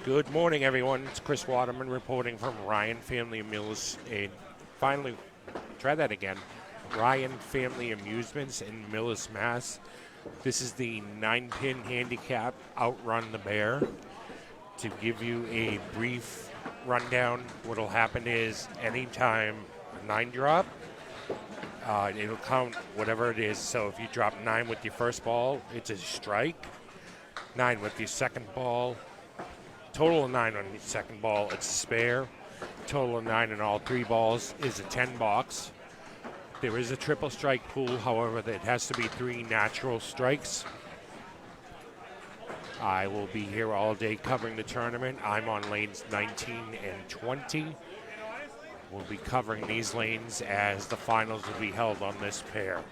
Good morning, everyone. It's Chris Waterman reporting from Ryan Family Mills. And finally, try that again. Ryan Family Amusements in Millis, Mass. This is the 9-pin handicap Outrun the Bear. To give you a brief rundown, what'll happen is anytime a 9 drop, it'll count whatever it is. So if you drop 9 with your first ball, it's a strike. 9 with your second ball. Total of 9 on your second ball, it's a spare. Total of 9 on all 3 balls is a 10 box. There is a triple strike pool, however, it has to be 3 natural strikes. I will be here all day covering the tournament. I'm on lanes 19 and 20. We'll be covering these lanes as the finals will be held on this pair.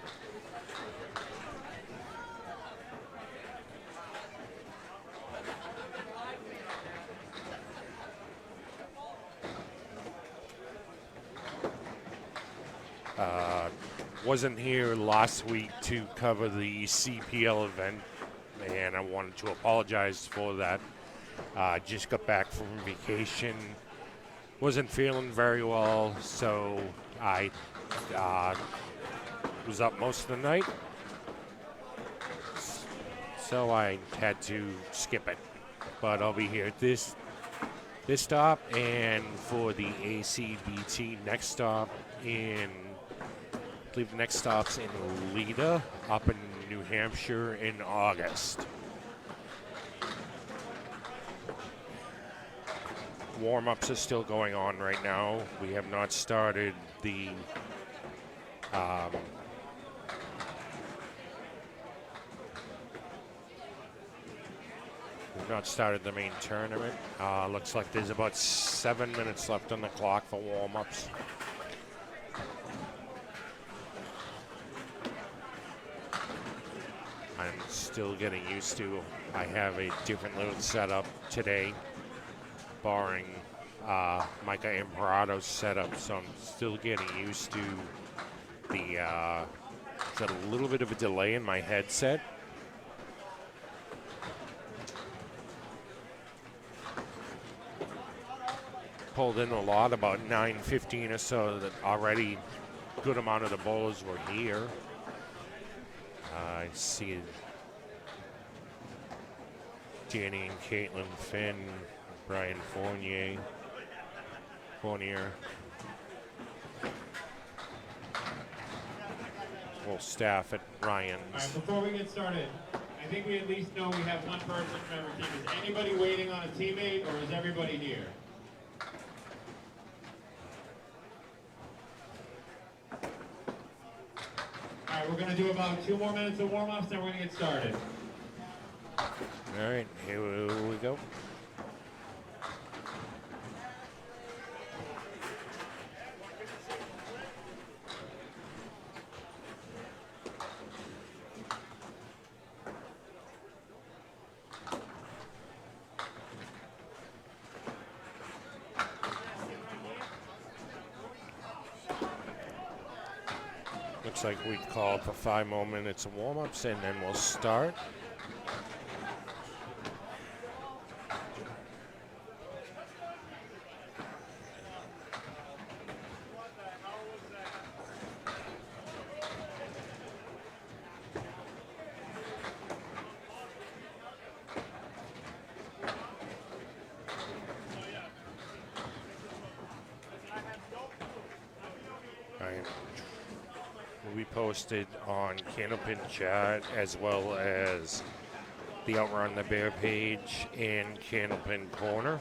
Wasn't here last week to cover the CPL event, and I wanted to apologize for that. Just got back from vacation. Wasn't feeling very well, so I was up most of the night. So I had to skip it. But I'll be here at this stop and for the ACBT next stop I believe the next stop's in Leda, up in New Hampshire in August. Warm-ups are still going on right now. We have not started the main tournament. Looks like there's about 7 minutes left on the clock for warm-ups. I'm still getting used to. I have a different little setup today, barring Micah Imperado's setup, so I'm still getting used to the. Got a little bit of a delay in my headset. Pulled in a lot, about 9:15 or so. That already good amount of the bowlers were here. I see Danny and Caitlin Finn, Brian Fournier, whole staff at Ryan's. All right, before we get started, I think we at least know we have one person from every team. Is anybody waiting on a teammate, or is everybody here? All right, we're going to do about 2 more minutes of warm-ups, then we're going to get started. All right, here we go. Looks like we call for 5 more minutes of warm-ups, and then we'll start. Will be posted on Candlepin Chat as well as the Outrun the Bear page and Candlepin Corner.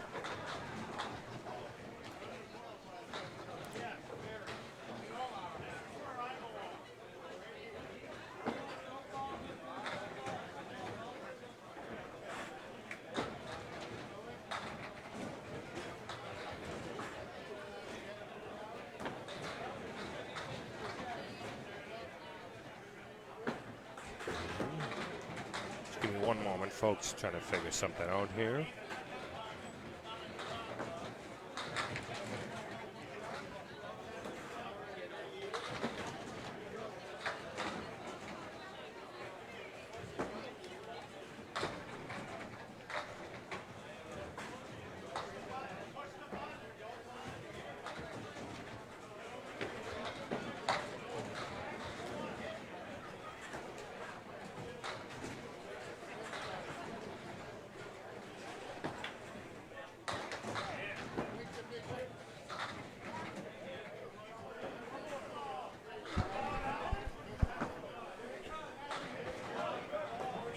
Give me one moment, folks, trying to figure something out here.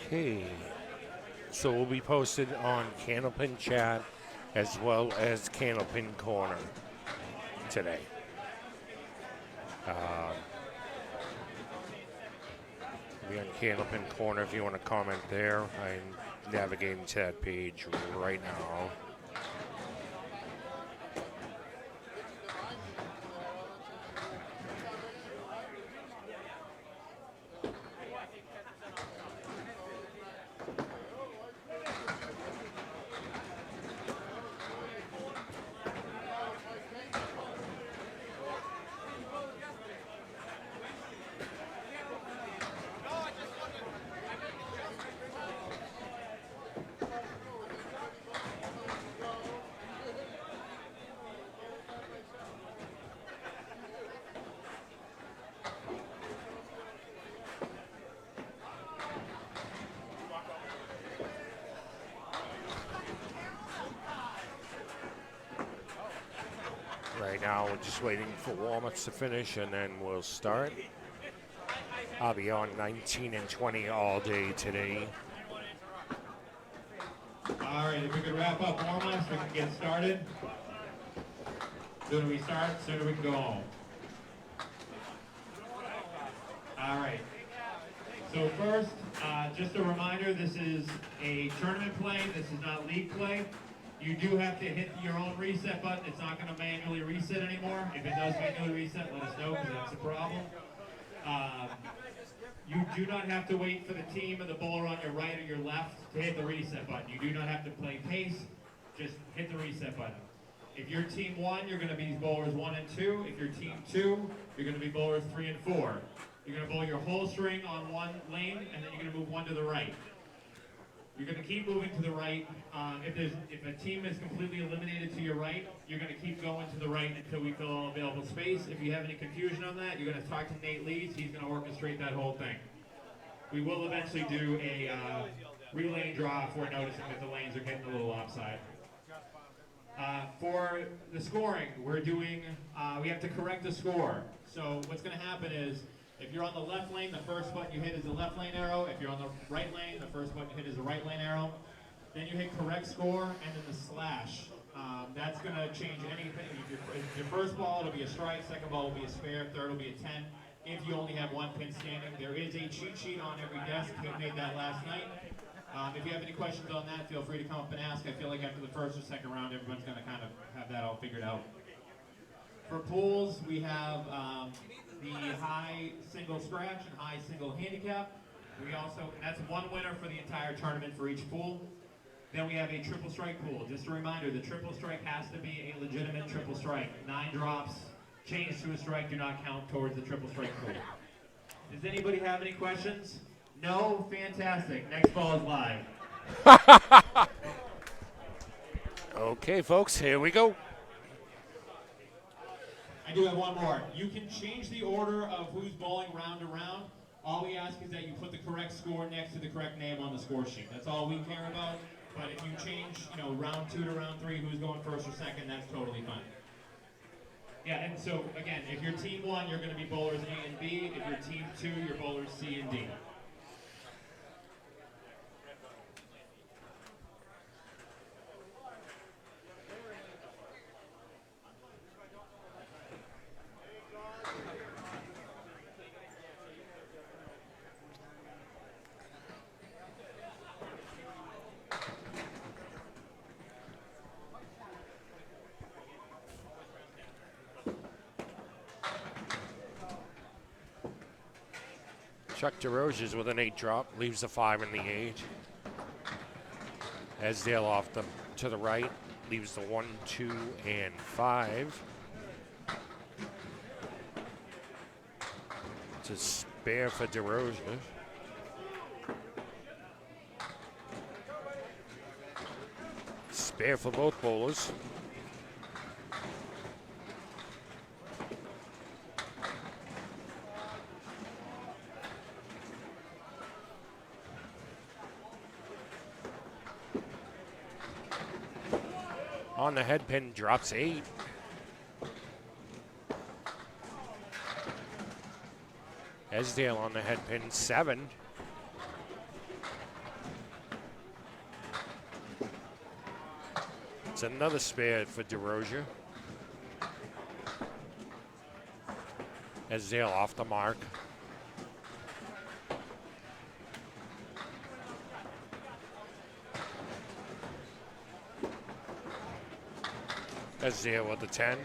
Okay. So we'll be posted on Candlepin Chat as well as Candlepin Corner today. Be on Candlepin Corner if you want to comment there. I'm navigating to that page right now. Right now, we're just waiting for warm-ups to finish, and then we'll start. I'll be on 19 and 20 all day today. All right, if we could wrap up warm-ups, we can get started. Sooner we start, sooner we can go home. All right. So first, just a reminder, this is a tournament play. This is not league play. You do have to hit your own reset button. It's not going to manually reset anymore. If it does manually reset, let us know because that's a problem. You do not have to wait for the team or the bowler on your right or your left to hit the reset button. You do not have to play pace. Just hit the reset button. If you're team 1, you're going to be bowlers 1 and 2. If you're team 2, you're going to be bowlers 3 and 4. You're going to bowl your whole string on one lane, and then you're going to move one to the right. You're going to keep moving to the right. If a team is completely eliminated to your right, you're going to keep going to the right until we fill all available space. If you have any confusion on that, you're going to talk to Nate Leeds. He's going to orchestrate that whole thing. We will eventually do a relay draw if we're noticing that the lanes are getting a little offside. For the scoring, we have to correct the score. So what's going to happen is, if you're on the left lane, the first button you hit is the left lane arrow. If you're on the right lane, the first button you hit is the right lane arrow. Then you hit correct score and then the slash. That's going to change anything. If your first ball, it'll be a strike. Second ball will be a spare. Third will be a 10. If you only have one pin standing, there is a cheat sheet on every desk. Kate made that last night. If you have any questions on that, feel free to come up and ask. I feel like after the first or second round, everyone's going to kind of have that all figured out. For pools, we have the high single scratch and high single handicap. And that's one winner for the entire tournament for each pool. Then we have a triple strike pool. Just a reminder, the triple strike has to be a legitimate triple strike. 9 drops, change to a strike do not count towards the triple strike pool. Does anybody have any questions? No? Fantastic. Next ball is live. Okay, folks, here we go. I do have one more. You can change the order of who's bowling round to round. All we ask is that you put the correct score next to the correct name on the score sheet. That's all we care about. But if you change, round 2 to round 3, who's going first or second, that's totally fine. Yeah, and so again, if you're team 1, you're going to be bowlers A and B. If you're team 2, you're bowlers C and D. Chuck DeRoches with an 8 drop, leaves the 5 and the 8. Esdale off to the right, leaves the 1, 2, and 5. It's a spare for DeRoches. Spare for both bowlers. On the head pin, drops 8. Esdale on the head pin, 7. It's another spare for DeRozier. Azale off the mark. Azale with the 10.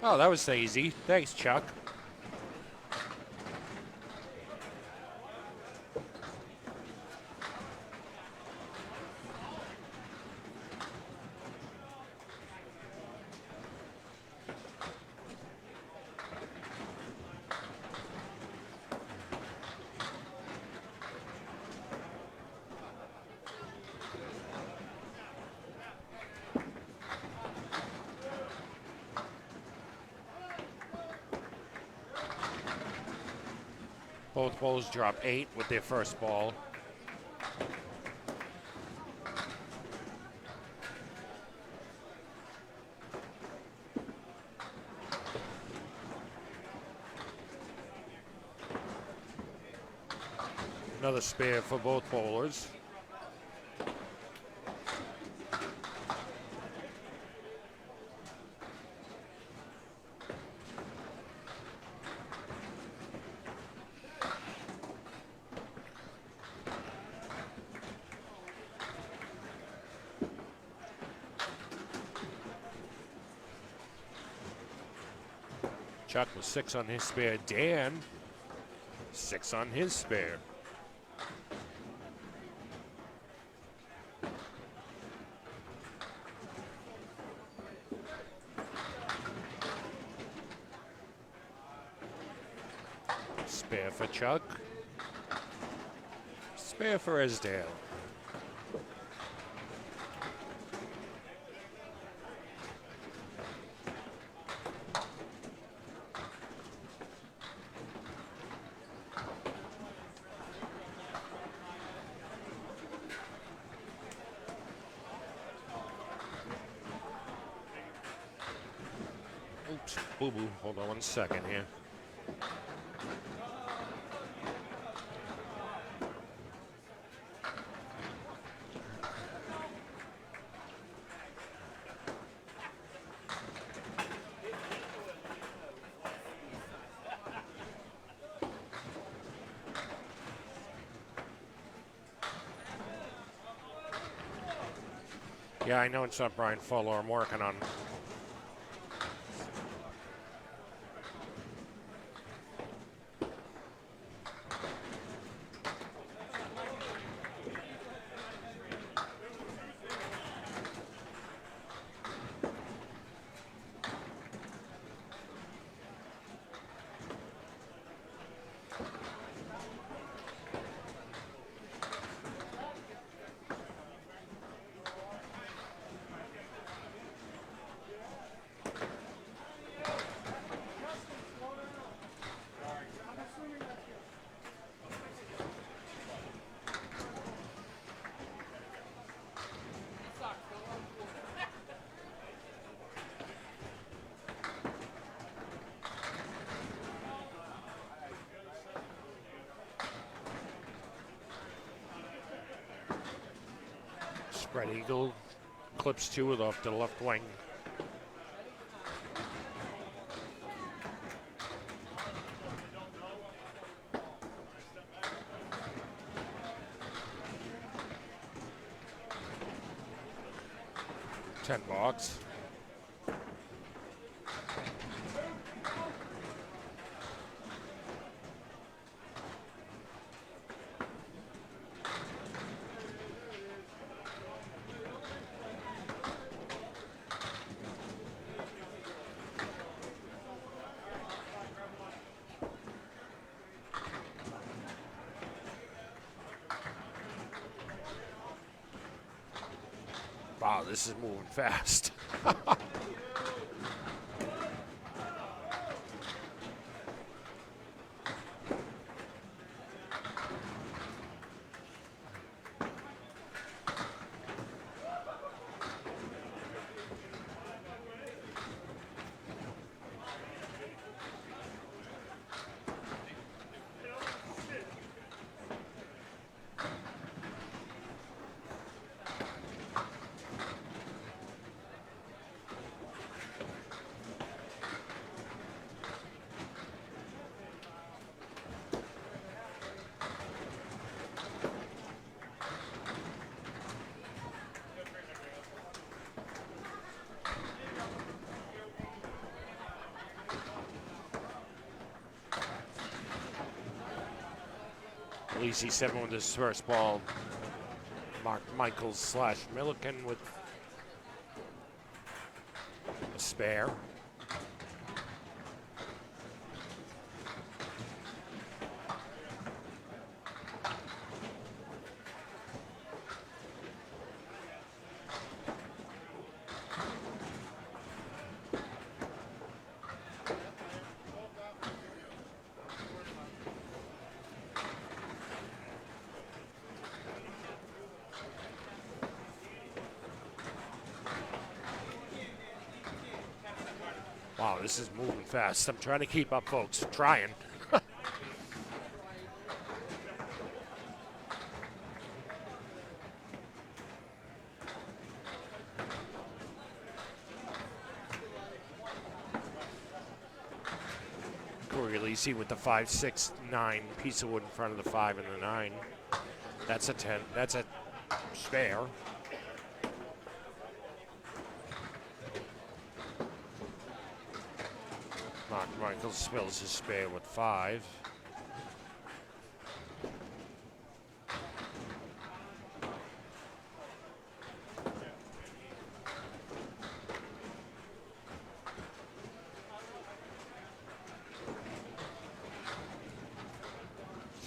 Oh, that was easy. Thanks, Chuck. Both bowls drop 8 with their first ball. Another spare for both bowlers. Chuck with 6 on his spare. Dan, 6 on his spare. Spare for Chuck. Spare for Esdale. Oops, boo-boo. Hold on 1 second here. Yeah, I know it's not Brian Fuller. I'm working on. Spread eagle clips 2 off the left wing. Ten box. Wow, this is moving fast. Lisi 7 with his first ball. Mark Michaels / Milliken with a spare. Wow, this is moving fast. I'm trying to keep up, folks. Trying. Corey Lisi with the 5, 6, 9 piece of wood in front of the 5 and the 9. That's a 10. That's a spare. Mark Michaels spills his spare with 5.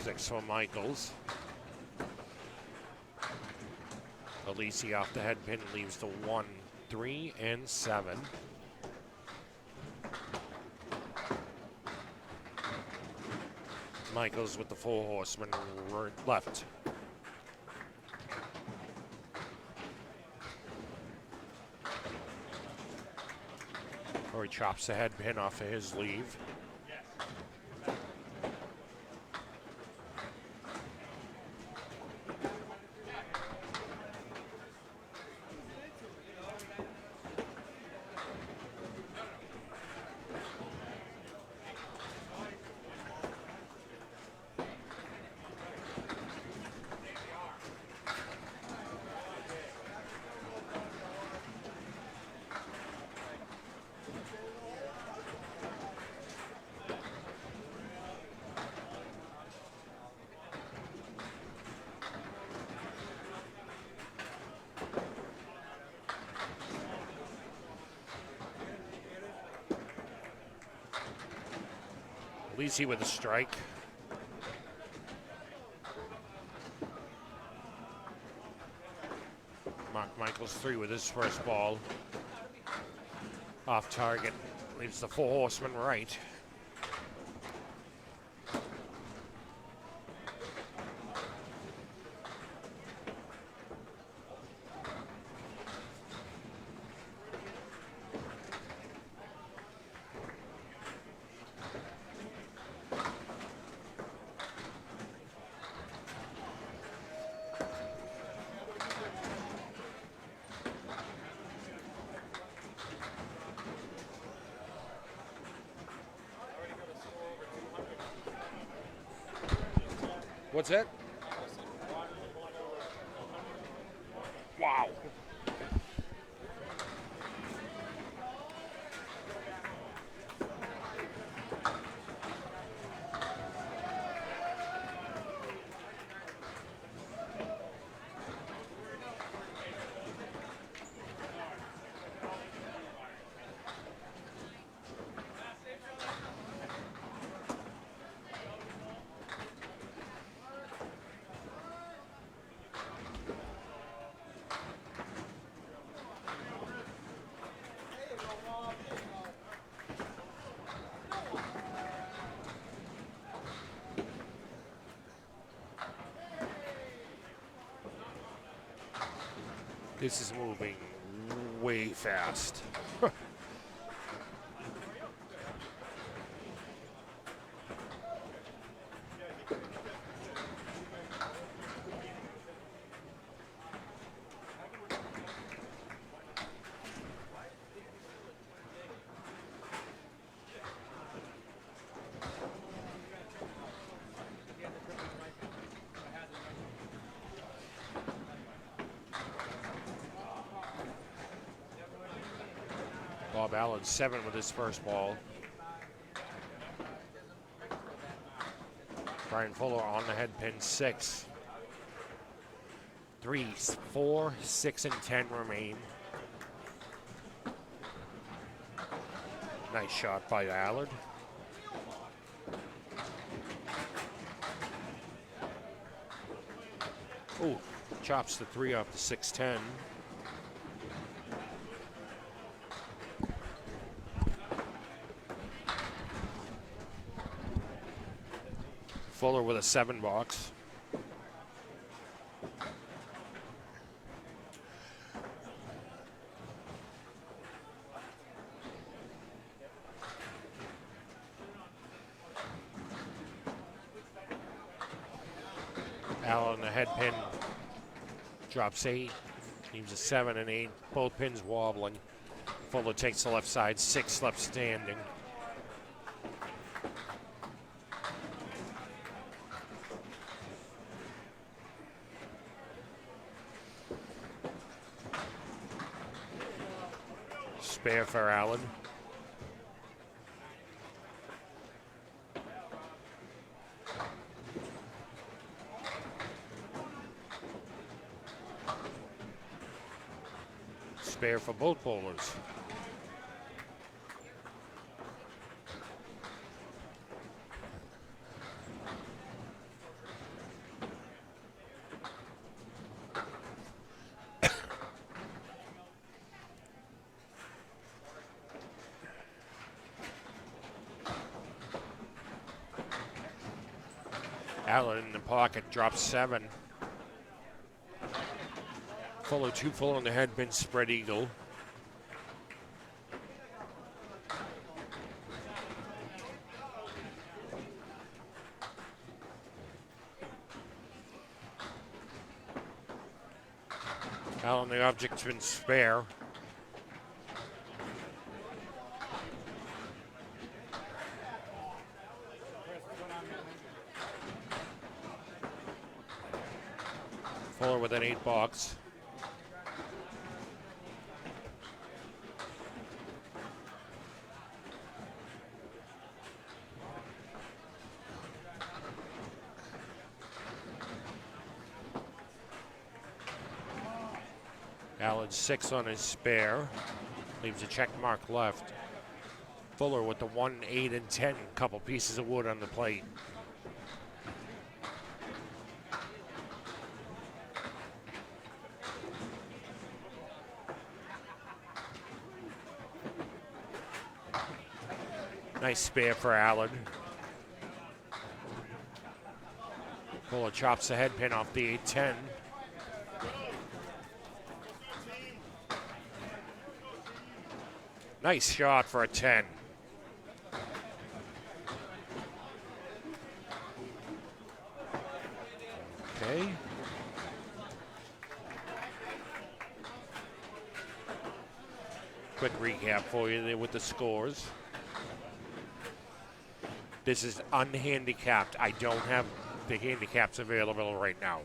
Six for Michaels. Alisi off the head pin leaves the 1, 3, and 7. Michaels with the 4 horsemen left. Or he chops the head pin off of his leave. Lisi with a strike. Mark Michaels 3 with his first ball. Off target. Leaves the 4 horsemen right. What's that? Wow. This is moving way fast. Bob Allen 7 with his first ball. Brian Fuller on the head pin, 6. 3, 4, 6, and 10 remain. Nice shot by Allard. Oh, chops the 3 off the 6-10. Fuller with a 7 box. Allen on the head pin drops 8. Leaves a 7 and 8. Both pins wobbling. Fuller takes the left side. 6 left standing. Spare for Allen. Spare for both bowlers. Allen in the pocket, drops 7. Fuller 2 full on the head pin, spread eagle. Allen, the object spin spare. Fuller with an 8 box. Allen 6 on his spare. Leaves a check mark left. Fuller with the 1, 8, and 10. Couple pieces of wood on the plate. Nice spare for Allen. Fuller chops the head pin off the 8-10. Nice shot for a 10. Okay. Quick recap for you there with the scores. This is unhandicapped. I don't have the handicaps available right now.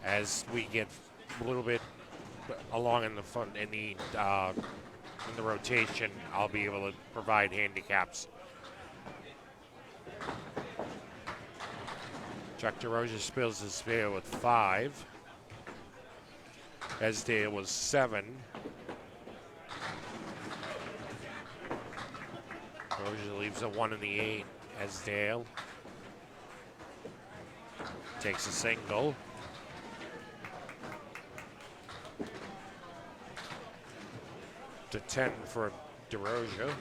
As we get a little bit along in the front in the rotation, I'll be able to provide handicaps. Chuck DeRosa spills his spare with 5. Esdale was 7. Roja leaves a 1 in the 8. Esdale takes a single. To 10 for DeRosa.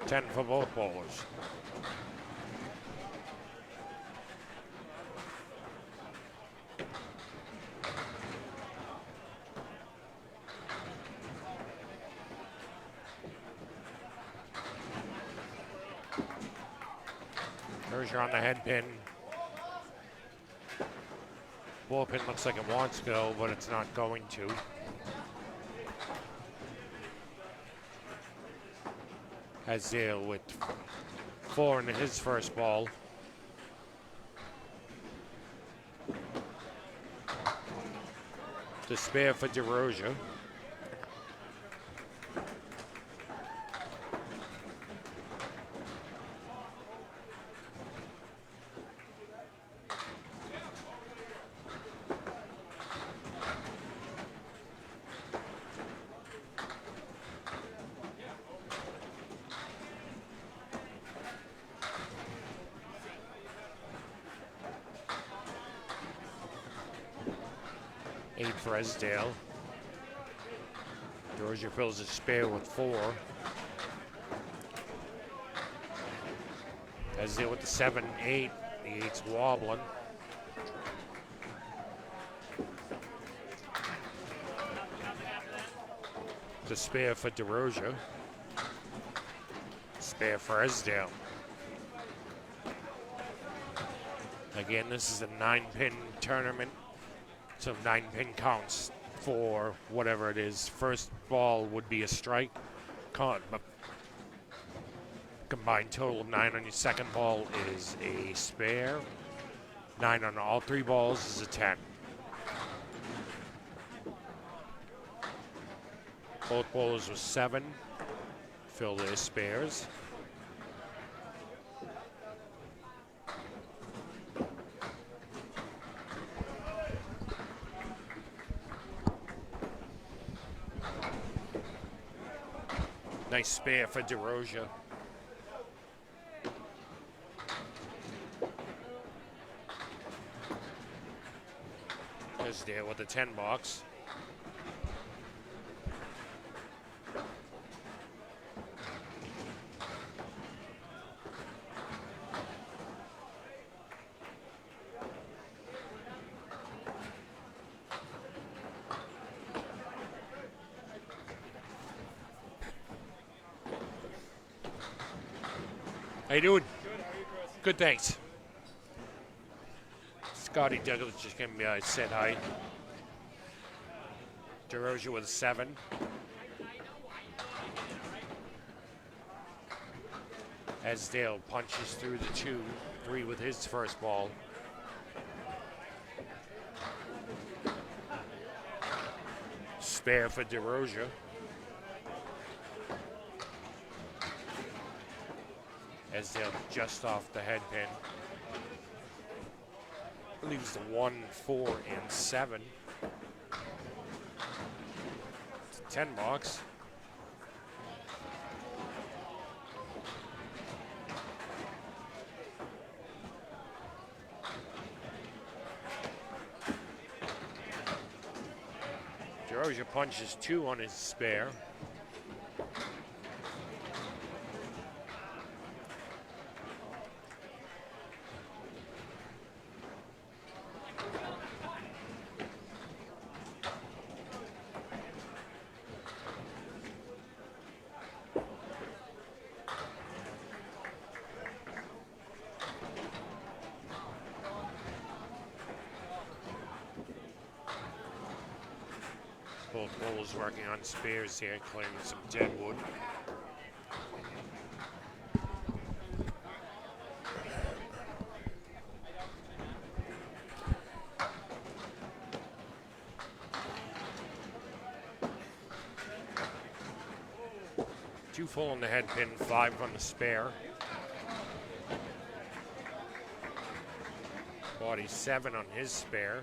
10 for both bowlers. DeRosa on the head pin. Bullpen looks like it wants to go, but it's not going to. Azale with 4 in his first ball. The spare for DeRosa. 8 for Esdale. Georgia fills a spare with 4. Esdale with the 7, 8. The 8's wobbling. The spare for DeRosa. Spare for Esdale. Again, this is a 9-pin tournament, so 9-pin counts for whatever it is. First ball would be a strike. Combined total of 9 on your second ball is a spare. 9 on all 3 balls is a 10. Both bowlers with 7 fill their spares. Nice spare for DeRosa. Just there with the 10 box. How you doing? Good, how are you, Chris? Good, thanks. Scotty Douglas just came by, said hi. DeRosa with a 7. Esdale punches through the 2, 3 with his first ball. Spare for DeRosa. Esdale just off the head pin. Leaves the 1, 4, and 7. It's a 10 box. DeRosa punches 2 on his spare. Both bowlers working on spares here, clearing some dead wood. Two full on the head pin, 5 on the spare. Body 7 on his spare.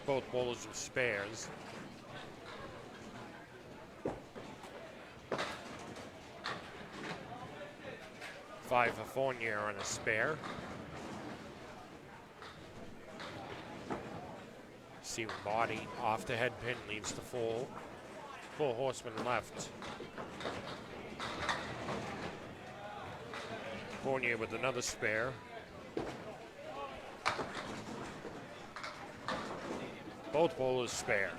Both bowlers with spares. Five for Fournier on a spare. Seam body off the head pin leaves the full. Full horseman left. Fournier with another spare. Both bowlers spare.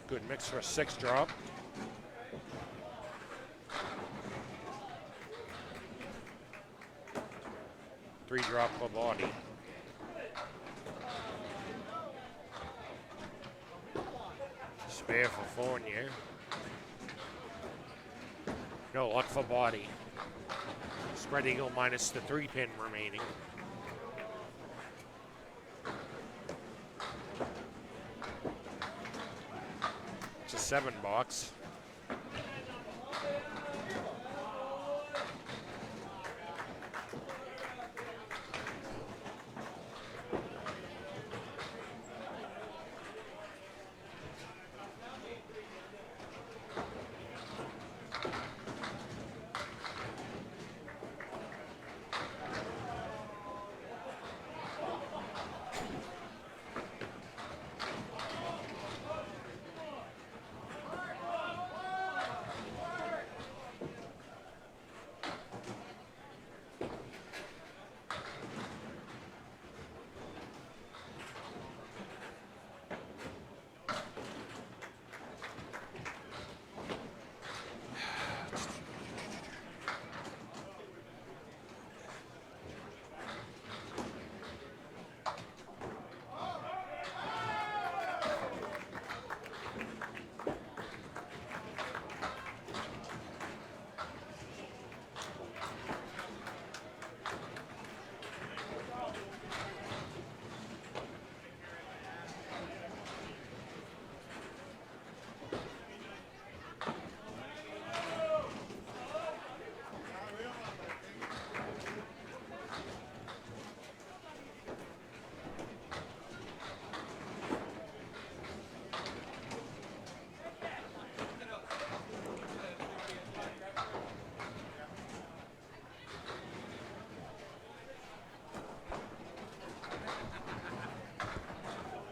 Good mix for a 6 drop. Three drop for body. Spare for Fournier. No luck for body. Spread eagle minus the 3-pin remaining. It's a 7 box.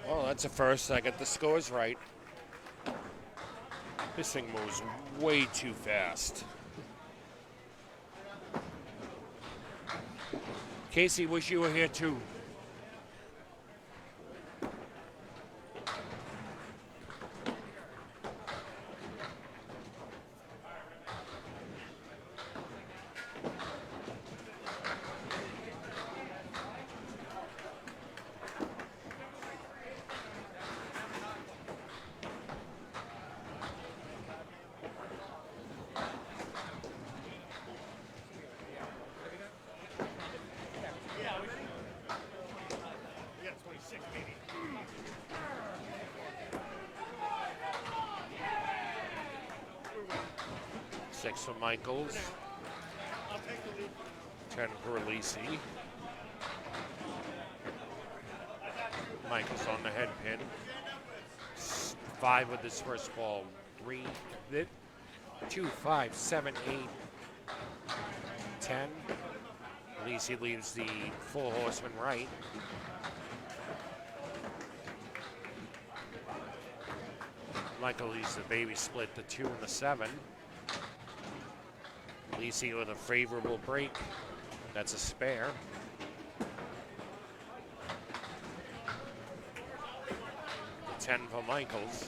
Well, that's a first. I got the scores right. This thing moves way too fast. Casey, wish you were here too. Six for Michaels. 10 for Lisi. Michaels on the head pin. 5 with his first ball. 3, 2, 5, 7, 8, 10. Lisi leaves the full horseman right. Michael leaves the baby split, the 2 and the 7. Lisi with a favorable break. That's a spare. The 10 for Michaels.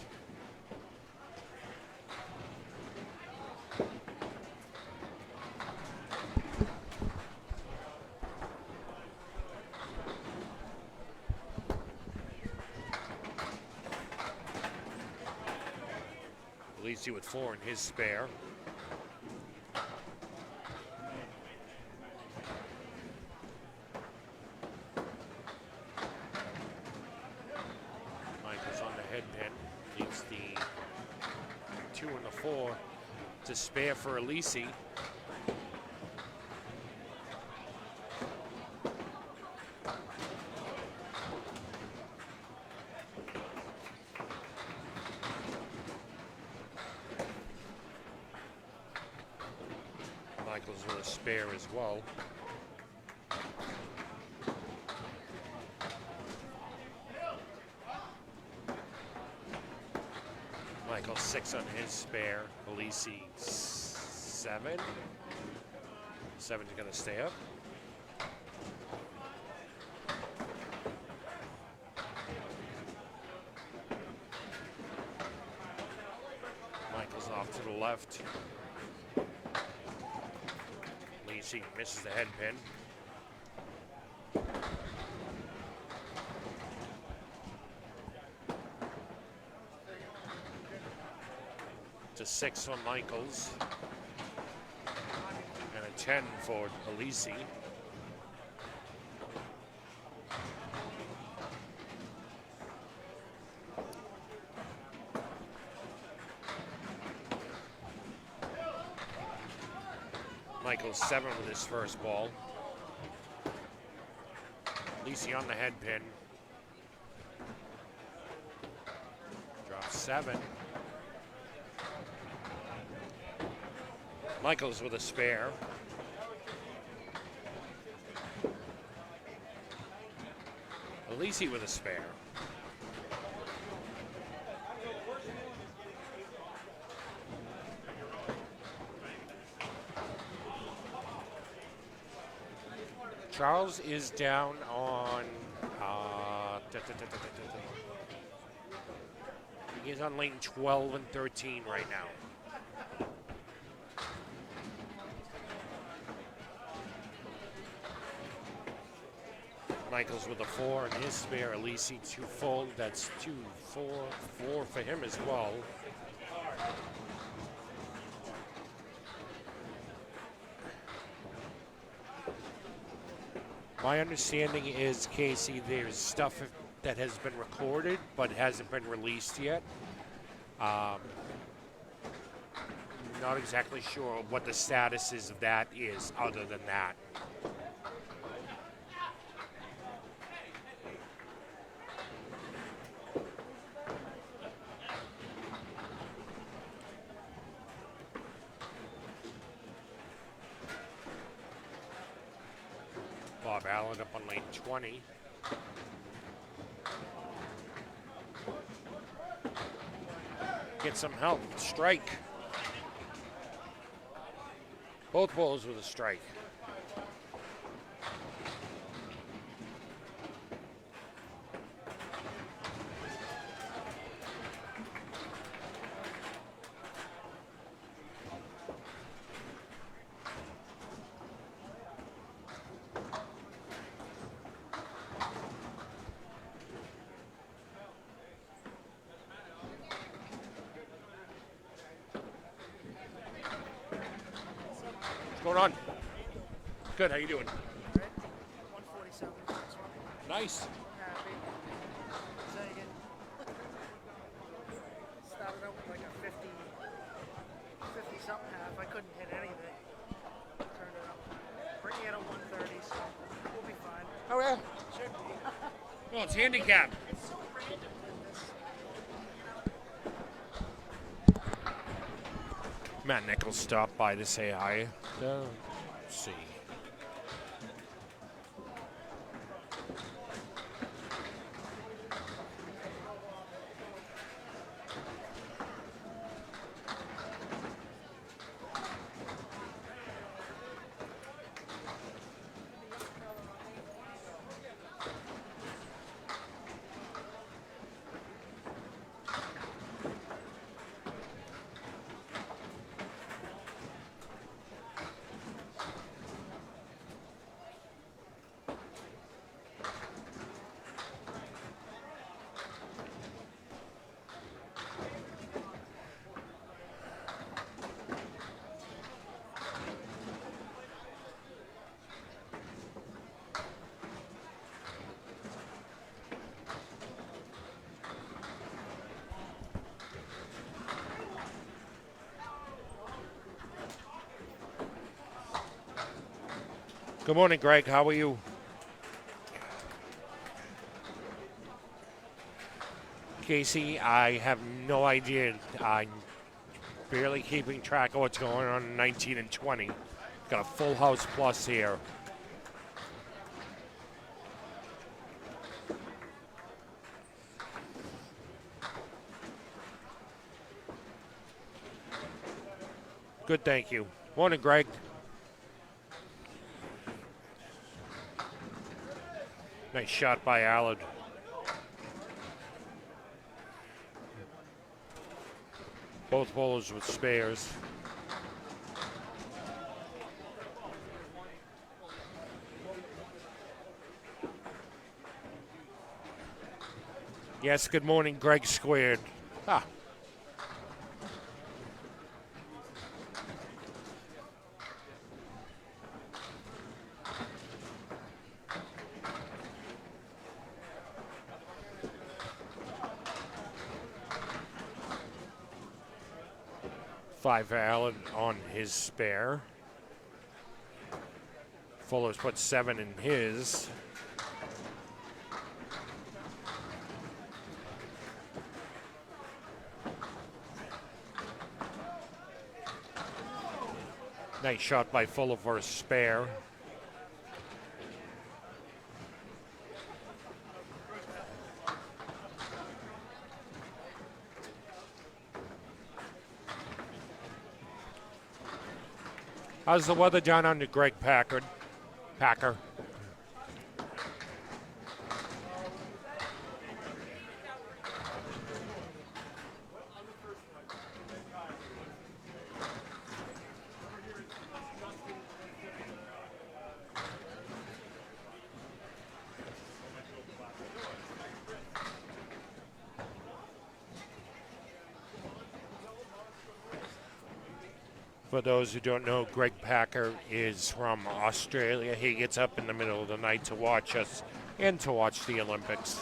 Lisi with 4 in his spare. To spare for Lisi. Michaels with a spare as well. Michael 6 on his spare. Lisi 7. 7's gonna stay up. Michael's off to the left. Lisi misses the head pin. To 6 on Michaels. And a 210 for Alisi. Michael's 7 with his first ball. Alisi on the head pin. Drops 7. Michael's with a spare. Alisi with a spare. Charles is down on, he's on lane 12 and 13 right now. Michael's with a 4 and his spare. Alisi 2 full. That's 2, 4, 4 for him as well. My understanding is, Casey, there's stuff that has been recorded but hasn't been released yet. Not exactly sure what the status is of that is other than that. Bob Allen up on lane 20. Get some help. Strike. Both bowlers with a strike. What's going on? Good, how you doing? 147. Nice. Happy. Zinging. Started out with like a 50 something half. I couldn't hit anything. Turned it up. Bringing it at 130, so we'll be fine. Oh, yeah. Should be. Well, it's handicap. It's so random in this. Matt Nichols stopped by to say hi. Let's see. Good morning, Greg. How are you? Casey, I have no idea. I'm barely keeping track of what's going on in 19 and 20. Got a full house plus here. Good, thank you. Morning, Greg. Nice shot by Allard. Both bowlers with spares. Yes, good morning, Greg Squared. Ah. 5 for Allen on his spare. Fuller's put 7 in his. Nice shot by Fuller for a spare. How's the weather down under Greg Packer? For those who don't know, Greg Packer is from Australia. He gets up in the middle of the night to watch us and to watch the Olympics.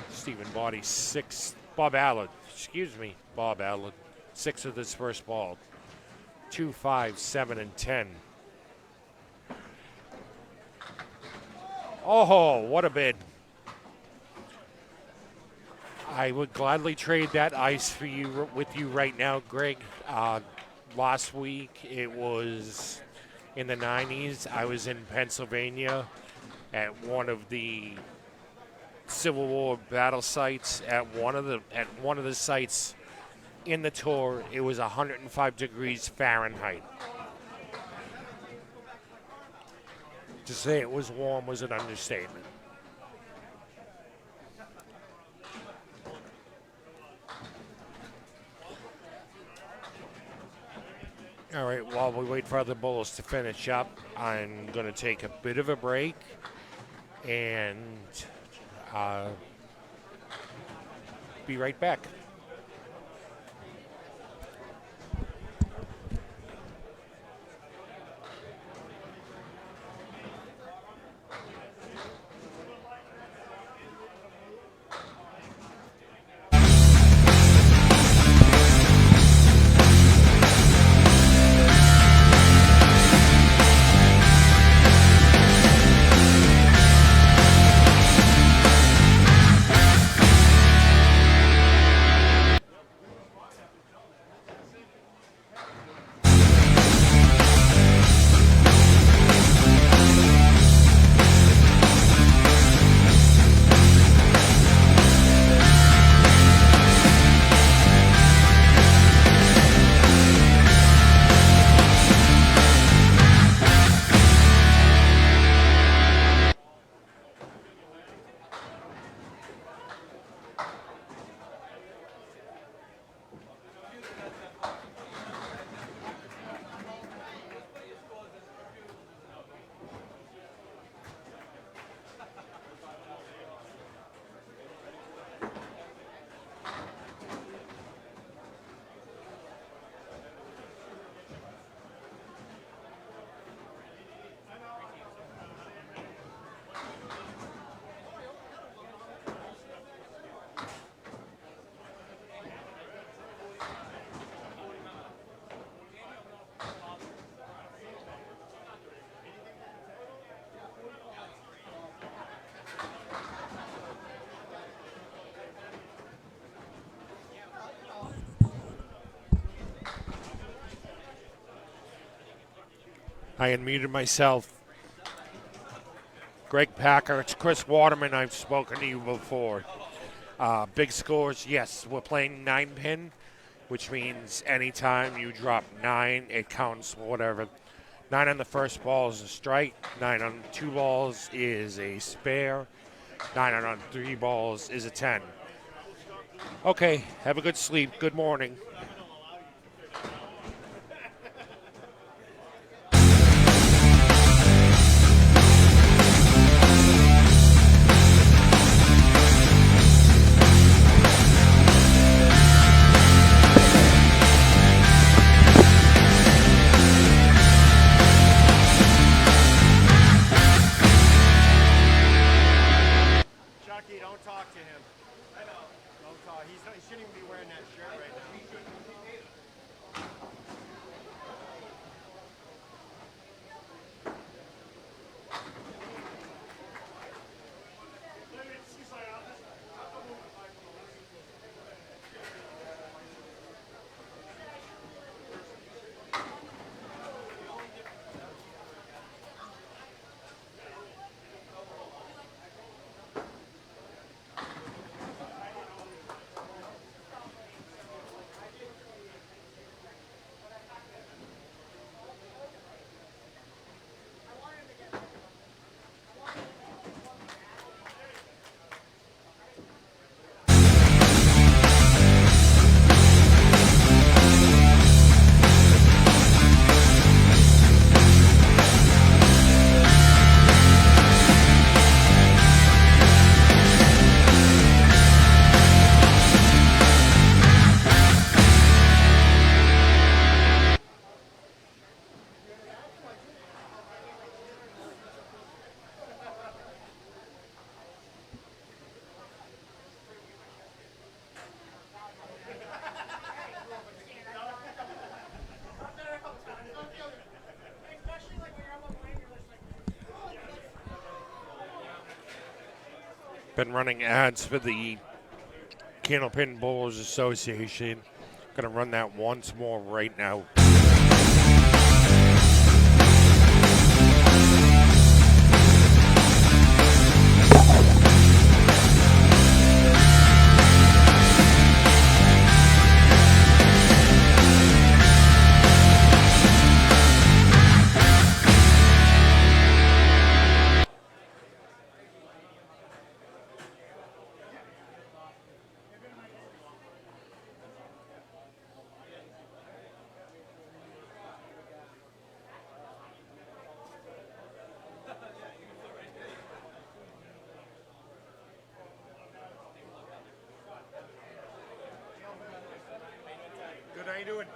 Stephen Body, 6. Bob Allard, 6 of this first ball. 2, 5, 7, and 10. Oh, what a bid. I would gladly trade that ice for you with you right now, Greg. Last week it was in the 90s. I was in Pennsylvania at one of the Civil War battle sites. At one of the sites in the tour, it was 105 degrees Fahrenheit. To say it was warm was an understatement. All right, while we wait for other bowlers to finish up, I'm going to take a bit of a break and be right back. I unmuted myself. Greg Packer, it's Chris Waterman. I've spoken to you before. Big scores, yes, we're playing 9-pin, which means anytime you drop 9, it counts whatever. 9 on the first ball is a strike. 9 on 2 balls is a spare. 9 on 3 balls is a 10. Okay, have a good sleep. Good morning. he shouldn't even be wearing that shirt right now. Been running ads for the Candlepin Bowlers Association. Gonna run that once more right now. Good, how you doing?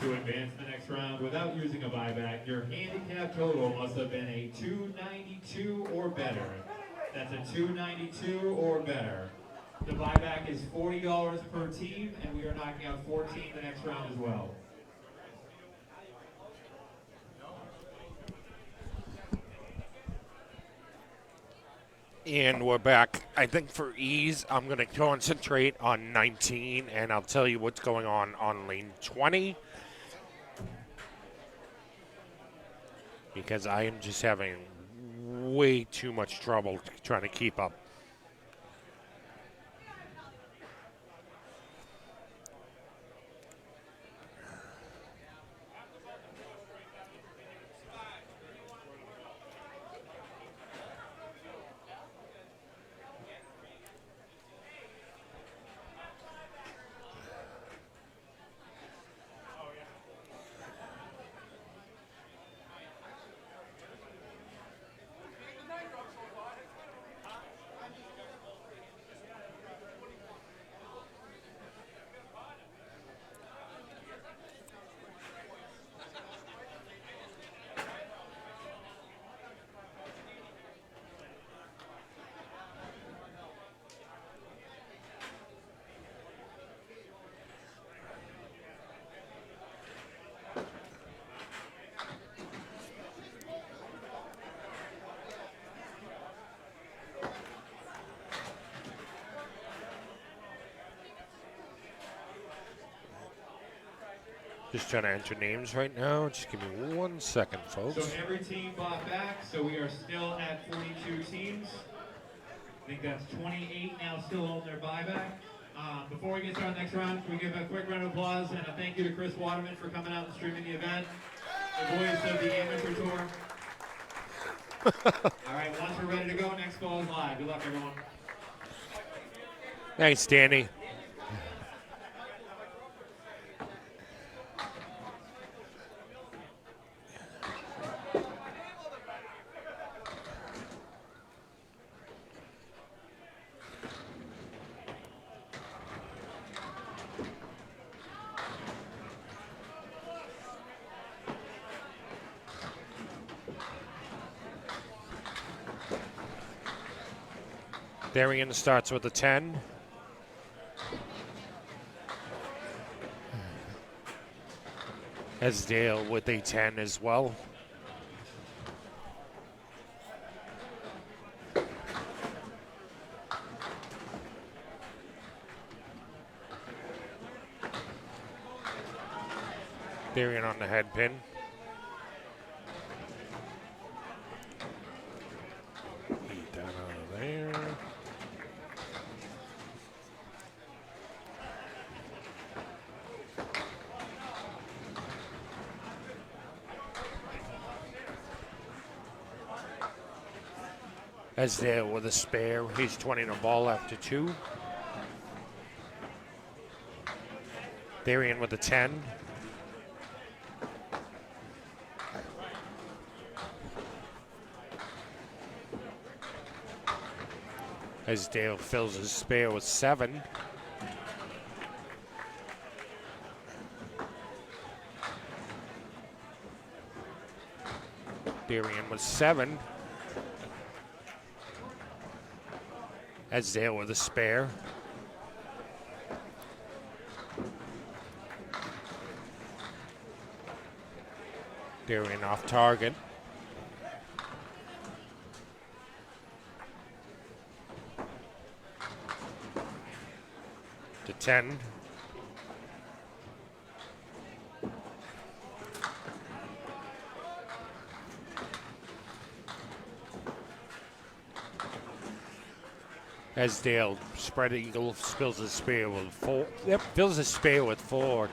To advance the next round without using a buyback, your handicap total must have been a 292 or better. That's a 292 or better. The buyback is $40 per team, and we are knocking out 14 the next round as well. And we're back. I think for ease, I'm going to concentrate on 19, and I'll tell you what's going on lane 20. Because I am just having way too much trouble trying to keep up. Just trying to enter names right now. Just give me 1 second, So folks. every team bought back, so we are still at 42 teams. I think that's 28 now still on their buyback. Before we get to our next round, can we give a quick round of applause and a thank you to Chris Waterman for coming out and streaming the event. The voice of the amateur tour. All right, once we're ready to go, next call is live. Good luck, everyone. Thanks, Danny. Darian starts with a 10. Esdale with a 10 as well. Darian on the head pin. Eat that out of there. Esdale with a spare. He's 20 the ball after 2. Darian with a 10. Esdale fills his spare with 7. Darian with 7. Esdale with a spare. Darian off target. To 10. Esdale spread eagle, spills his spear with 4. Yep, fills his spear with 4.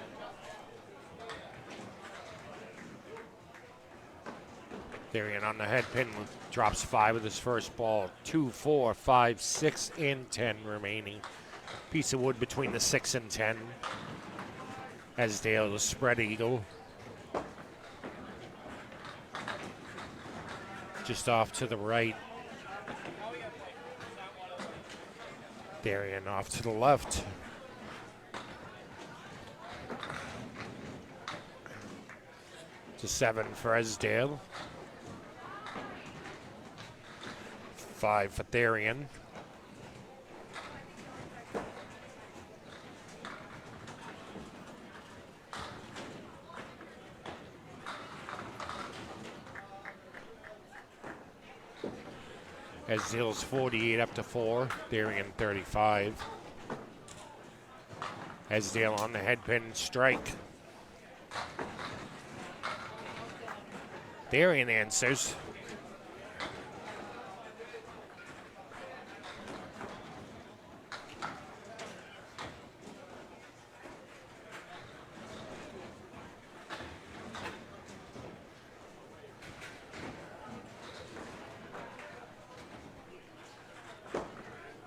Darian on the head pin drops 5 with his first ball. 2, 4, 5, 6, and 10 remaining. Piece of wood between the 6 and 10. Esdale the spread eagle. Just off to the right. Darian off to the left. To 7 for Esdale. 5 for Darian. Esdale's 48 up to 4. Darian 35. Esdale on the head pin strike. Darian answers.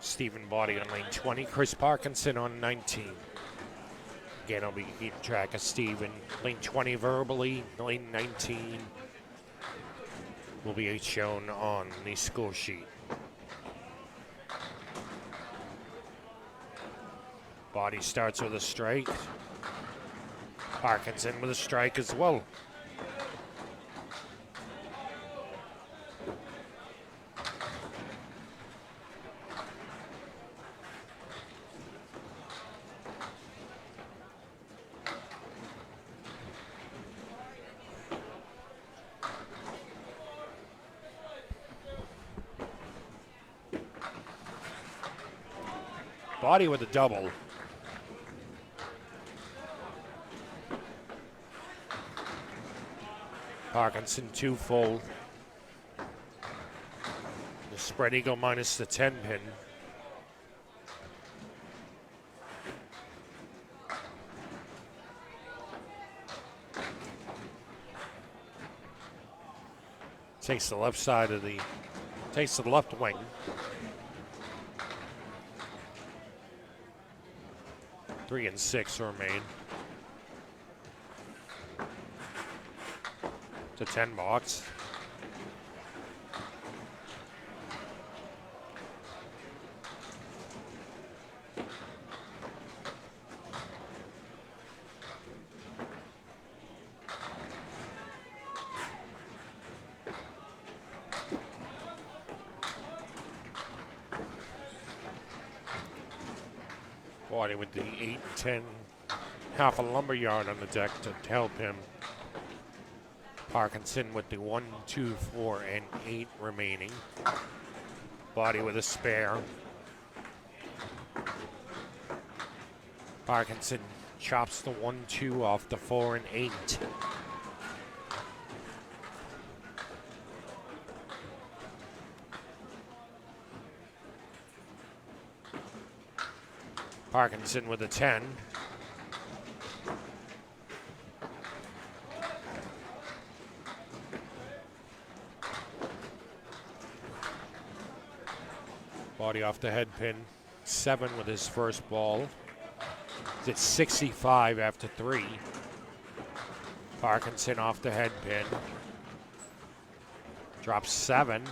Stephen Body on lane 20. Chris Parkinson on 19. Again, I'll be keeping track of Stephen. Lane 20 verbally. Lane 19 will be shown on the score sheet. Body starts with a strike. Parkinson with a strike as well. Body with a double. Parkinson 2 full. The spread eagle minus the 10 pin. Takes the left side of the, takes the left wing. Three and 6 remain. To 10 box. Body with the 8 and 10, half a lumber yard on the deck to help him. Parkinson with the 1, 2, 4, and 8 remaining. Body with a spare. Parkinson chops the 1, 2 off the 4 and 8. Parkinson with a 10. Body off the head pin. 7 with his first ball. He's at 65 after 3. Parkinson off the head pin. Drops 7.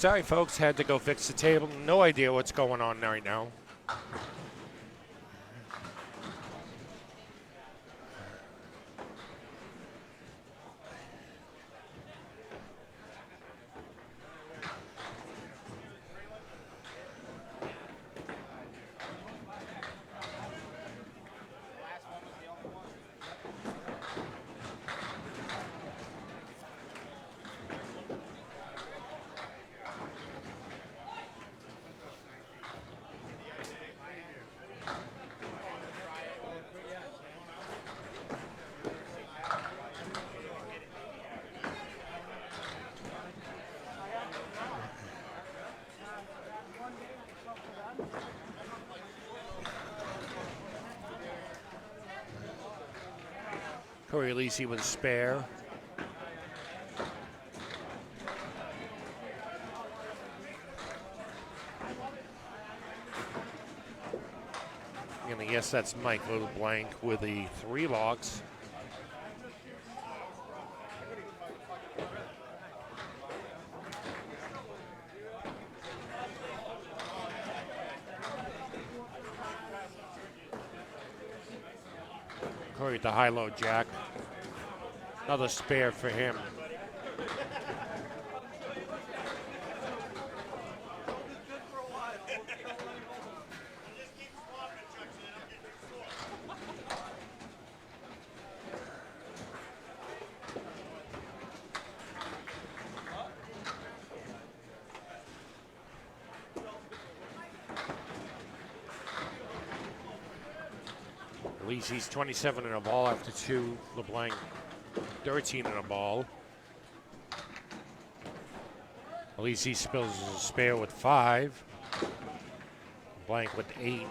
Sorry, folks, had to go fix the table. No idea what's going on right now. Corey Lisi with a spare. And I guess that's Mike LeBlanc with the 3 logs. Corey with the high-low jack. Another spare for him. He's 27 in a ball after 2. LeBlanc 13 in a ball. Lisi spills a spare with 5. Blank with 8.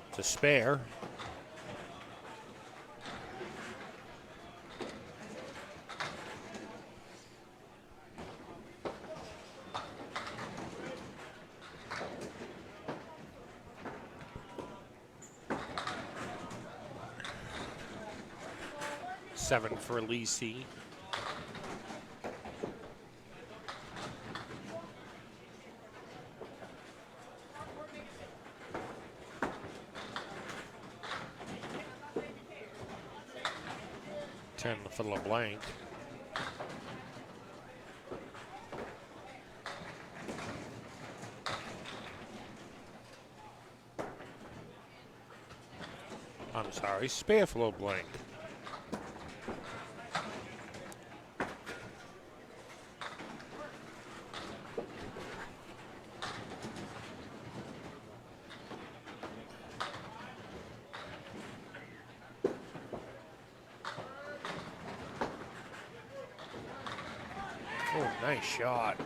It's a spare. 7 for Lisi. Ten for LeBlanc. I'm sorry, spare for LeBlanc. Oh, nice shot.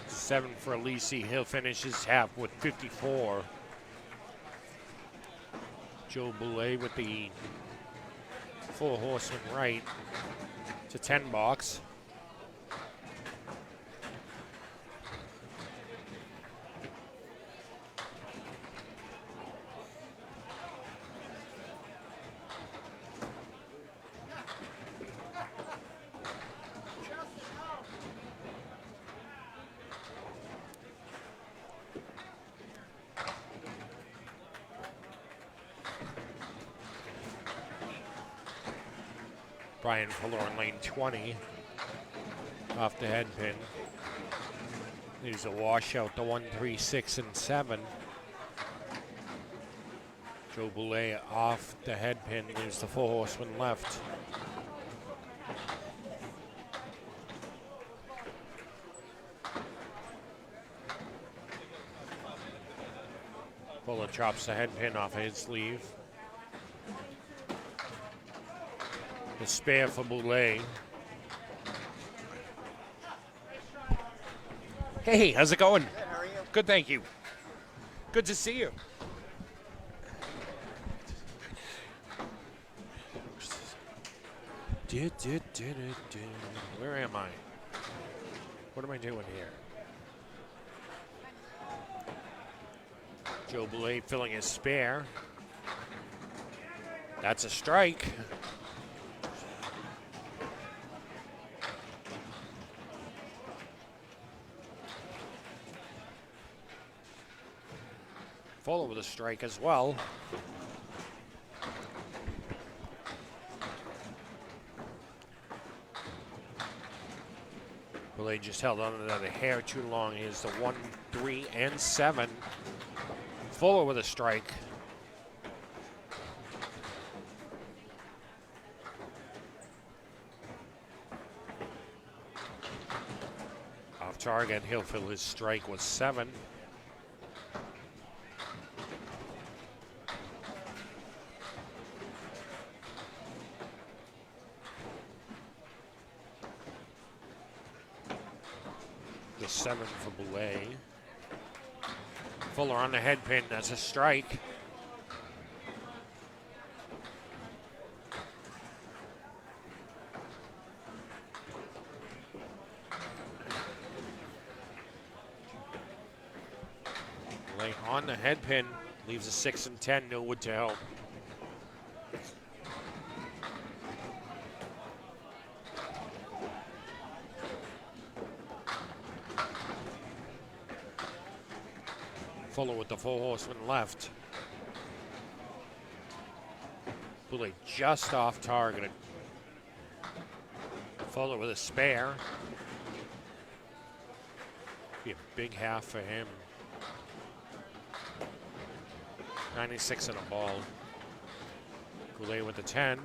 Seven for Lisi. He'll finish his half with 54. Joe Boulay with the Four Horsemen right. It's a 10 box. Brian Fuller in lane 20 off the head pin. There's a washout to 1, 3, 6, and 7. Joe Boulay off the head pin. There's the Four Horsemen left. Fuller chops the head pin off his sleeve. The spare for Boulay. Hey, how's it going? Good, how are you? Good, thank you. Good to see you. Where am I? What am I doing here? Joe Boulay filling his spare. That's a strike. Fuller with a strike as well. Boulay just held on to that a hair too long. Here's the 1, 3, and 7. Fuller with a strike. Off target, he'll fill his strike with 7. The 7 for Boulay. Fuller on the head pin, that's a strike. Boulay on the head pin, leaves a 6 and 10, no wood to help. Fuller with the Four Horsemen left. Boulay just off target. Fuller with a spare. Be a big half for him. 96 on the ball. Goulet with the 10.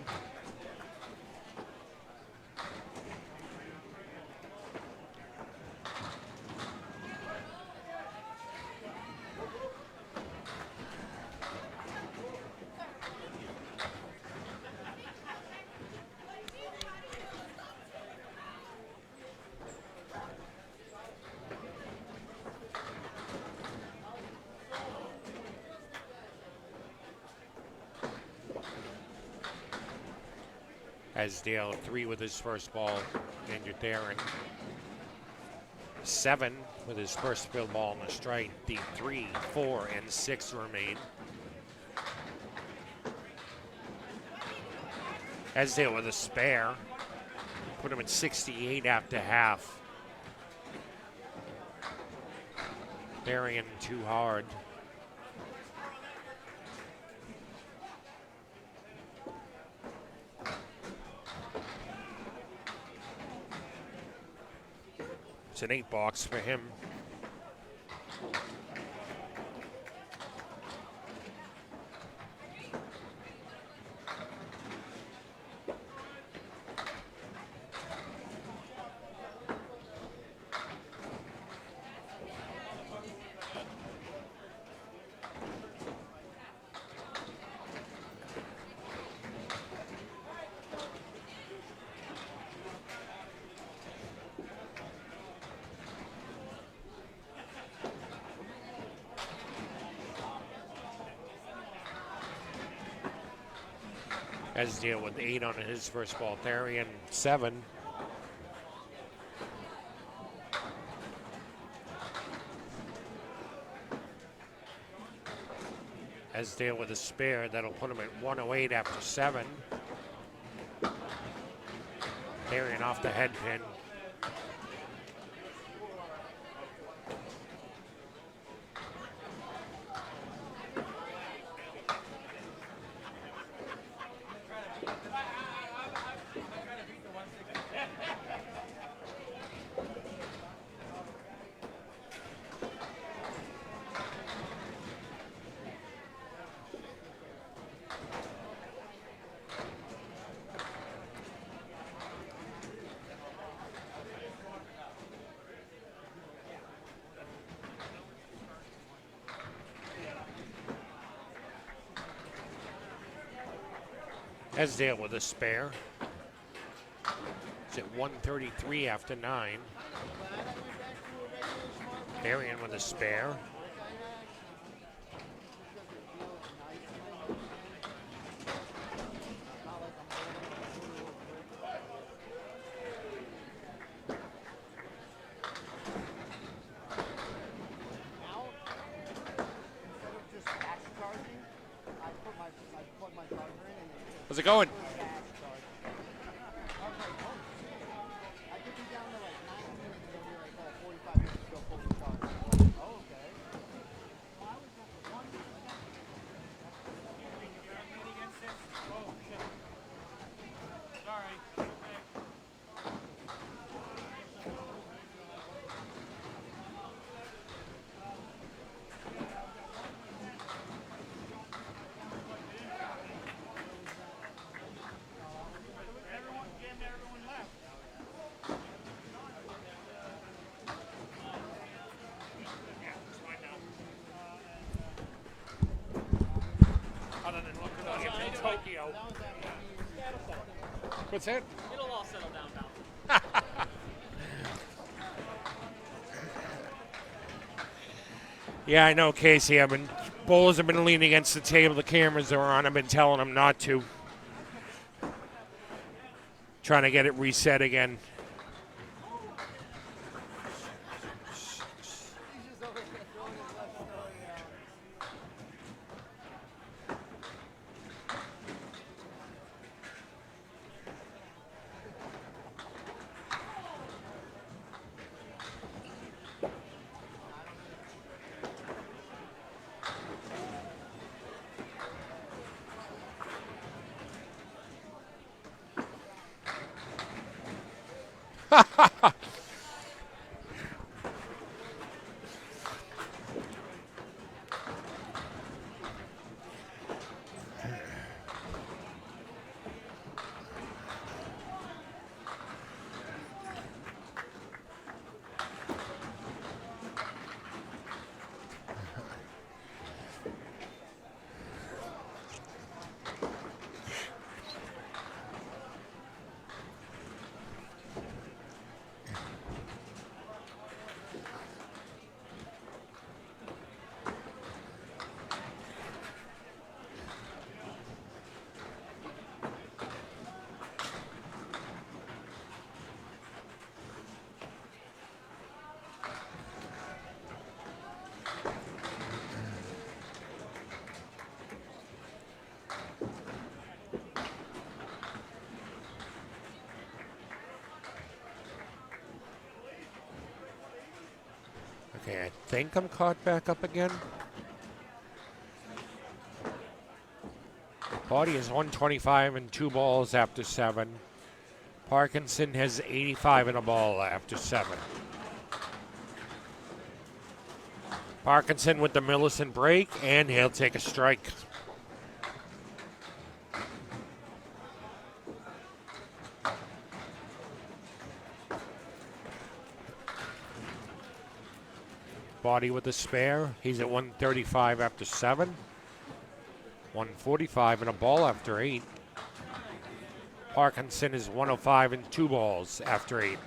Asdale 3 with his first ball, injured there, and 7 with his first field ball on the strike. The 3, 4, and 6 remain. Asdale with a spare, put him at 68 after half. Burying too hard. It's an 8 box for him. Asdale with 8 on his first ball. Therian 7. Asdale with a spare. That'll put him at 108 after 7. Therian off the head pin. Asdale with a spare. It's at 133 after 9. Therian with a spare. How's it going? Tokyo. What's that? It'll all settle down now. Yeah, I know, Casey. Bowlers have been leaning against the table. The cameras are on. I've been telling them not to. Trying to get it reset again. Okay, I think I'm caught back up again. Body is 125 and 2 balls after 7. Parkinson has 85 and a ball after 7. Parkinson with the Millicent break, and he'll take a strike. Body with the spare. He's at 135 after 7. 145 and a ball after 8. Parkinson is 105 and 2 balls after 8.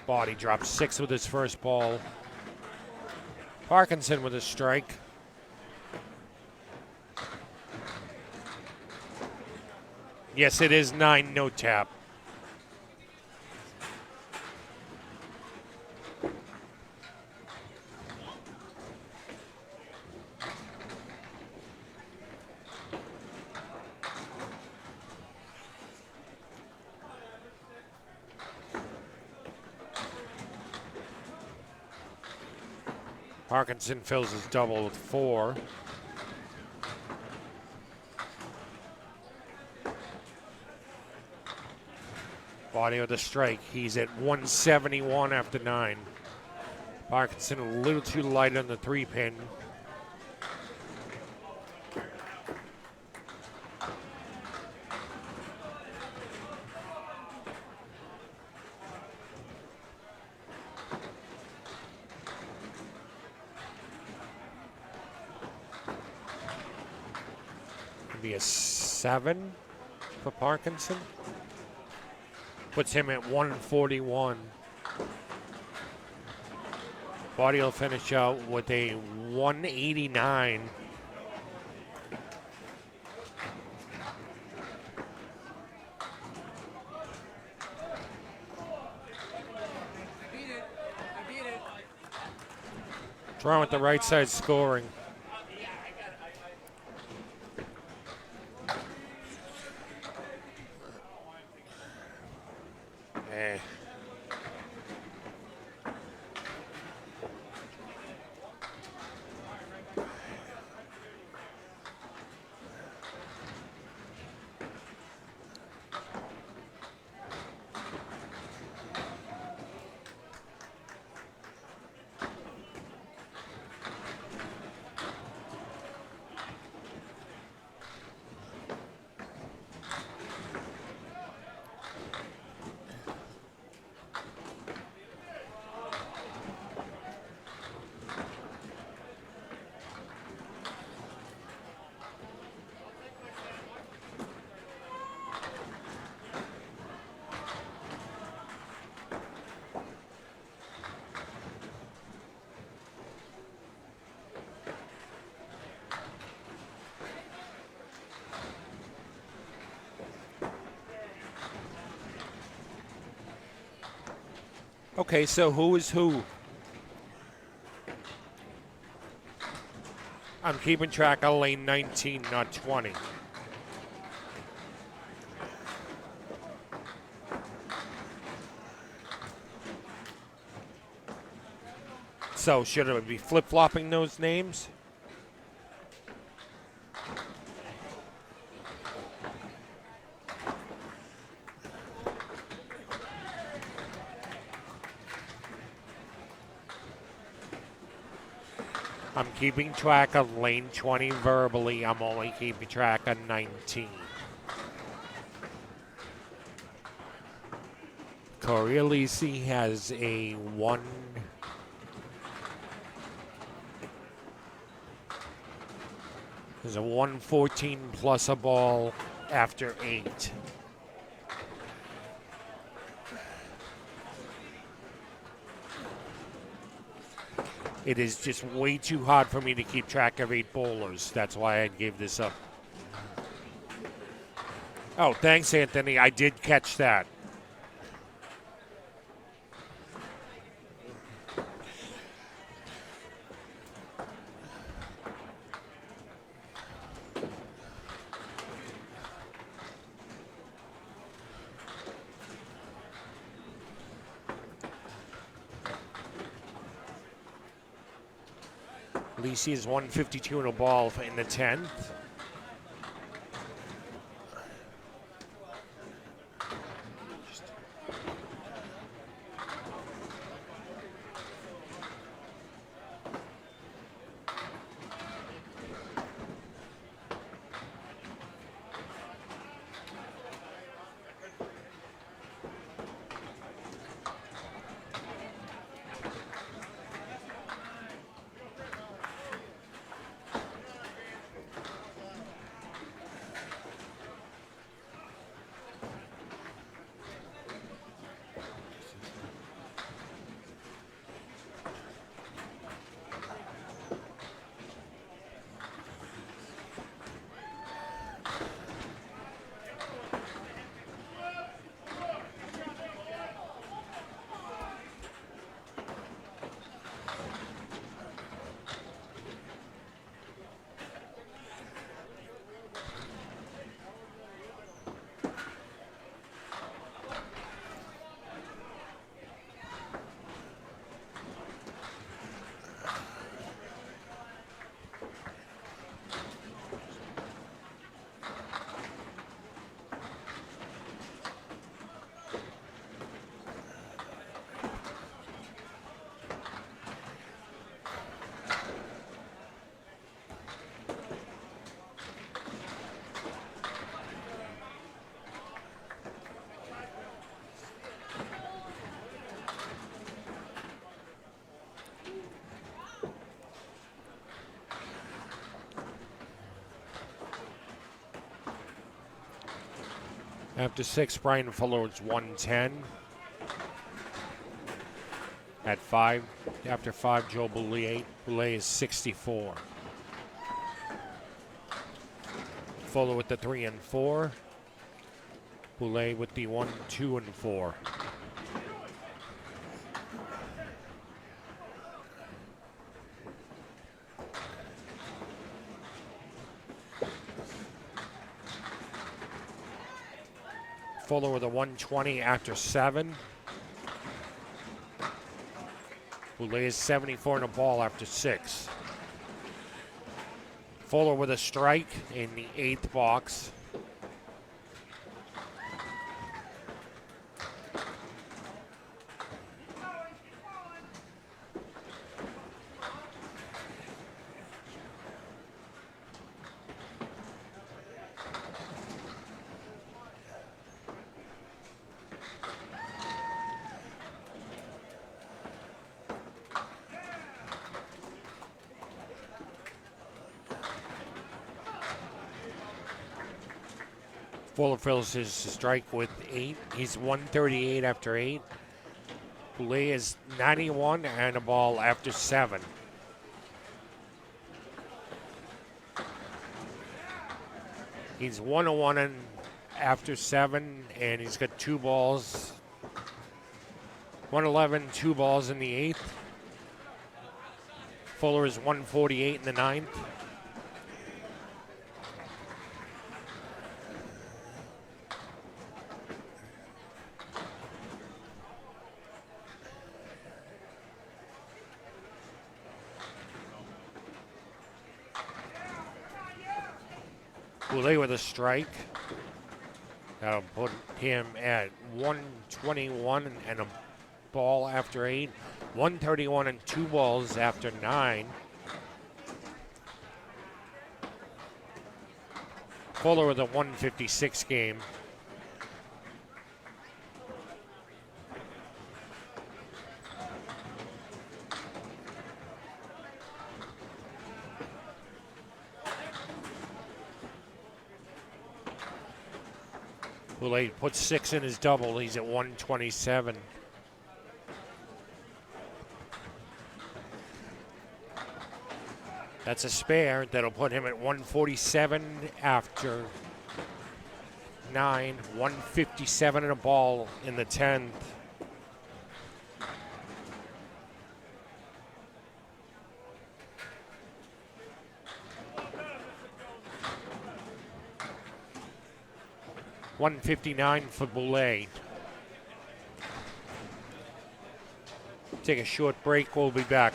Body drops 6 with his first ball. Parkinson with a strike. Yes, it is 9, no tap. Parkinson fills his double with 4. Body with a strike. He's at 171 after 9. Parkinson a little too light on the 3-pin. Be a 7 for Parkinson. Puts him at 141. Body will finish out with a 189. Throwing with the right side scoring. Okay, so who is who? I'm keeping track of lane 19, not 20. So should I be flip-flopping those names? I'm keeping track of lane 20 verbally. I'm only keeping track of 19. Coriolis has a 1. There's a 114 plus a ball after 8. It is just way too hard for me to keep track of 8 bowlers. That's why I gave this up. Oh, thanks, Anthony. I did catch that. Lisi is 152 in a ball in the 10th. After 6, Brian Fuller is 110. At 5, after 5, Joe Boulay is 64. Fuller with the 3 and 4. Boulay with the 1, 2, and 4. Fuller with a 120 after 7. Boulay is 74 in a ball after 6. Fuller with a strike in the 8th box. Fuller fills his strike with 8. He's 138 after 8. Boulay is 91 and a ball after 7. He's 101 and after 7, and he's got 2 balls. 111, 2 balls in the 8th. Fuller is 148 in the 9th. Boulay with a strike. That'll put him at 121 and a ball after 8. 131 and 2 balls after 9. Fuller with a 156 game. Boulay puts 6 in his double. He's at 127. That's a spare. That'll put him at 147 after 9. 157 and a ball in the 10th. $159 for Boulay. Take a short break. We'll be back.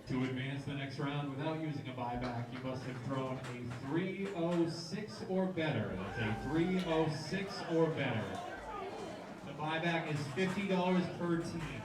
To advance the next round without using a buyback, you must have thrown a 306 or better. That's a 306 or better. The buyback is $50 per team.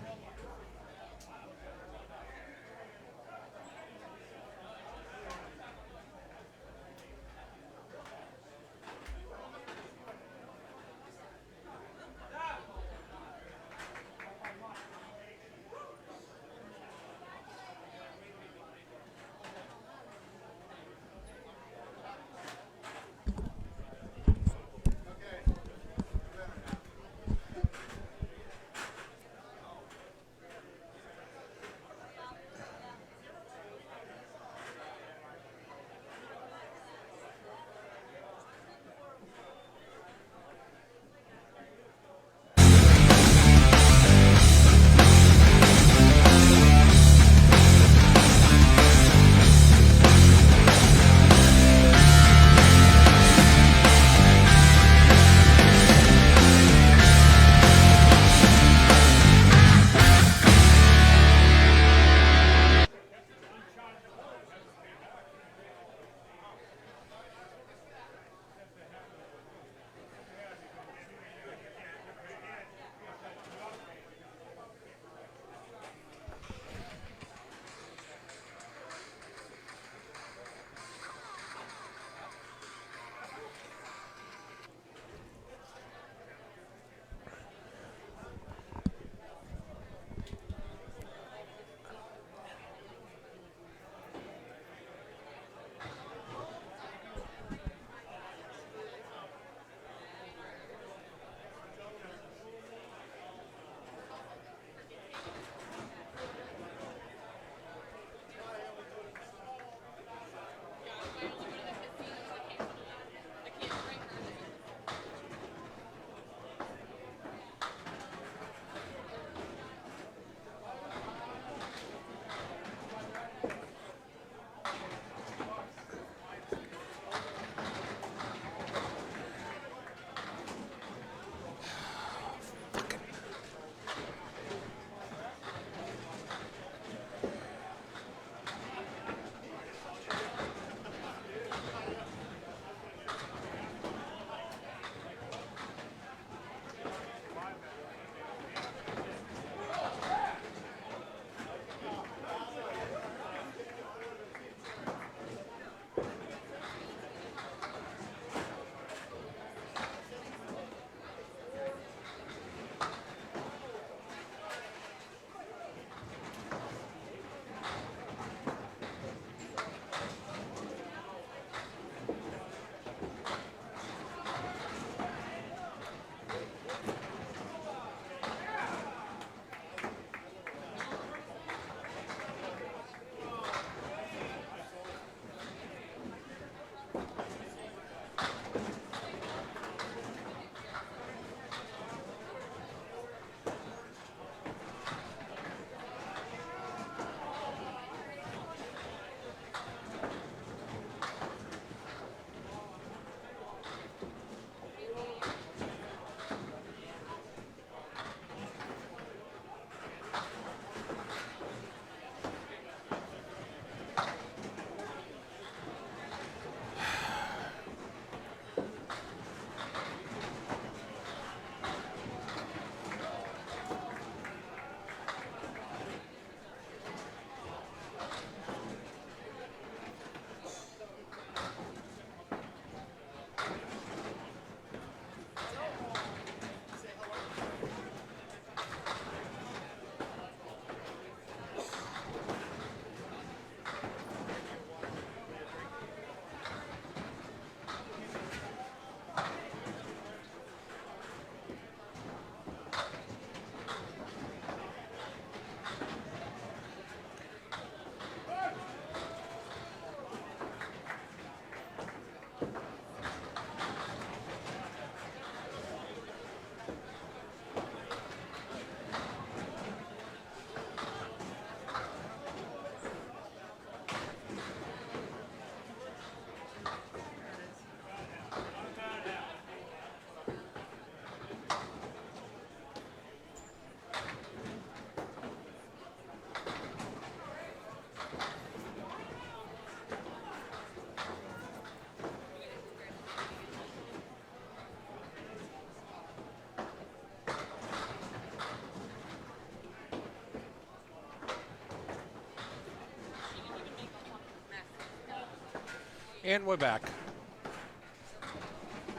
And we're back.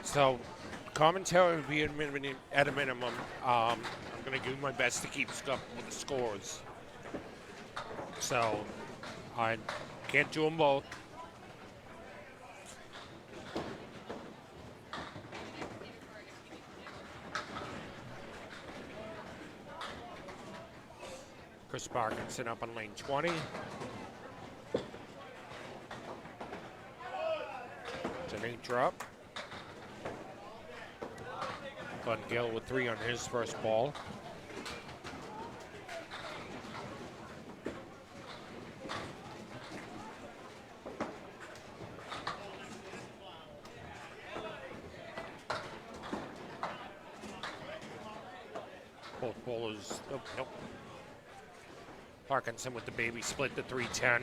So, commentary will be at a minimum. I'm going to do my best to keep up with the scores. So, I can't do them both. Chris Parkinson up on lane 20. It's an 8 drop. Glenn Gill with 3 on his first ball. Both bowlers, oh, nope. Parkinson with the baby split to 310.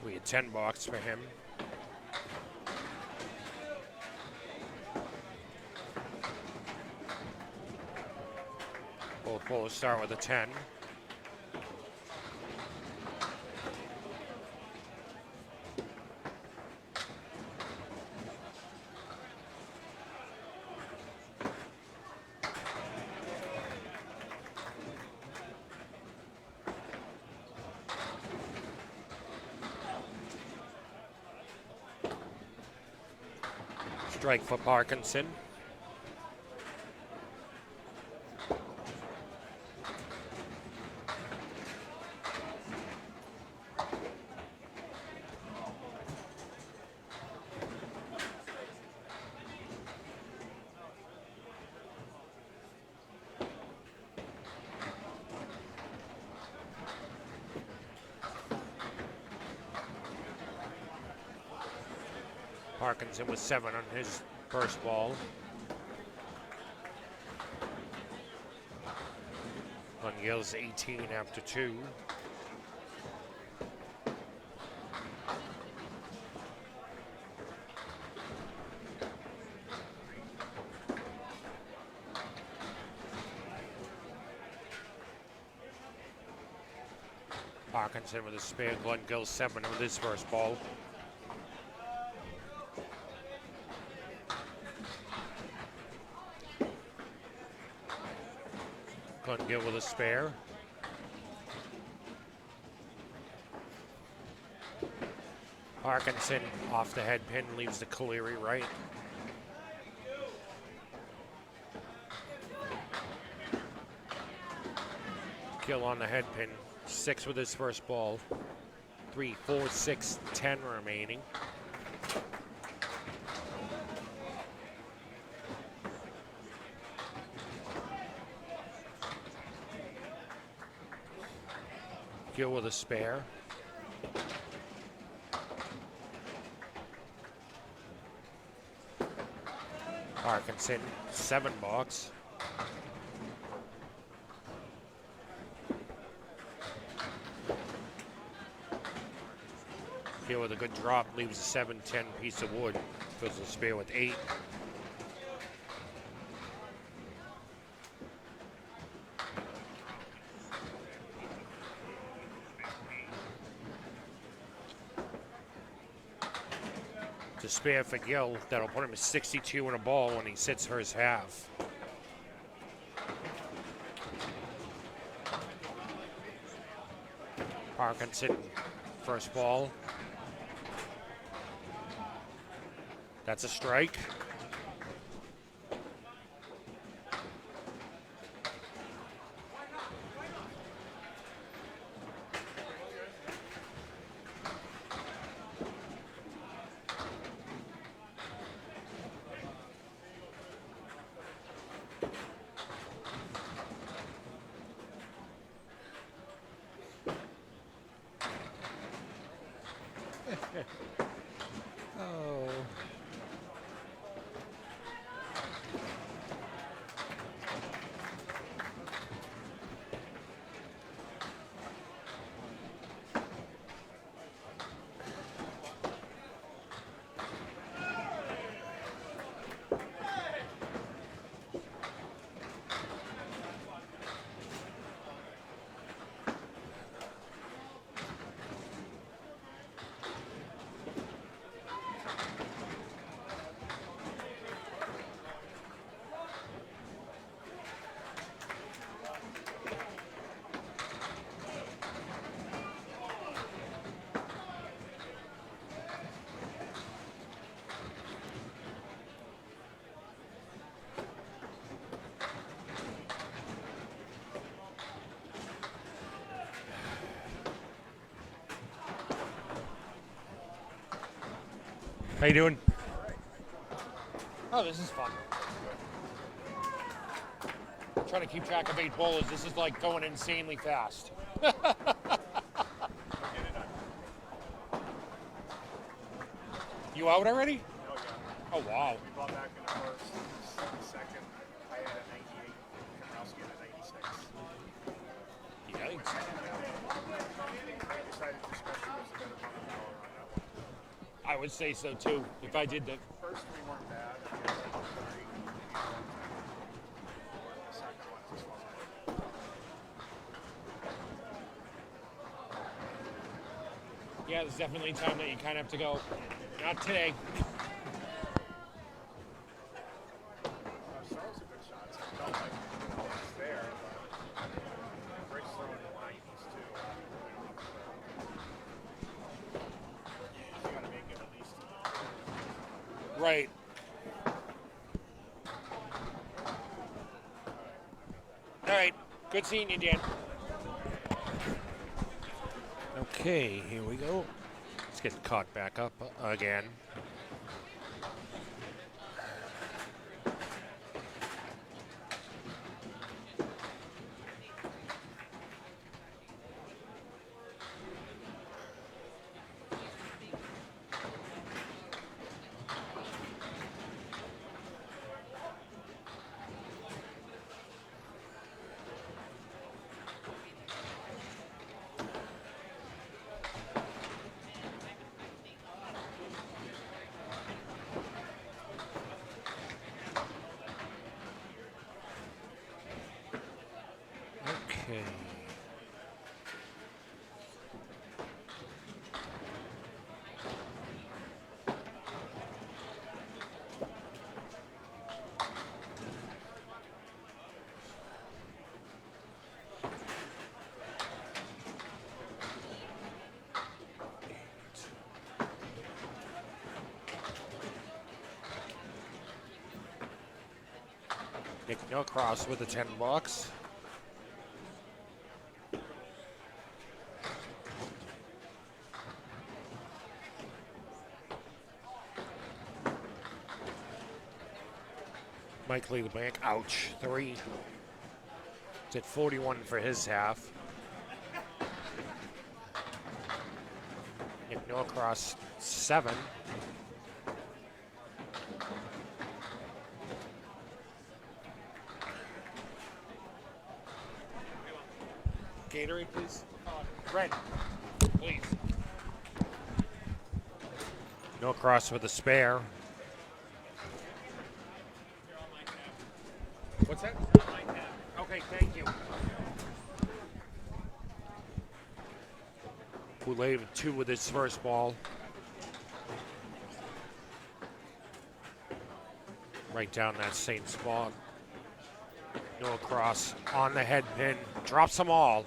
We had 10 box for him. Both bowlers start with a 10. Strike for Parkinson. Parkinson with 7 on his first ball. Gill's 18 after 2. Parkinson with a spare. Glenn Gill 7 with his first ball. Glenn Gill with a spare. Parkinson off the head pin, leaves the Cleary right. Gill on the head pin, 6 with his first ball. 3, 4, 6, 10 remaining. Gill with a spare. Parkinson, 7 box. Gill with a good drop, leaves a 7-10 piece of wood. Fills the spare with 8. To spare for Gill, that'll put him at 62 in a ball when he sits for his half. Parkinson, first ball. That's a strike. Oh. How you doing? Oh, this is fun. Trying to keep track of 8 bowlers. This is like going insanely fast. You out already? Oh, yeah. Oh, wow. We bought back in the first, second. I had a 98. Kamrowski had a 96. Yikes. I decided discretion was a better $1 on that one. I would say so too. If I did the First three weren't bad. I mean, the second one just wasn't. yeah, there's definitely time that you kind of have to go. Not today. That was a good shot. So I felt like it was there, but Rick's throwing the 90s too. You gotta make it at least. Right. All right. Good seeing you, Dan. Okay, here we go. Let's get caught back up again. Okay. Nick Norcross with the 10 bucks. Mike Lee the bank. Ouch. 3. It's at 41 for his half. Nick Norcross 7. Gatorade, please. Red, please. Norcross with a spare. What's that? Okay, thank you. Boulay 2 with his first ball. Right down that same spot. Norcross on the head pin. Drops them all.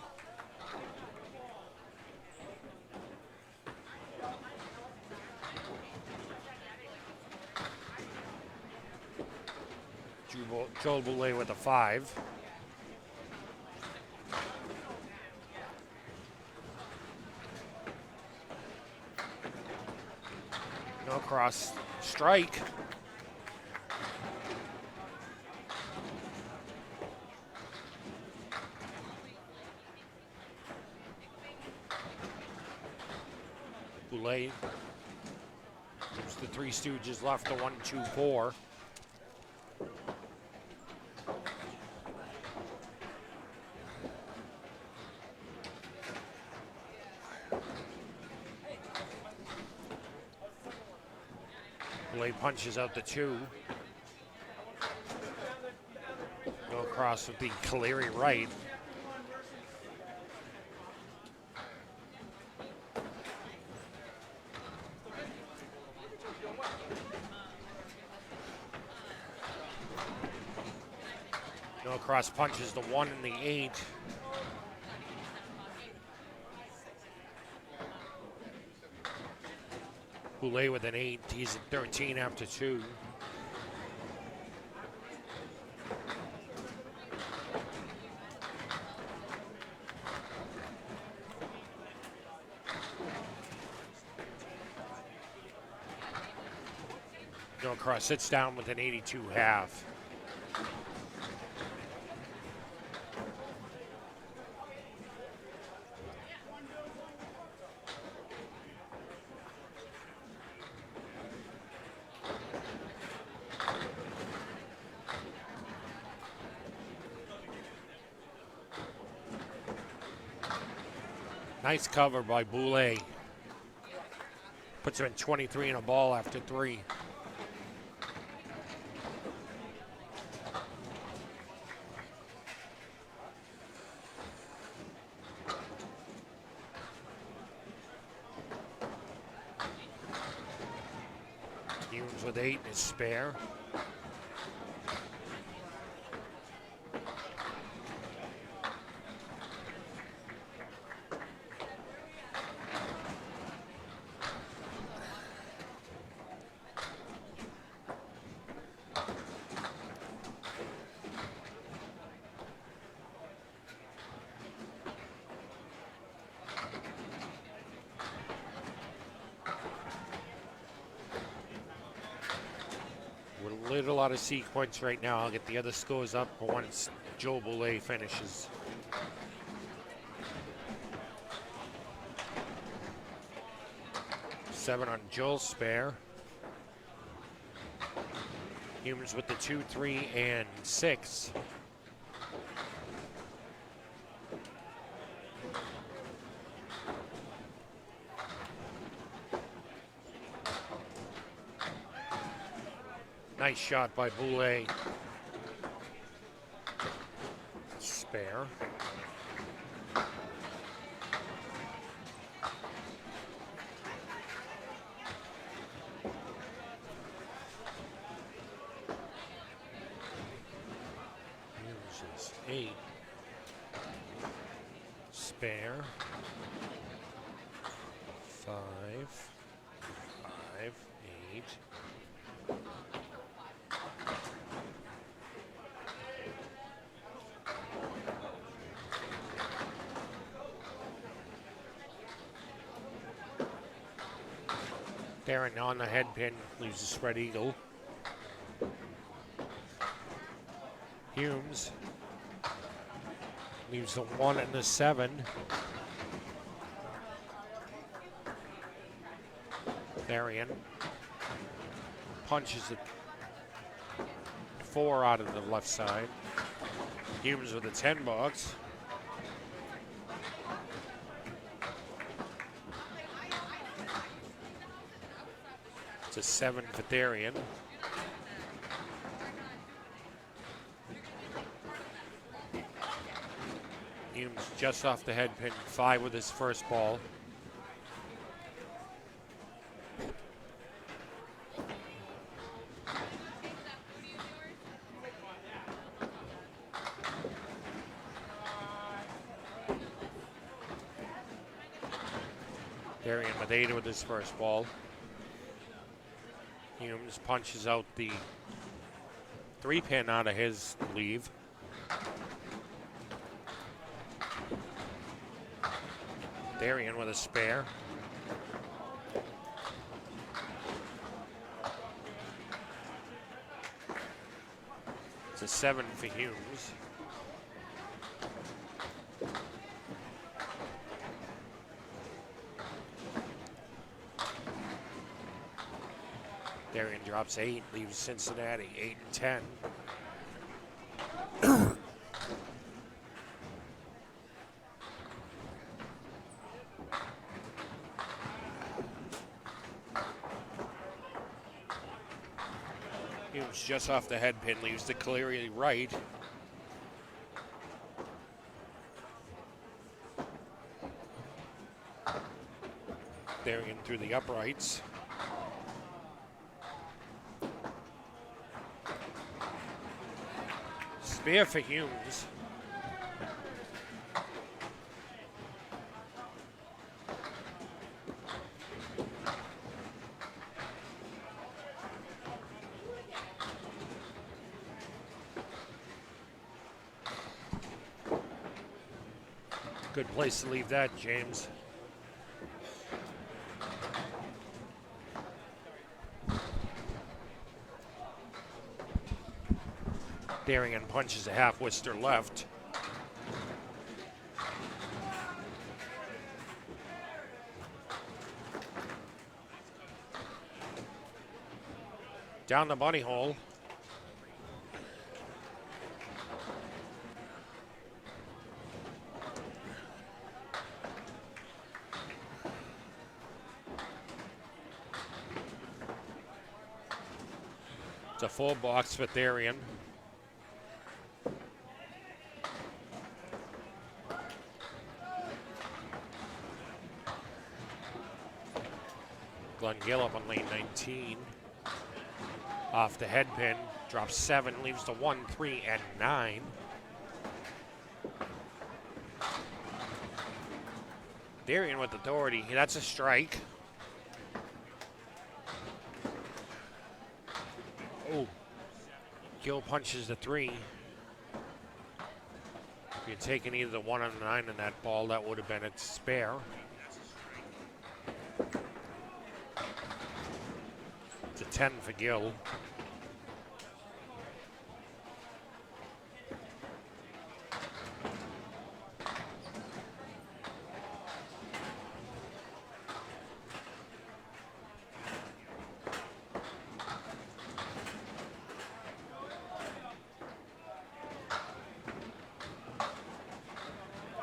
Joel Boulay with a 5. Norcross strike. Boulay. There's the Three Stooges left, the 1, 2, 4. Boulay punches out the 2. Go across with the Caleri right. No cross punches the 1 and the 8. Boulay with an 8. He's at 13 after 2. Norcross sits down with an 82 half. Nice cover by Boulay. Puts him in 23 and a ball after 3. Humes with 8 in his spare. We're a little out of sequence right now. I'll get the other scores up once Joe Boulay finishes. Seven on Joel's spare. Humans with the 2, 3, and 6. Nice shot by Boulay. Spare. Uses 8. Spare. 5. 5. 8. Darren on the head pin, leaves a spread eagle. Humes leaves the 1 and the 7. Varian punches the 4 out of the left side. Humes with a 10 box. It's a 7 for Darian. Humes just off the head pin, 5 with his first ball. Darian with 8 with his first ball. Humes punches out the 3-pin out of his leave. Darian with a spare. It's a 7 for Humes. Darian drops 8, leaves Cincinnati 8 and 10. Humes just off the head pin, leaves the clearly right. Darian through the uprights. Spear for Humes. Good place to leave that, James. Darian punches a half Worcester left. Down the bunny hole. It's a full box for Darian. Glenn Gill up on lane 19. Off the head pin, drops 7, leaves the 1, 3, and 9. Darian with authority. That's a strike. Oh. Gill punches the 3. If you'd taken either the 1 or the 9 in that ball, that would have been its spare. It's a 10 for Gill.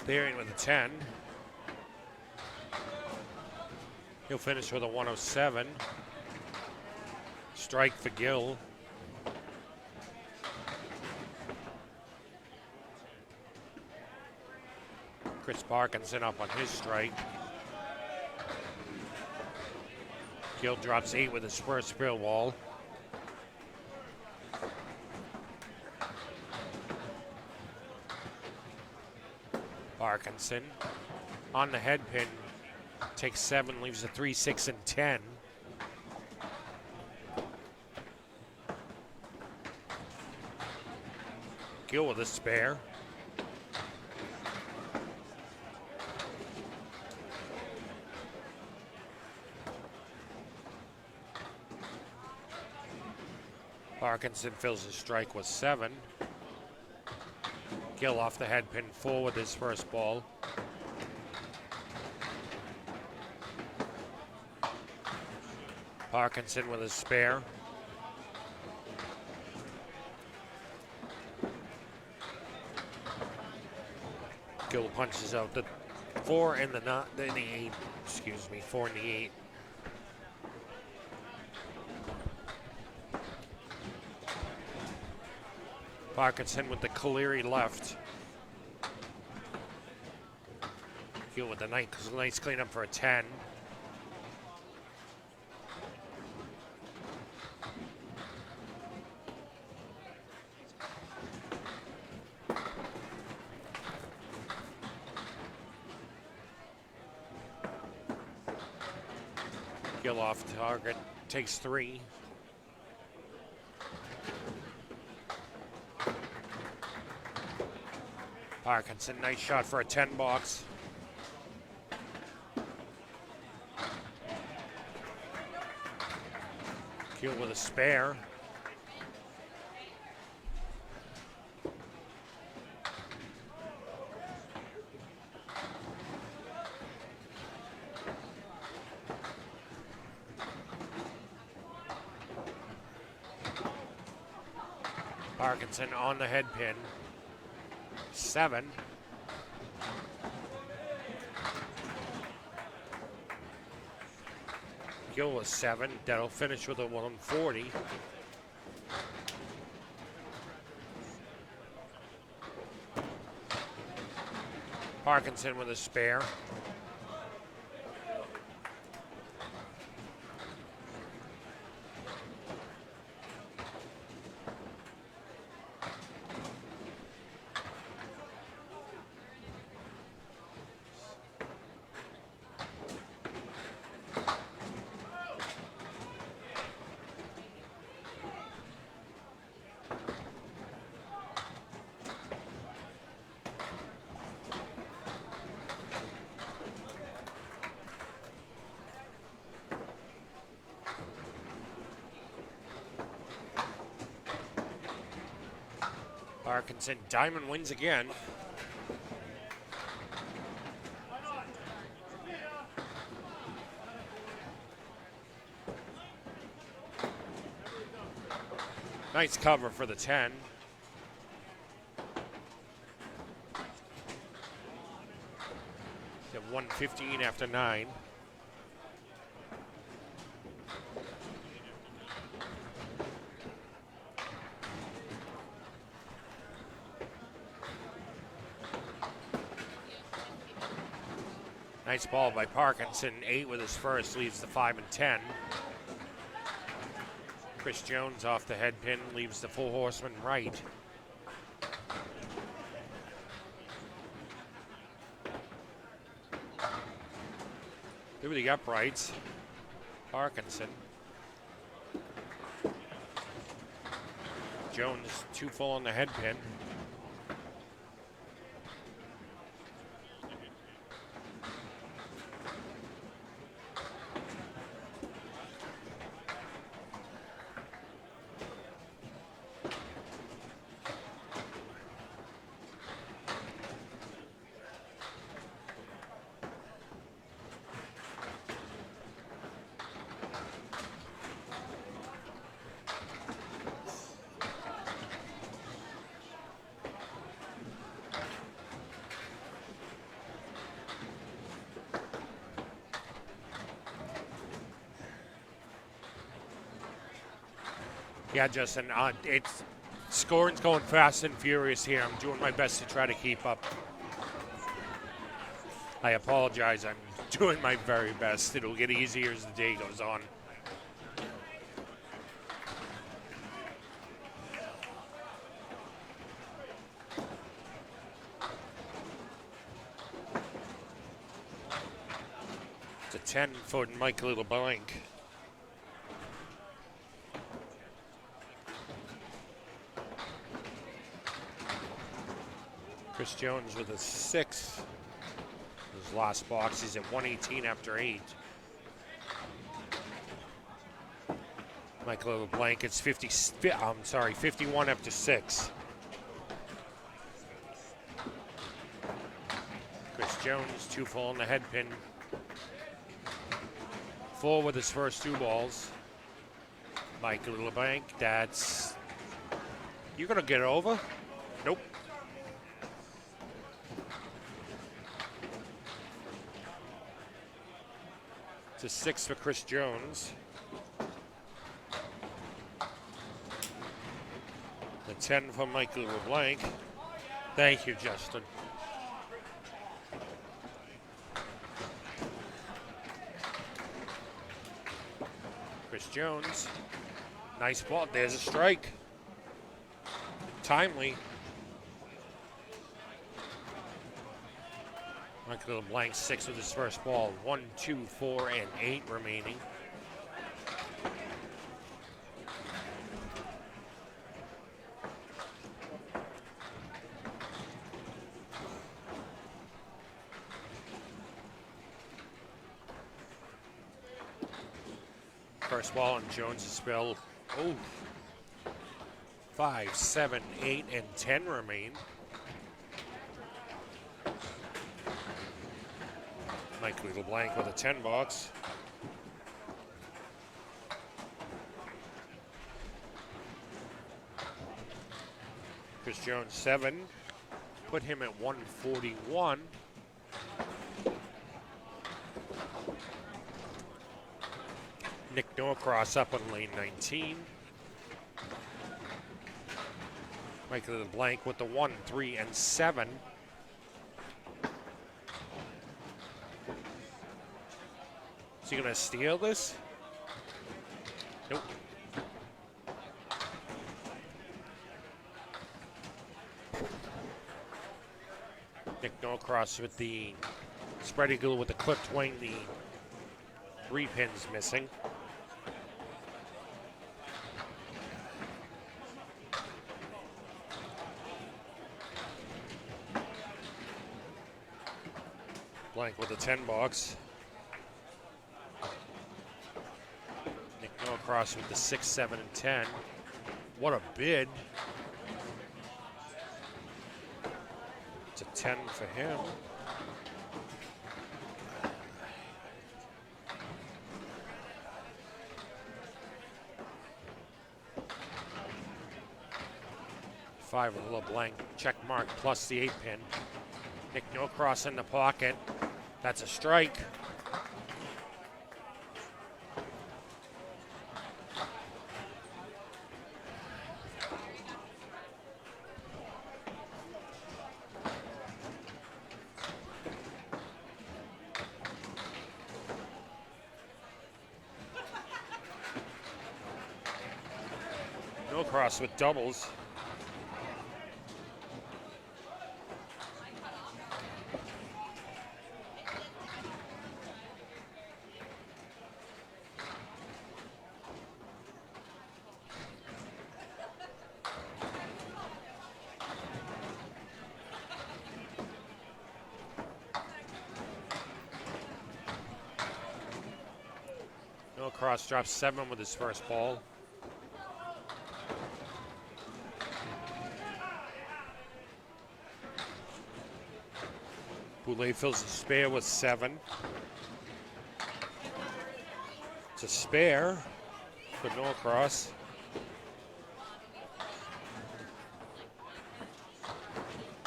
Darian with a 10. He'll finish with a 107. Strike for Gill. Chris Parkinson up on his strike. Gill drops 8 with his first spill wall. Parkinson on the head pin, takes 7, leaves a 3, 6, and 10. Gill with a spare. Parkinson fills his strike with 7. Gill off the head pin, 4 with his first ball. Parkinson with a spare. Gill punches out the 4 and the 8. Excuse me, 4 and the 8. Parkinson with the Caleri left. Gill with the nice cleanup for a 10. Gill off target, takes 3. Parkinson, nice shot for a 10 box. Gill with a spare. Parkinson on the head pin. 7. Gill was 7. That'll finish with a 140. Parkinson with a spare. Parkinson Diamond wins again. Nice cover for the 10. At 1:15 after 9. Nice ball by Parkinson. 8 with his first, leaves the 5 and 10. Chris Jones off the head pin, leaves the full horseman right. Through the uprights. Parkinson. Jones 2 full on the head pin. Yeah, Justin, it's scoring's going fast and furious here. I'm doing my best to try to keep up. I apologize. I'm doing my very best. It'll get easier as the day goes on. It's a 10 for Mike LeBlanc. Chris Jones with a 6. His last box, he's at 118 after 8. Michael LeBlanc, it's 51 after 6. Chris Jones, 2 full on the head pin. 4 with his first 2 balls. Michael LeBlanc, that's... You gonna get over? Nope. It's a 6 for Chris Jones. The 10 for Michael LeBlanc. Thank you, Justin. Chris Jones. Nice ball. There's a strike. Timely. Michael LeBlanc 6 with his first ball. 1, 2, 4, and 8 remaining. First ball on Jones' spell. Oh. 5, 7, 8, and 10 remain. Michael LeBlanc with a 10 box. Chris Jones 7. Put him at 141. Nick Norcross up on lane 19. Michael LeBlanc with the 1, 3, and 7. Is he gonna steal this? Nope. Nick Norcross with the spread eagle with the clipped wing, the 3 pins missing. Blank with a 10 box. Nick Norcross with the 6, 7, and 10. What a bid. 10 for him. Five with LeBlanc, check mark plus the 8 pin. Nick Norcross in the pocket. That's a strike. Norcross with doubles. Norcross drops 7 with his first ball. Boulay fills the spare with 7. It's a spare for Norcross.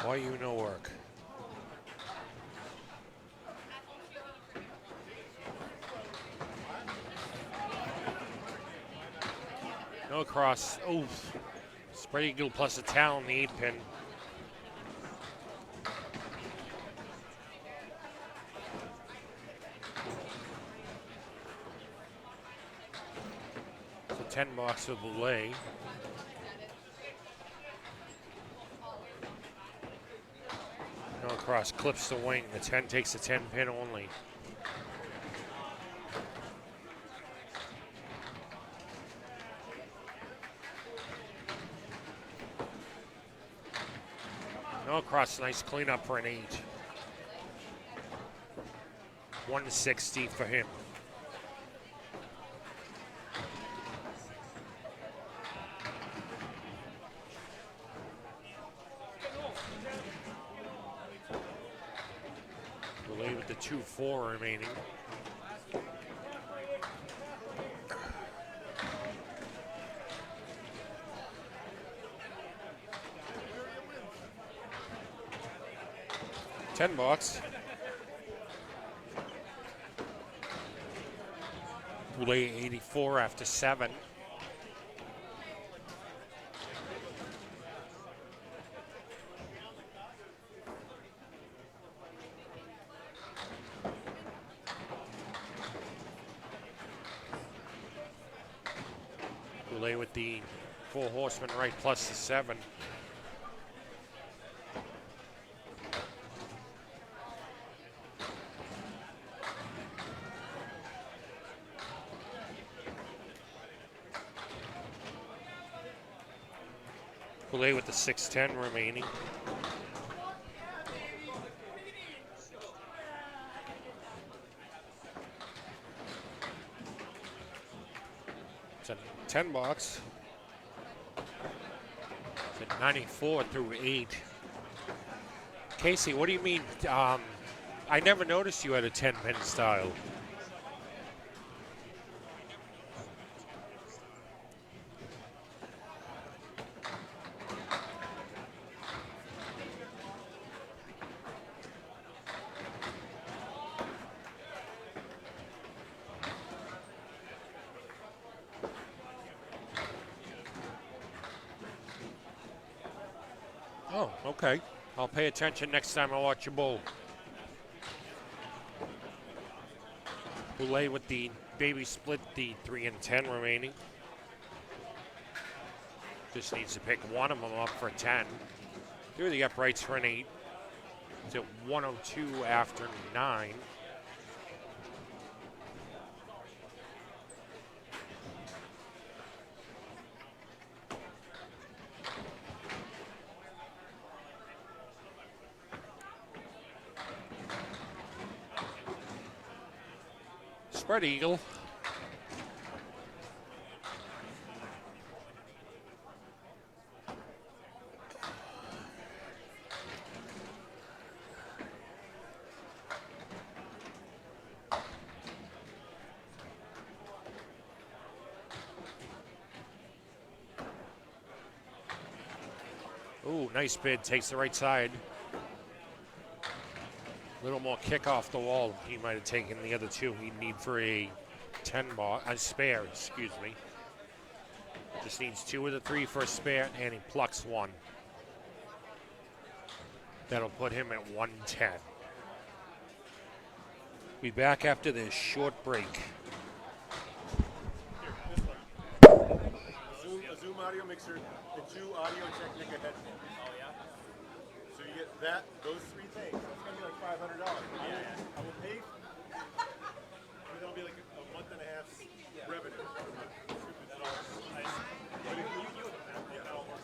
Why you no work? Norcross, oof. Spread eagle plus a towel in the 8 pin. It's a 10 box for Boulay. Norcross clips the wing. The 10 takes the 10 pin only. Norcross, nice cleanup for an 8. 160 for him. Boulay with the 2-4 remaining. $10. Boulay 84 after 7. Boulay with the 4 horsemen right plus the 7. Boulay with the 6-10 remaining. It's a 10 box. It's a 94 through 8. Casey, what do you mean? I never noticed you had a 10 pin style. Oh, okay. I'll pay attention next time I watch your bowl. Boulay with the baby split, the 3 and 10 remaining. Just needs to pick one of them up for a 10. Through the uprights for an 8. It's at 102 after 9. Spread eagle. Ooh, nice bid. Takes the right side. A little more kick off the wall. He might have taken the other two he'd need for a 10 bar, a spare, excuse me. Just needs 2 of the 3 for a spare, and he plucks 1. That'll put him at 110. Be back after this short break. A Zoom audio mixer, the 2 Audio Technica headphones. Oh yeah. So you get that, those 3 things. That's gonna be like $500. I will pay. That'll be like a month and a half's revenue. But if you yeah, that almost.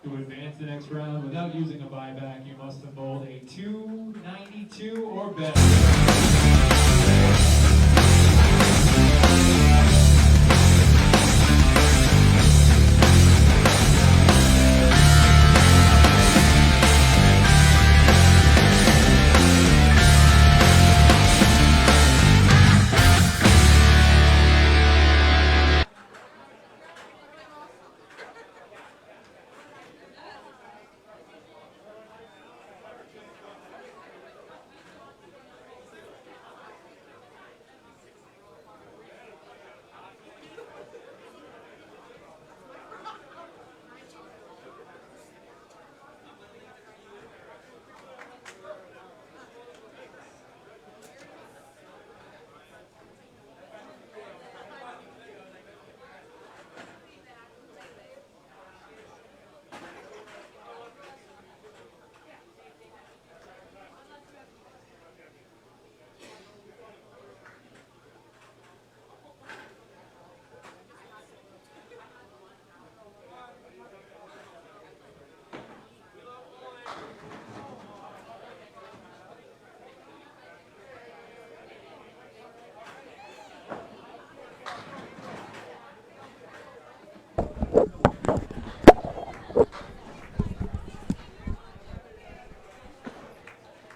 To advance the next round without using a buyback, you must have bowled a 292 or better.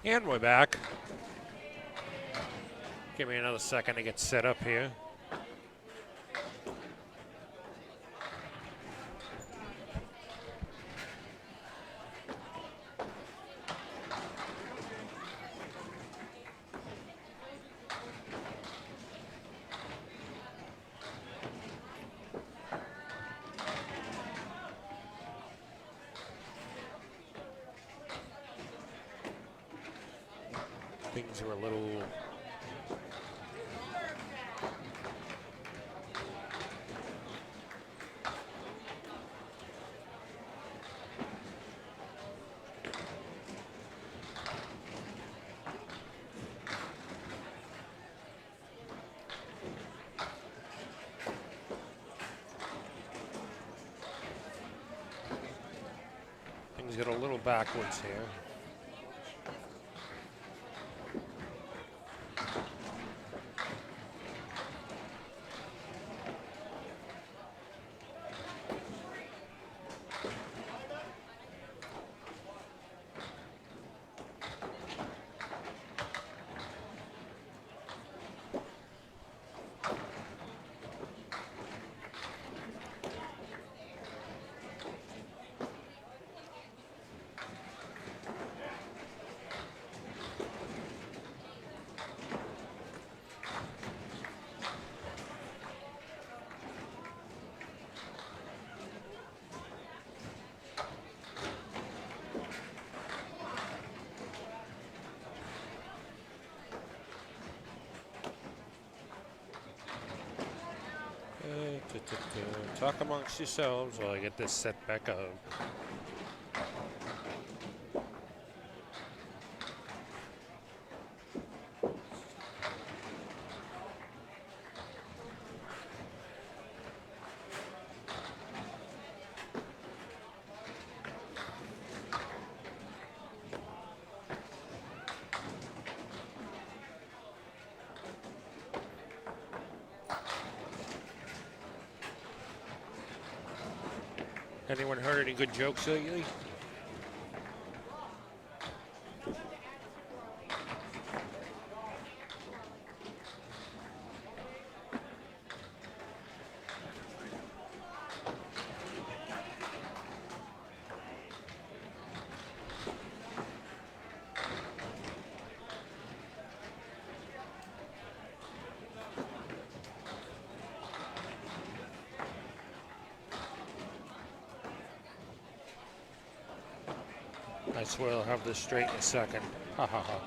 And we're back. Give me another second to get set up here. Things are a little get a little backwards here. Talk amongst yourselves while I get this set back up. Anyone heard any good jokes lately? I swear I'll have this straight in a second. Ha ha ha.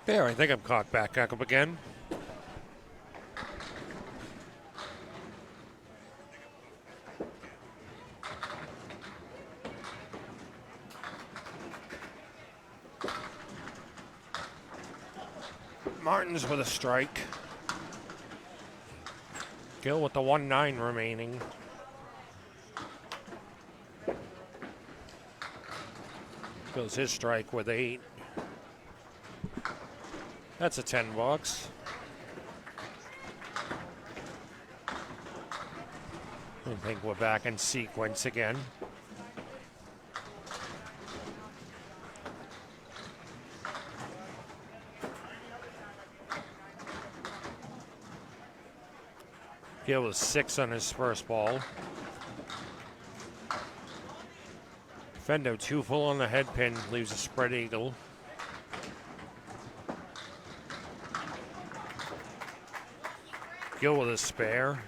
There, I think I'm caught back up again. Martin's with a strike. Gill with the 1-9 remaining. Goes his strike with 8. That's a 10 bucks. I think we're back in sequence again. Gill was 6 on his first ball. Fendo 2 full on the head pin, leaves a spread eagle. Gill with a spare.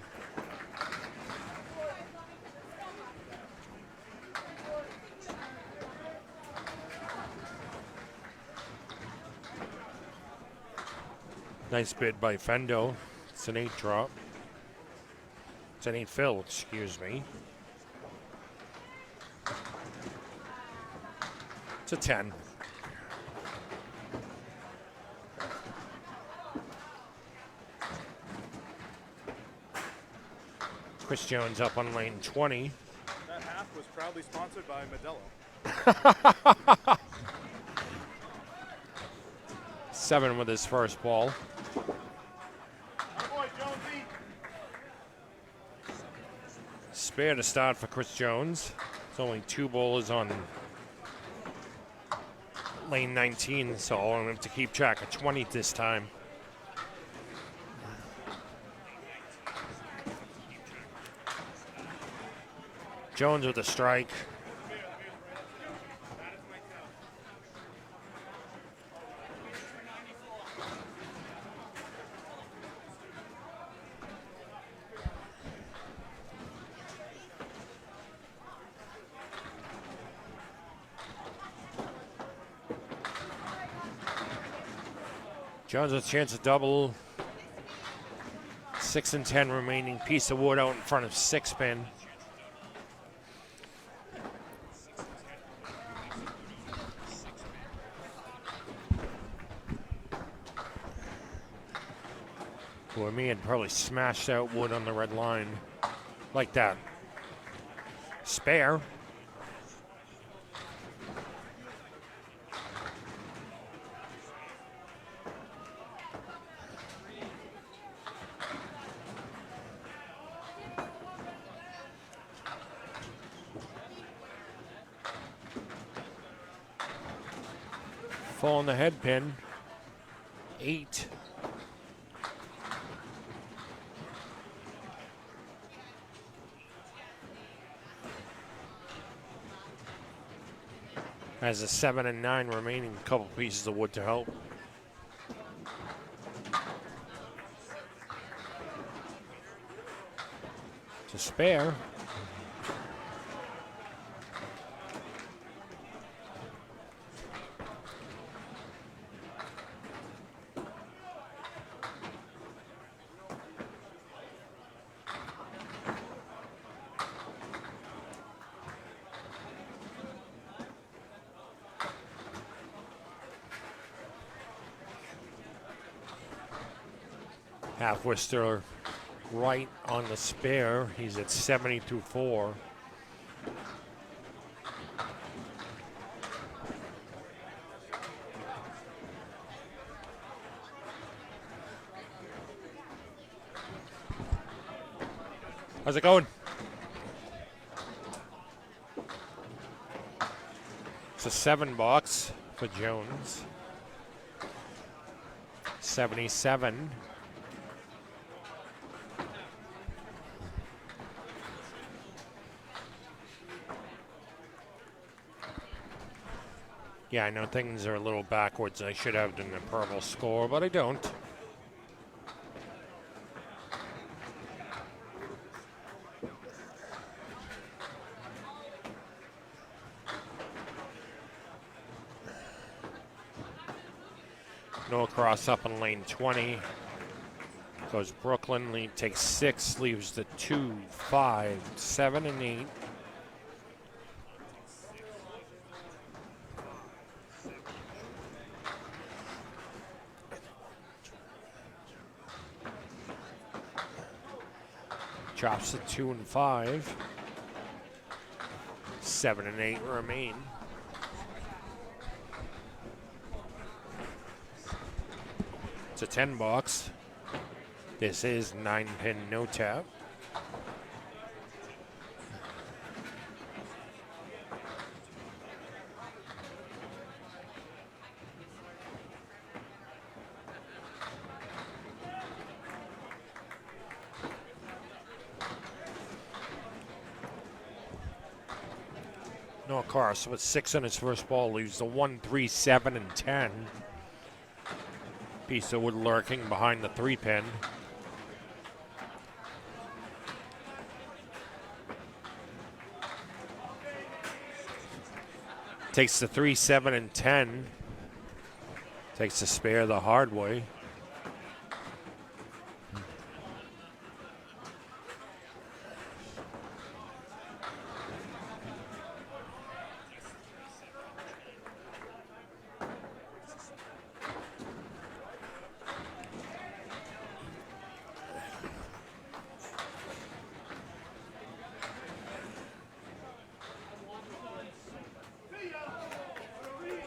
Nice bid by Fendo. It's an 8 drop. It's an 8 fill, excuse me. It's a 10. Chris Jones up on lane 20. That half was proudly sponsored by Modelo. 7 with his first ball. Boy, Jonesy. Spare to start for Chris Jones. It's only 2 bowlers on lane 19, so I'm going to have to keep track of 20 this time. Jones with a strike. Jones with a chance to double. 6 and 10 remaining. Piece of wood out in front of 6 pin. Boy, me had probably smashed out wood on the red line. Like that. Spare. Full on the head pin. 8. Has a 7 and 9 remaining. A couple pieces of wood to help. To spare. Half Worcester right on the spare. He's at 70-4. How's it going? It's a 7 box for Jones. 77. Yeah, I know things are a little backwards. I should have done the purple score, but I don't. Norcross up in lane 20. Goes Brooklyn, takes 6, leaves the 2, 5, 7, and 8. Chops the 2 and 5. 7 and 8 remain. It's a 10 box. This is 9-pin no tap. Norcross with 6 on his first ball leaves the 1, 3, 7, and 10. Piece of wood lurking behind the 3-pin. Takes the 3, 7, and 10. Takes the spare the hard way.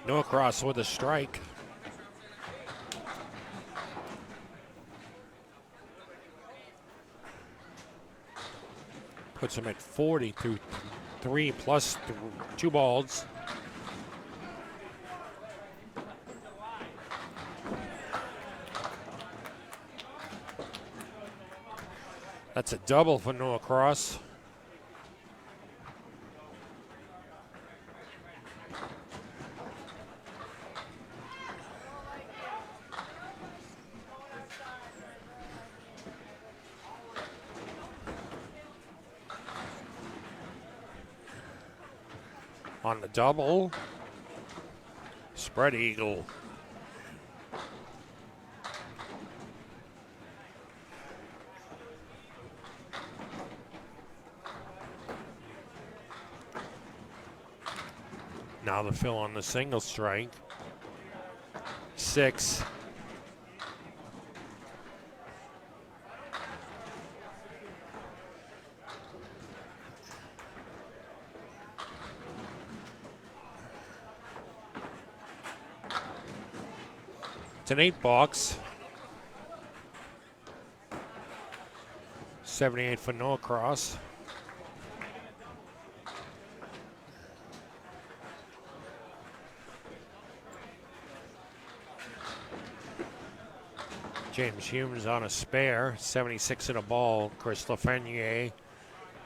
Norcross with a strike. Puts him at 40 through 3 plus 2 balls. That's a double for Norcross. On the double, spread eagle. Now the fill on the single strike. 6. It's an 8 box. 78 for Norcross. James Humes on a spare, 76 in a ball. Chris Lafreniere,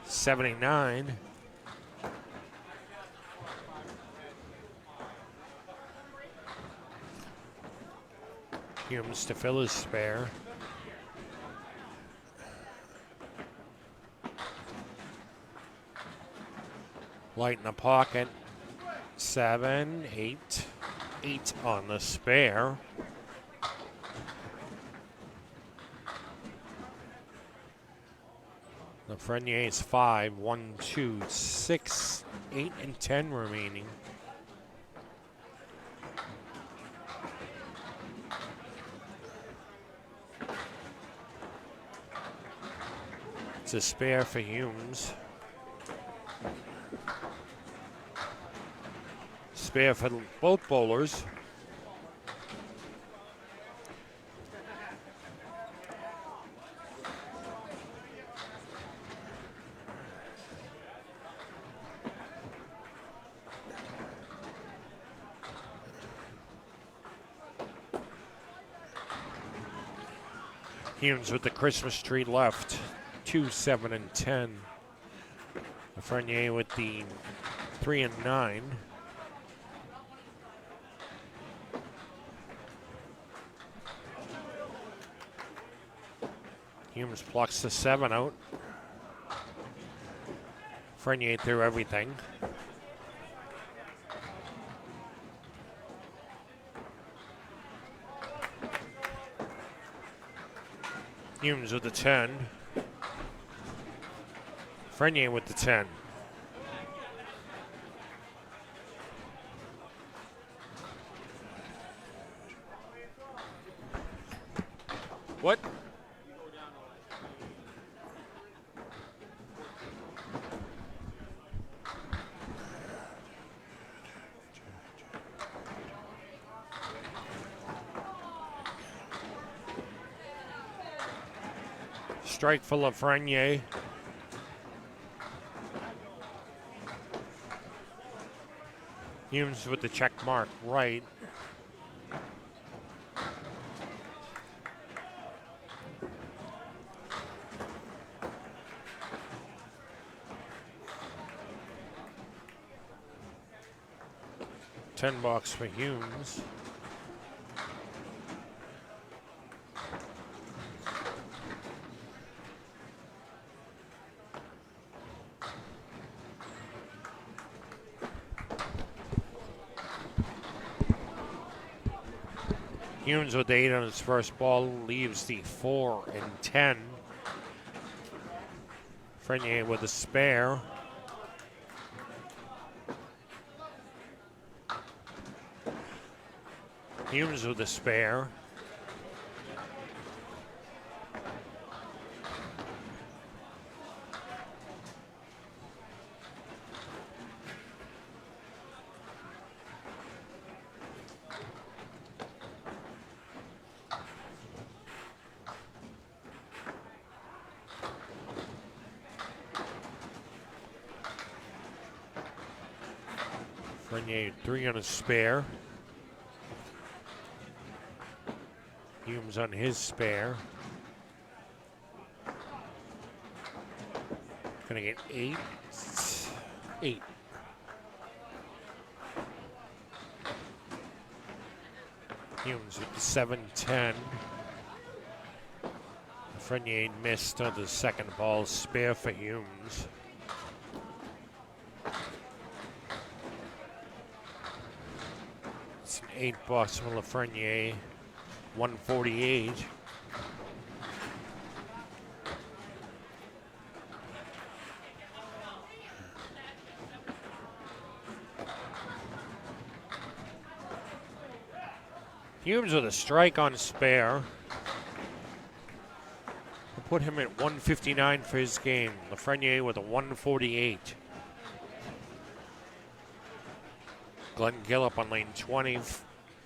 79. Humes to fill his spare. Light in the pocket. 7, 8. 8 on the spare. Lafreniere's 5, 1, 2, 6, 8, and 10 remaining. It's a spare for Humes. Spare for both bowlers. Humes with the Christmas tree left. 2, 7, and 10. Lafreniere with the 3 and 9. Humes plucks the 7 out. Lafreniere threw everything. Humes with the 10. Frenier with the 10. What? Strike for Lafreniere. Humes with the check mark right. $10 for Humes. Humes with 8 on his first ball leaves the 4 and 10. Frenier with a spare. Humes with a spare. Frenier 3 on a spare. Humes on his spare. Gonna get 8. 8. Humes with the 7-10. Frenier missed on the second ball. Spare for Humes. It's an $8 for Lafreniere. 148. Humes with a strike on spare. We'll put him at 159 for his game. Lafreniere with a 148. Glenn Gill up on lane 20.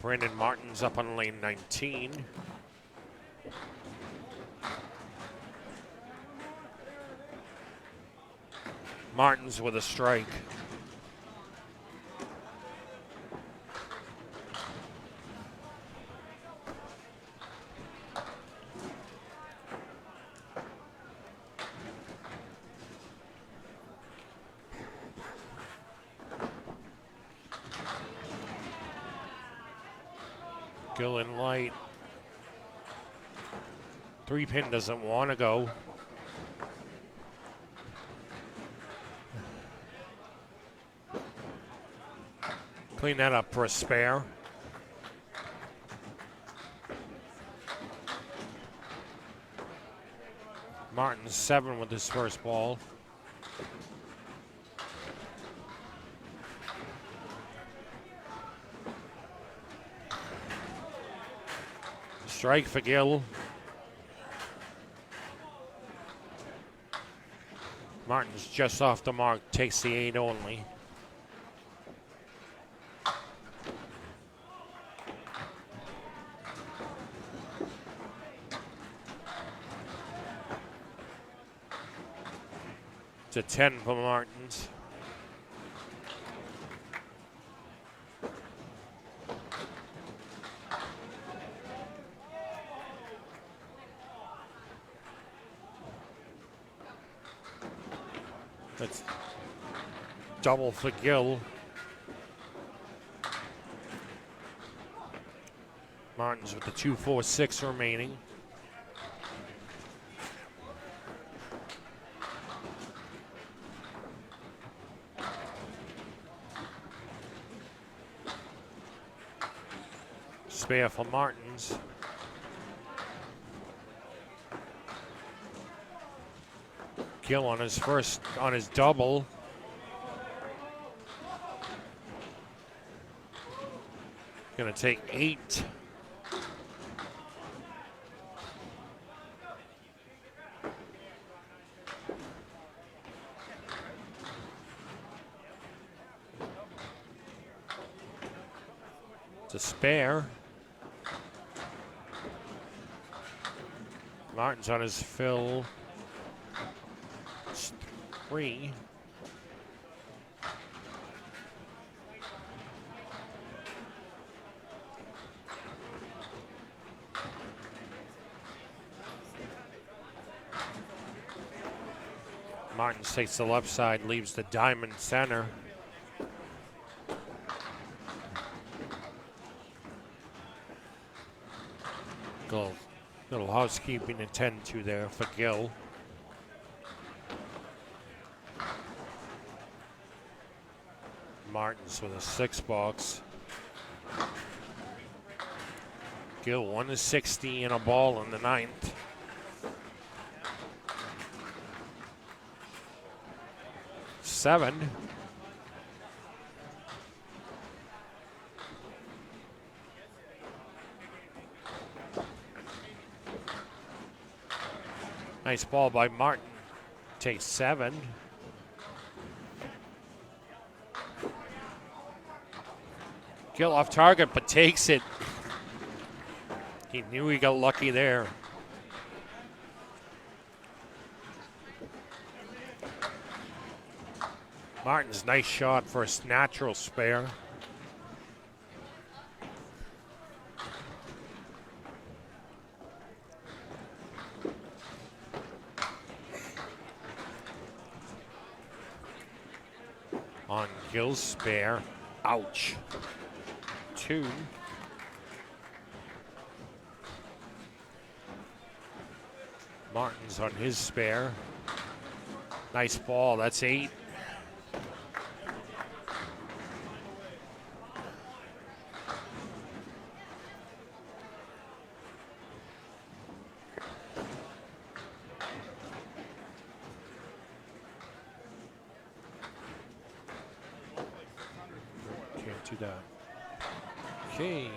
Brandon Martin's up on lane 19. Martin's with a strike. Gill in light. 3-pin doesn't want to go. Clean that up for a spare. Martin's 7 with his first ball. Strike for Gill. Martin's just off the mark, takes the 8 only. It's a 10 for Martins. That's double for Gill. Martins with the 2-4-6 remaining. Spare for Martins. Gill on his double. Gonna take 8. To spare. Martin's on his fill. It's 3. Martins takes the left side, leaves the diamond center. Little housekeeping to tend to there for Gill. Martins with a 6 box. Gill 1-60 and a ball in the 9th. Seven. Nice ball by Martin. Takes 7. Gill off target, but takes it. He knew he got lucky there. Martin's nice shot for a natural spare. On Gill's spare. Ouch. 2. Martin's on his spare. Nice ball. That's 8. Can't do that. Okay.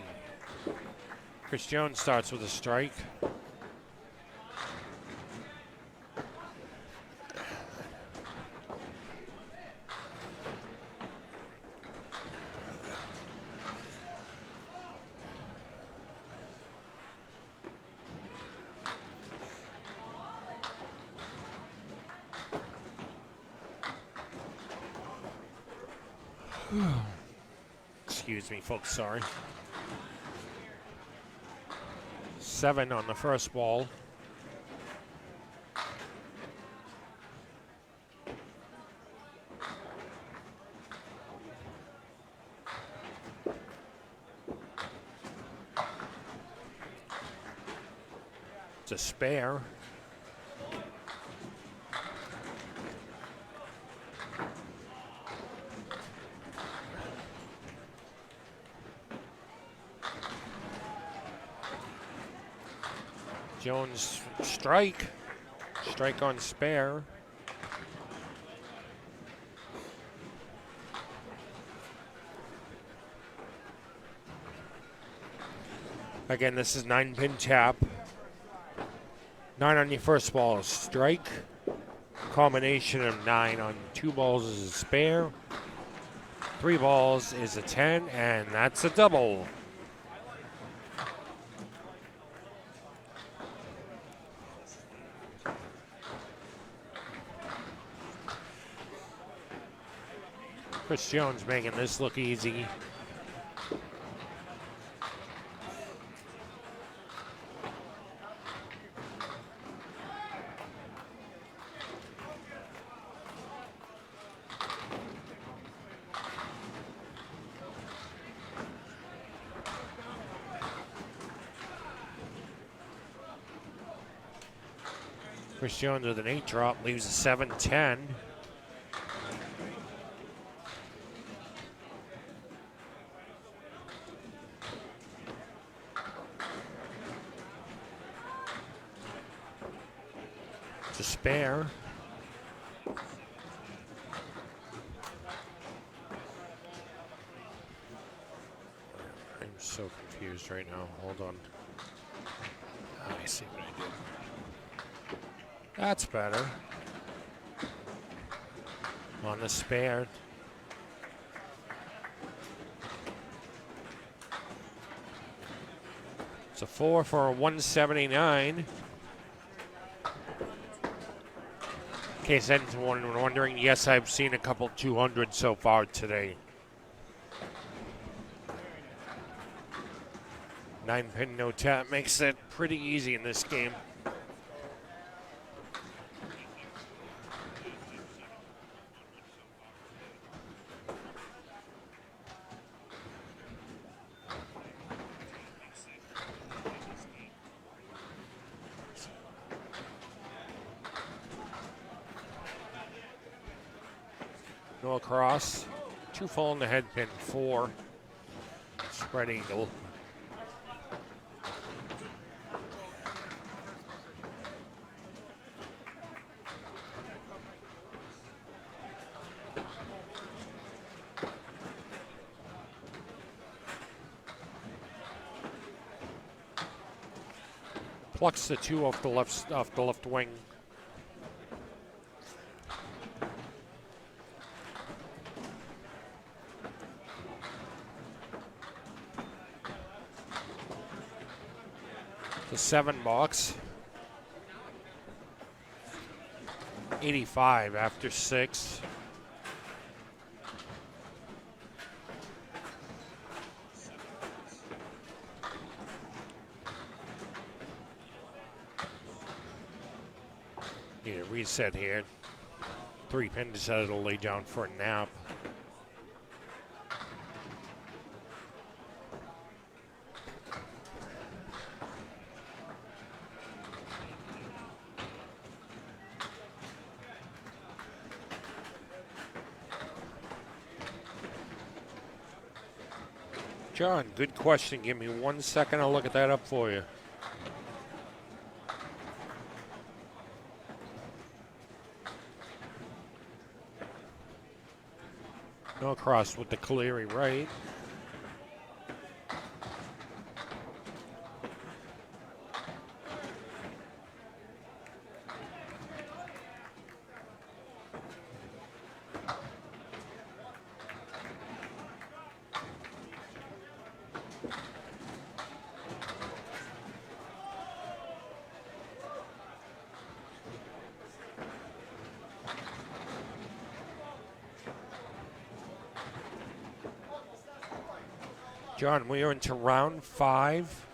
Chris Jones starts with a strike. Excuse me, folks, sorry. 7 on the first ball. It's a spare. Jones strike. Strike on spare. Again, this is 9-pin tap. 9 on your first ball is strike. Combination of 9 on 2 balls is a spare. 3 balls is a 10, and that's a double. Chris Jones making this look easy. Chris Jones with an 8 drop leaves a 7-10. To spare. I'm so confused right now. Hold on. I see what I did. That's better. On the spare. It's a 4 for a 179. In case anyone wondering, yes, I've seen a couple 200 so far today. 9-pin no tap makes it pretty easy in this game. No across. 2 full in the head pin. 4. Spread eagle. Plucks the 2 off the left wing. The 7 box. 85 after 6. Need a reset here. 3-pin decided to lay down for a nap. John, good question. Give me 1 second. I'll look at that up for you. No across with the Cleary right. John, we are into round 5,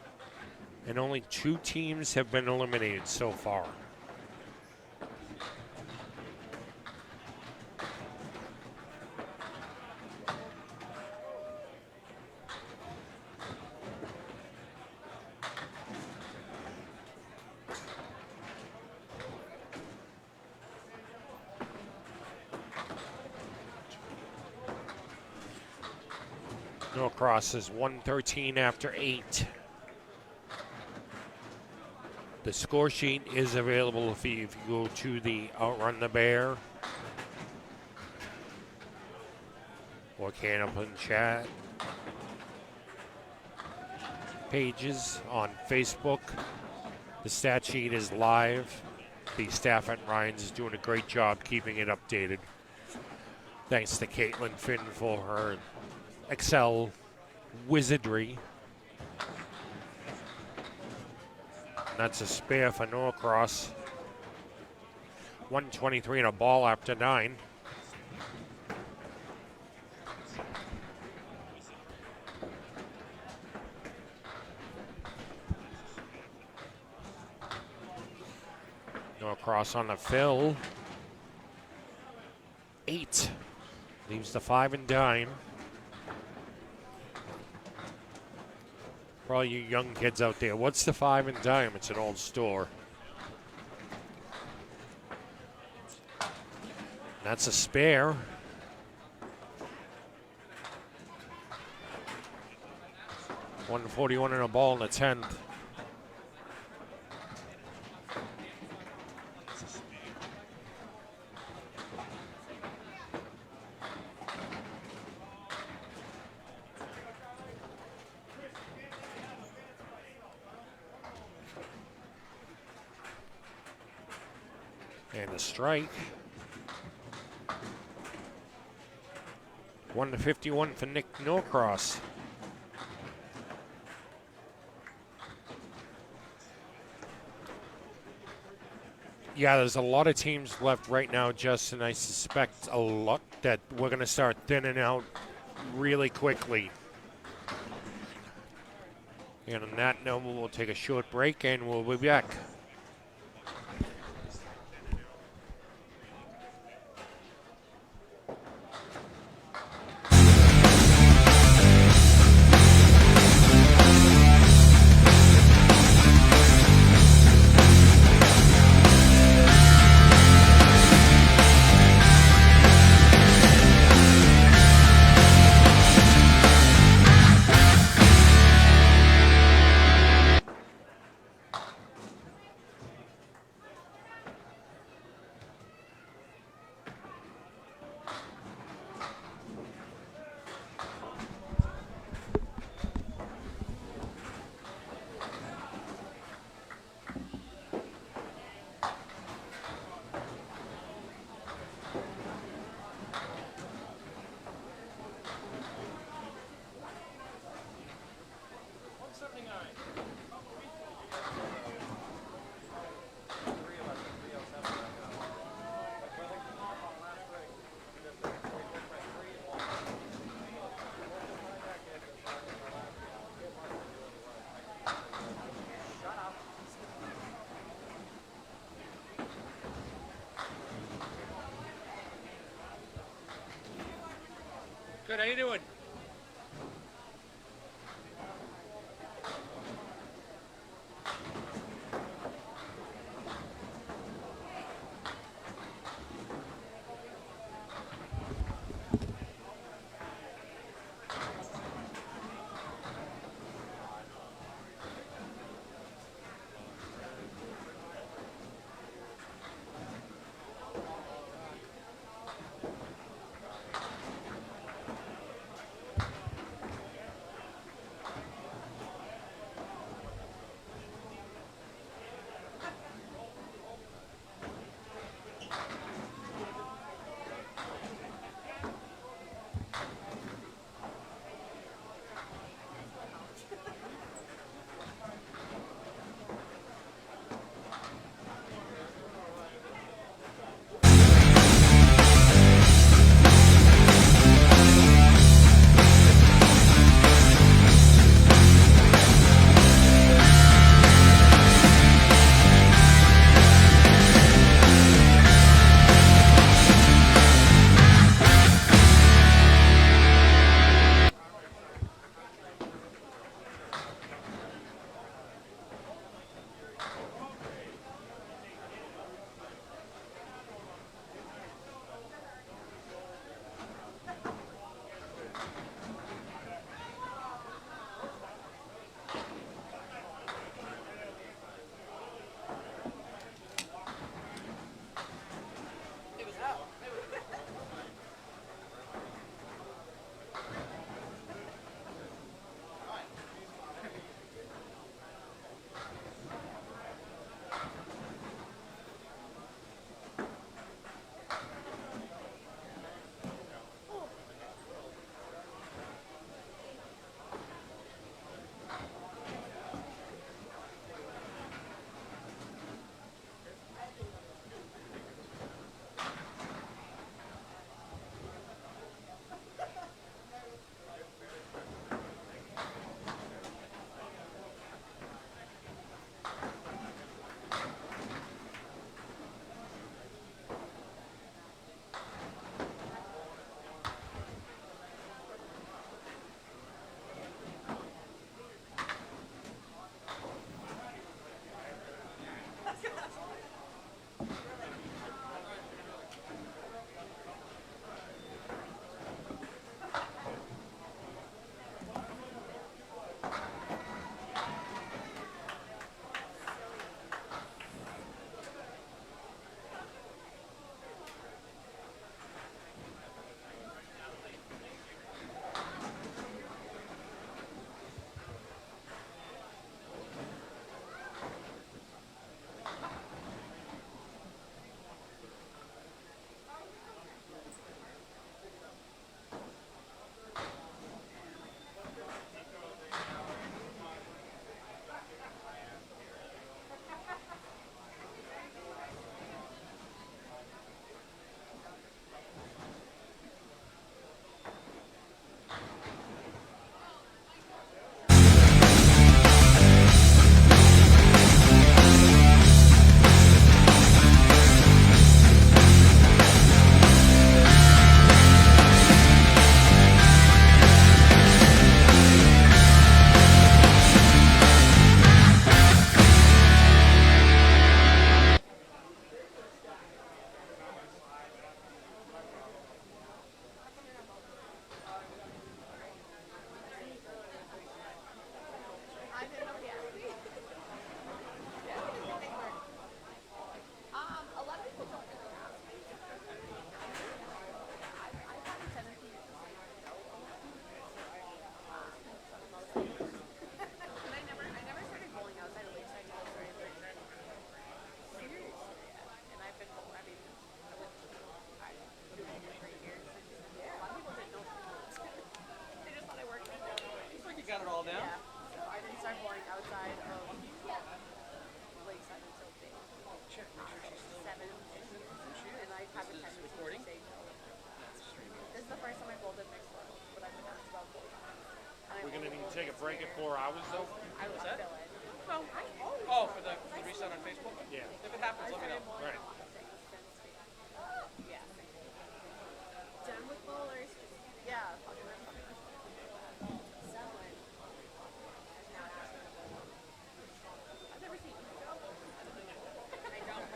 and only 2 teams have been eliminated so far. No crosses, 113 after 8. The score sheet is available if you go to the Outrun the Bear or can up in chat pages on Facebook. The stat sheet is live. The staff at Ryan's is doing a great job keeping it updated. Thanks to Caitlin Finn for her Excel wizardry. And that's a spare for Norcross. 123 and a ball after 9. Norcross on the fill. 8. Leaves the 5 and dime. For all you young kids out there, what's the 5 and dime? It's an old store. That's a spare. $141 and a ball in the 10th. And a strike. 1-51 for Nick Norcross. Yeah, there's a lot of teams left right now, Justin. I suspect a lot that we're going to start thinning out really quickly. And on that note, we'll take a short break and we'll be back. Good, how you doing? down? Yeah. So I didn't start bowling outside of Lakeside until day 7. And I have a tendency to say no. This is the first time I bowled at mixed world, but I've been asked about bowling. We're going to need to take a break at 4 hours, though? I was that? still in. No. Oh, for the reset on Facebook? Yeah. If it happens, let me know. Right. Yeah. Done with bowlers. Yeah. Someone. I've never seen you. I don't.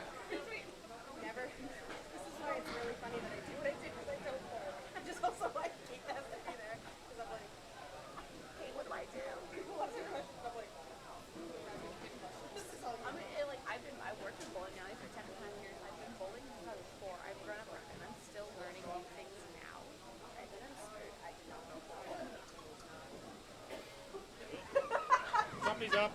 Never. This is why it's really funny that I do what I do because I don't bowl. I just also like keep them to be there because I'm like, hey, what do I do? People ask me questions. I'm like, this is all. I mean, I've worked in bowling alley for 10 to 9 years. I've been bowling since I was 4. I've grown up and I'm still learning new things now. And then I'm scared. I do not know bowling. Somebody's up.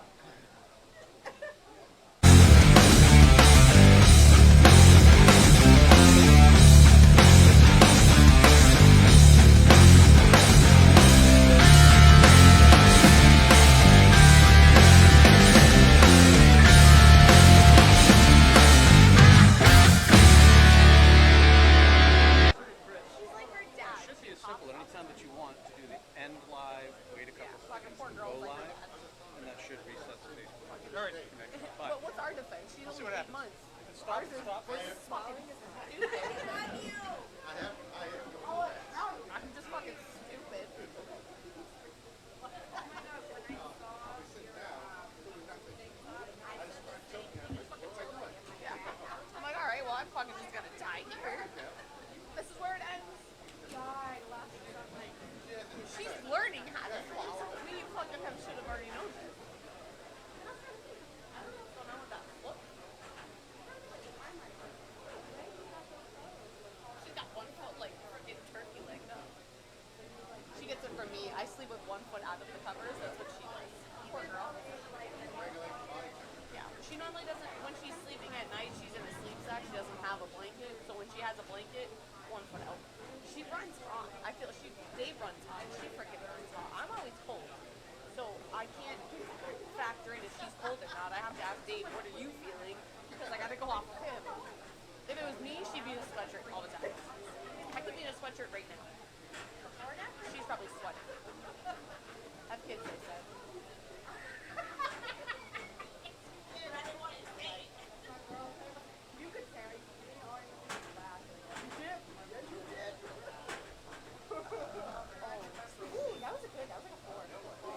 She's like her dad. It should be as simple. Anytime that you want to do the end live, wait a couple Fucking seconds, poor and girl's go like her live, dad. and that should reset the Facebook. All right. Connection. Bye. But what's our defense? She's We'll see only what 8 happens. months. If it stops, it stops. Fucking stupid. I'm just fucking stupid. Yeah. I'm like, alright, well, I'm fucking just gonna die here. This is where it ends. She's learning how to swallow. We fucking should have already known this. Don't know what that looks. She's got one foot like freaking turkey leg though. She gets it from me. I sleep with one foot out of the covers. That's what she does. Poor girl. Yeah. She normally doesn't. When she's sleeping at night, she's in a sleep sack. She doesn't have a blanket. So when she has a blanket, one foot out. She runs hot. I feel Dave runs hot. She freaking runs hot. I'm always cold. So I can't factor in if she's cold or not. I have to ask Dave, what are you feeling? Because I gotta go off of him. If it was me, she'd be in a sweatshirt all the time. I could be in a sweatshirt right now. She's probably sweating. Have kids, they said. You could carry. You did. Yes, you did. Ooh, that was like a 4.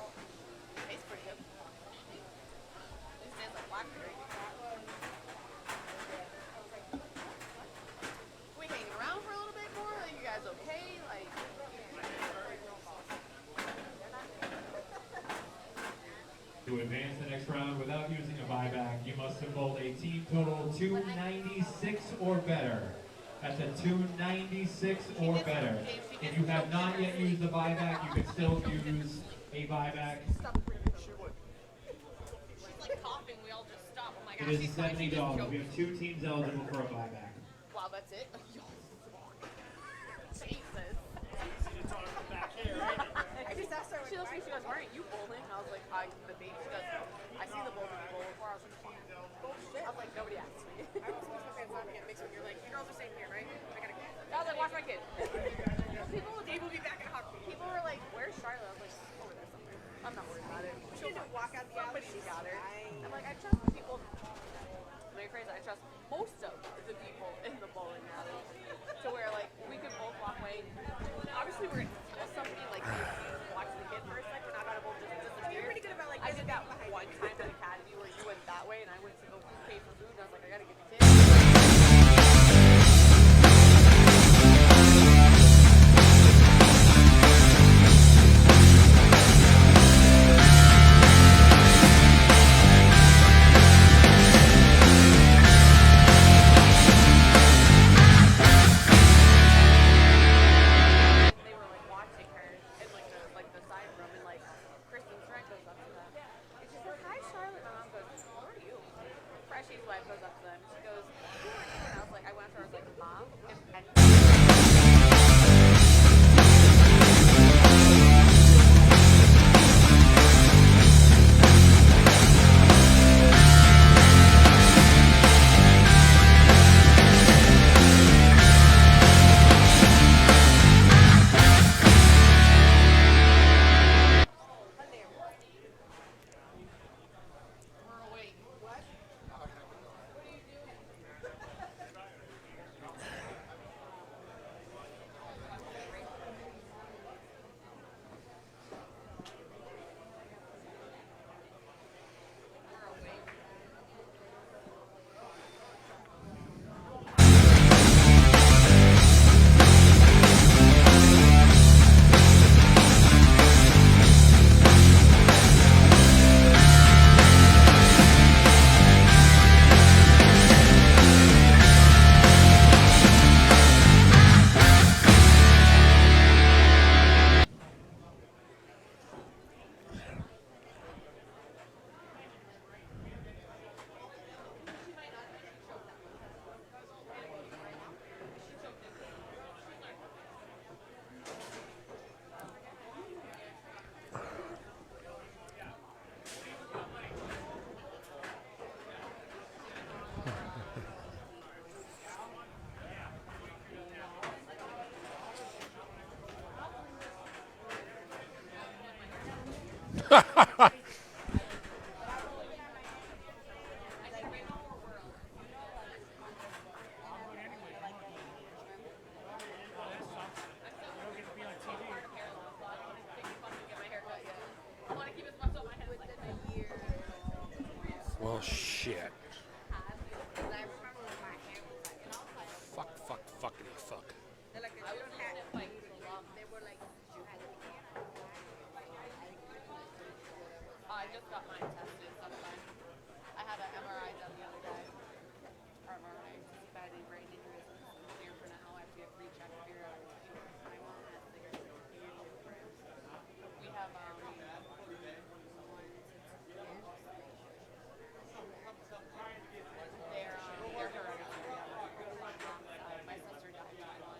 Tastes pretty good. It tastes like blackberry. We hanging around for a little bit more? Are you guys okay? Like, To advance the next round without using a buyback, you must have bowled a team total 296 or better. That's a 296 or better. If you have not yet used the buyback, you can still use a buyback. stop breathing. She's like coughing. We all just stop. I'm like, It is $70. We have 2 teams eligible for a buyback. wow, that's it? Jesus. I just asked her. She looks at me, she goes, aren't you bowling? I was like, I debate. She goes, I see the bowling bowl before. I was like, I was like, nobody asked me. I was supposed to say it's not to get mixed with. You're like, you girls are staying here, right? I gotta go. I was like, watch my kid. Dave will be back in a heartbeat. People were like, where's Charlotte? I was like, over there somewhere. I'm not worried about it. She didn't walk out the alley. Somebody got her. I'm like, I trust the people. My phrase, I trust most of the people in the bowling alley. To where like we could both walk away. Obviously we're gonna steal something, like watch the kid for a second. We're not gonna both just disappear. You're pretty good about like I did that one time at Academy where you went that way and I went to go pay for food and I was like, I gotta get the kid. fuck. I was using it like for long. They were like, I just got mine tested sometime. I had an MRI done the other day. Or MRI, to see if I had any brain injuries. It's clear for now. I have to get rechecked here. My mom has like a we have they're hereditary on my mom's side. My sister died from one.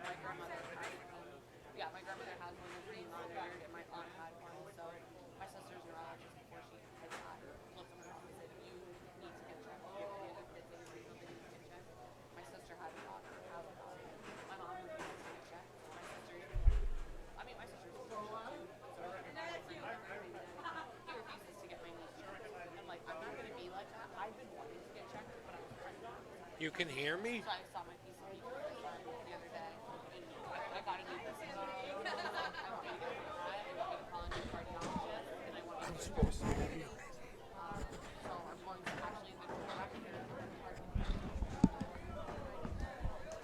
My grandmother has one. Yeah, my grandmother has one that's being monitored, and my aunt had one. So my sister's neurologist before she had died looked at my mom and said, "You need to get checked. You have to get a kid that you need to get checked." My sister had a daughter, has a daughter. My mom refused to get checked. My sister's, I mean, my sister's so he refuses to get my niece checked. I'm like, I'm not gonna be like that. I've been wanting to get checked, but I was pregnant. You can hear me? So I saw my piece of paper the other day, and I got a new business. I want me to get an MRI, I want me to call a new cardiologist, and I want me to Supposed to be. so I'm going to actually the director.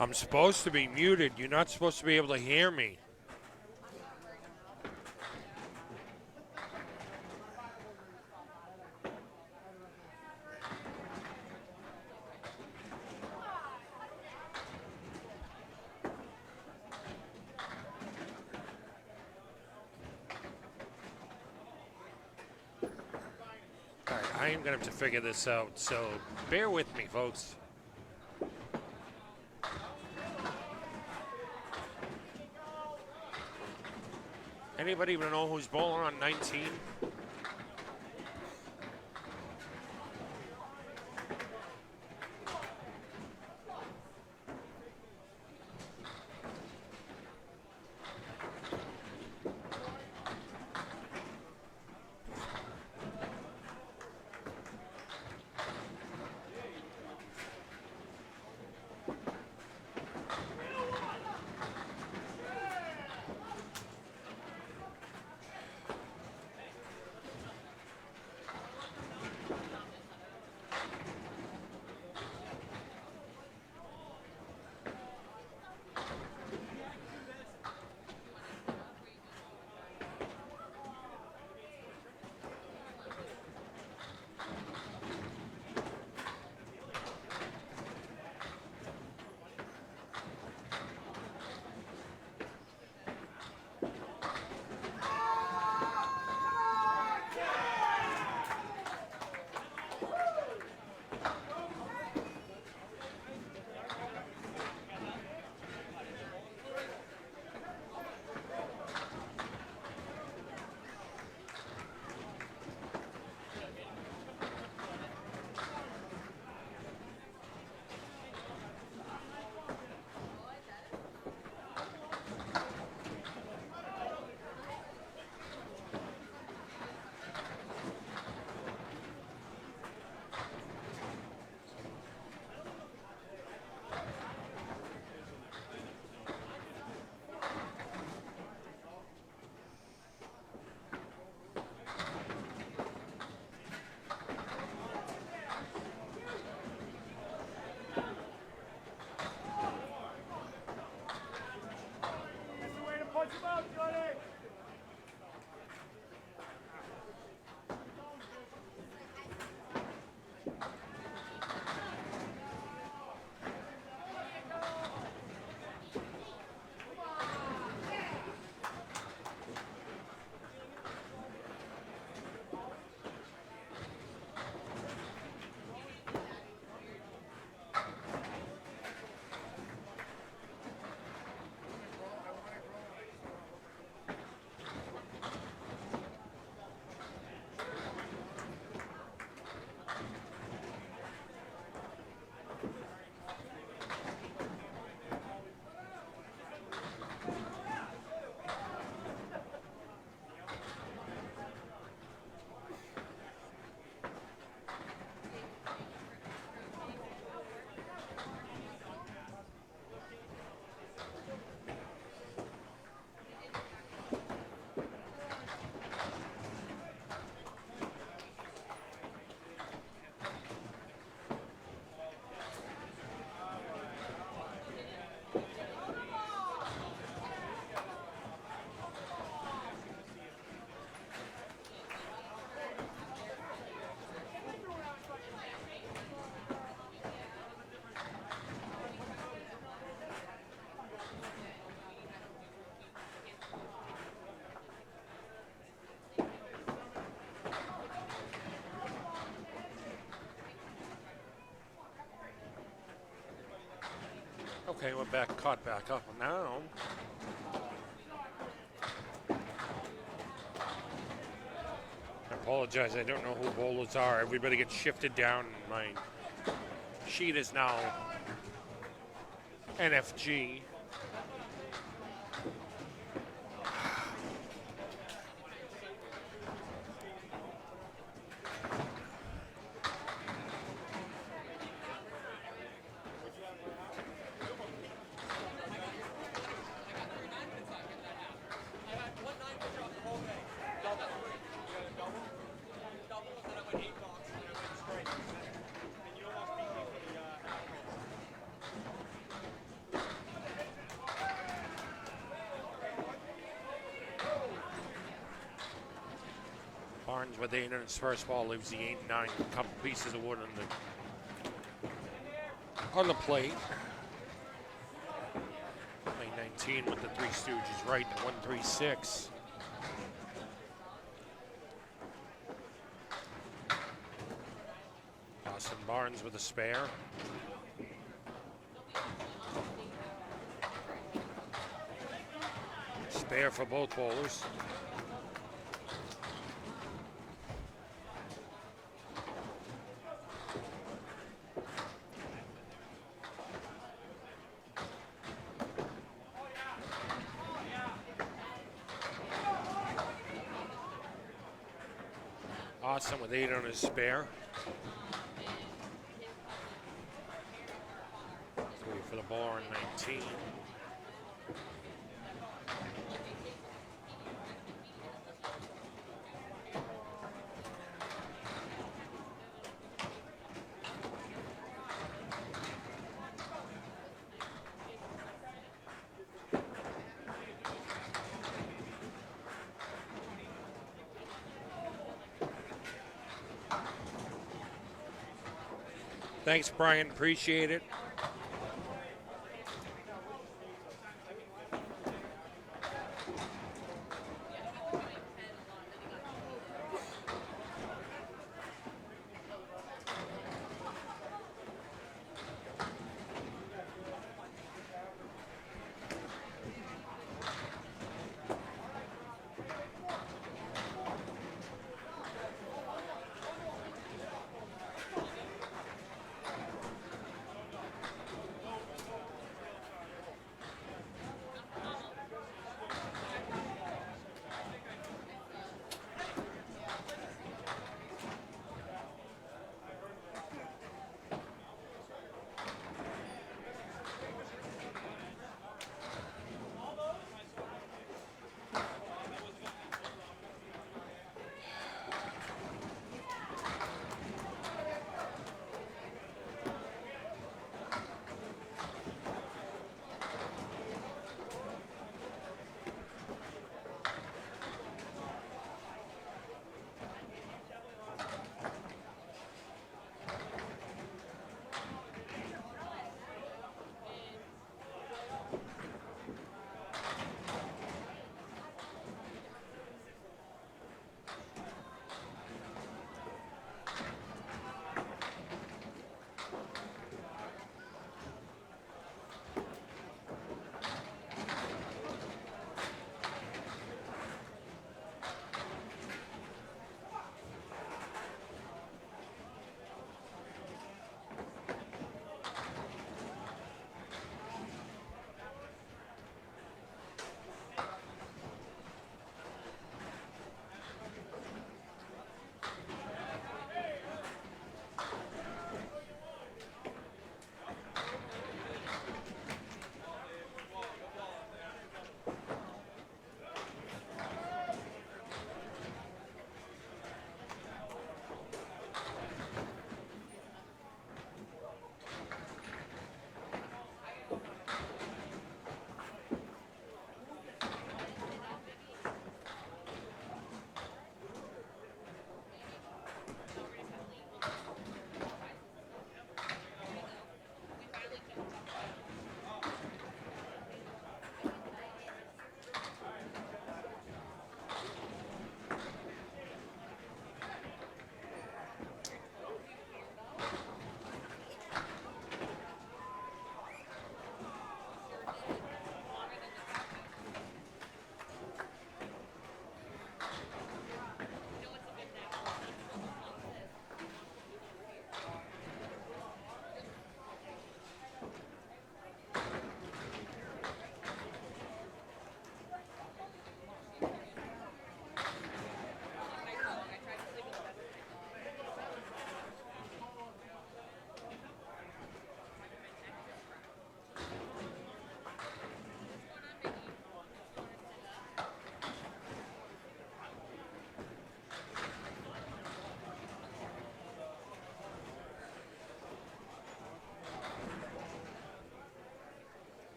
I'm supposed to be muted. You're not supposed to be able to hear me. All right, I am going to have to figure this out, so bear with me, folks. Anybody even know who's bowling on 19? Okay, we're back, caught back up now. I apologize, I don't know who bowlers are. Everybody gets shifted down. My sheet is now NFG. Barnes with 8 on his first ball leaves the 8-9. Couple pieces of wood on the plate. Play 19 with the Three Stooges right to 1-3-6. Austin Barnes with a spare. Spare for both bowlers. Austin with 8 on his spare. 3 for the ball on 19. Thanks, Brian. Appreciate it.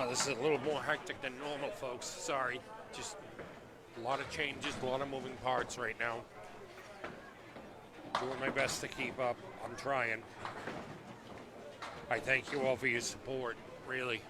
Wow, this is a little more hectic than normal, folks. Sorry. Just a lot of changes, a lot of moving parts right now. Doing my best to keep up. I'm trying. I thank you all for your support, really.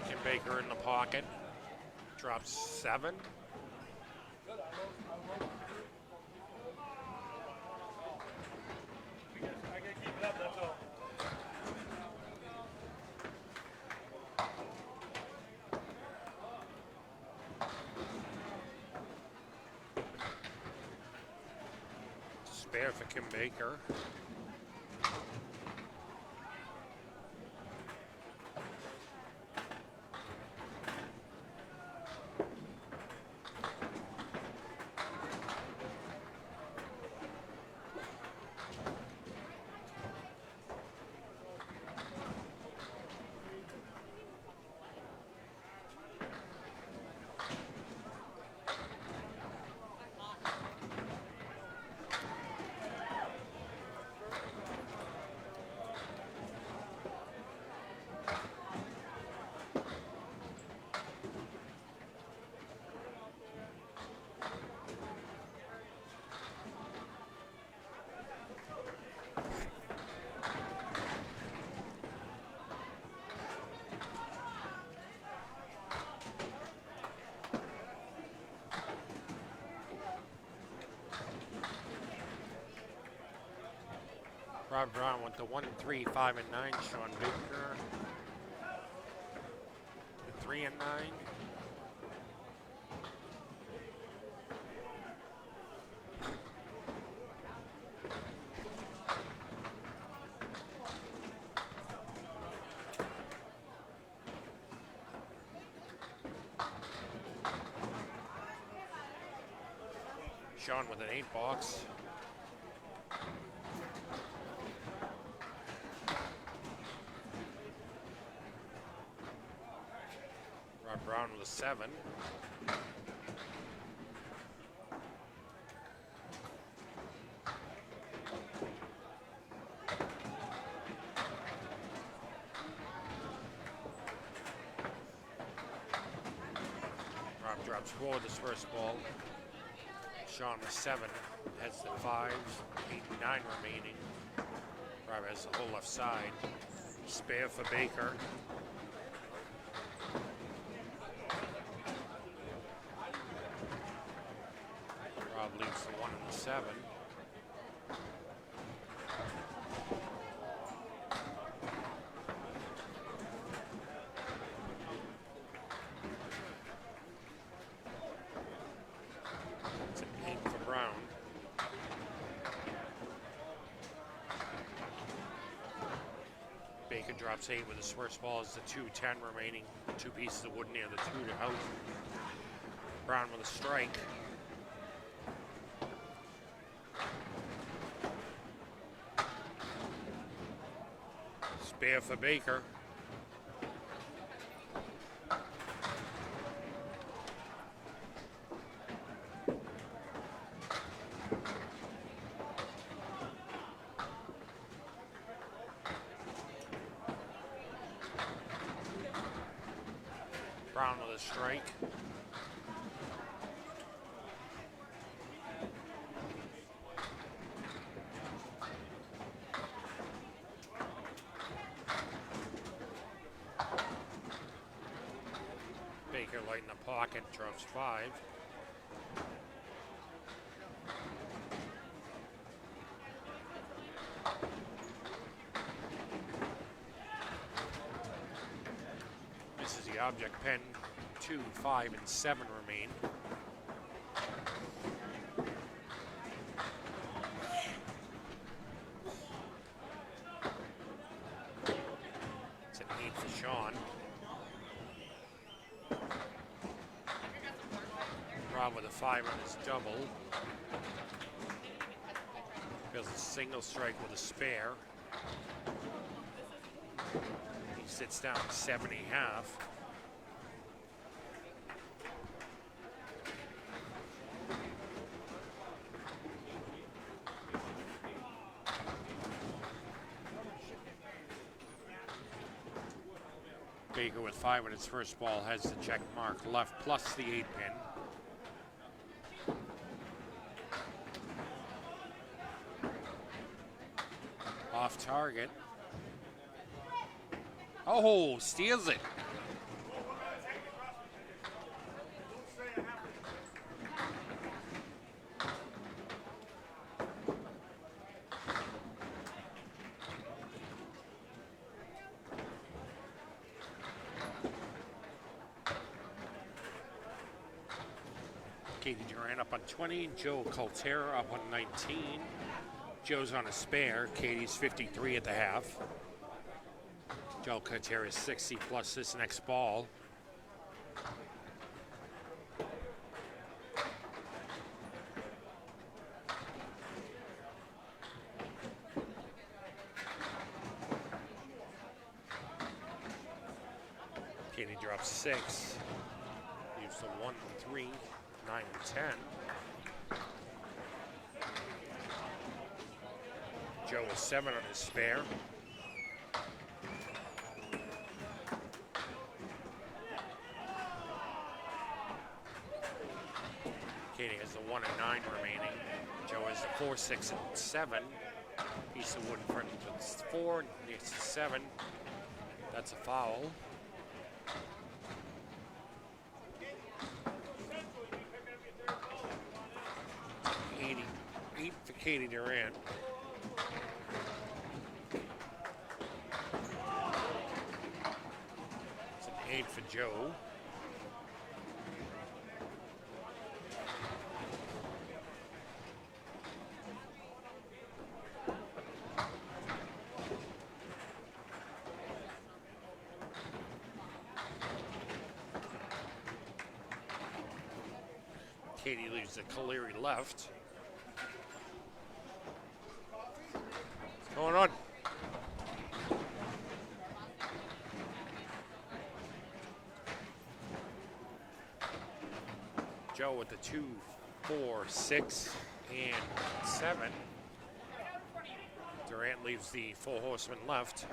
Kim Baker in the pocket. Drops 7. I can keep it up, that's all. Spare for Kim Baker. Rob Brown with the 1, 3, 5, and 9. Sean Baker. The 3 and 9. Sean with an 8 box. Rob Brown with a 7. Rob drops 4 this first ball. Sean with 7, has the 5, 8, and 9 remaining. Rob has the whole left side. Spare for Baker. Rob leaves the 1 and the 7. It's an 8 for Brown. Baker drops 8 with his first ball as the 2, 10 remaining. 2 pieces of wood near the 2 to out. Brown with a strike. Spare for Baker. Brown with a strike. Baker light in the pocket, drops 5. This is the object pen. 2, 5, and 7 remain. It's an 8 for Sean. Rob with a 5 on his double. Does a single strike with a spare. He sits down 7.5. Baker with 5 on his first ball has the check mark left plus the 8 pin. Off target. Oh, steals it. Katie Durant up on 20, Joe Coltera up on 19. Joe's on a spare. Katie's 53 at the half. Joe Coltera is 60 plus this next ball. Katie drops 6. Leaves the 1, 3, 9, 10. Joe with 7 on his spare. Katie has the 1 and 9 remaining. Joe has the 4, 6, and 7. Piece of wood in front of the 4, needs the 7. That's a foul. Eight for Katie Durant. It's an 8 for Joe. Katie leaves the Caleri left. What's going on? Joe with the 2, 4, 6, and 7. Durant leaves the full horseman left.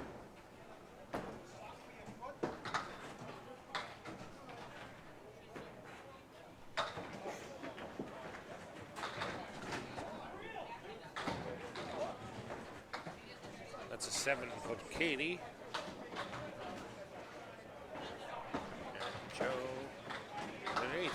That's a 7 for Katie. And Joe with an 8.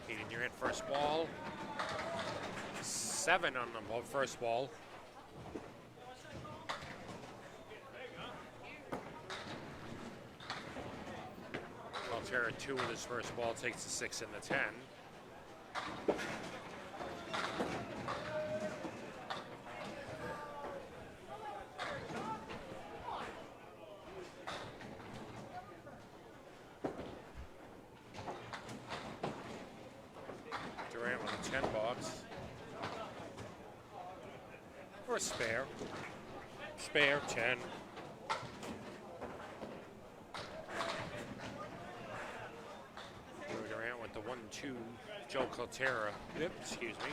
Katie Durant first ball. 7 on the first ball. Coltera 2 with his first ball, takes the 6 and the 10. Durant with a 10 box. Or a spare. Spare, 10. Durant with the 1, 2. Joe Coltera. Yep, excuse me.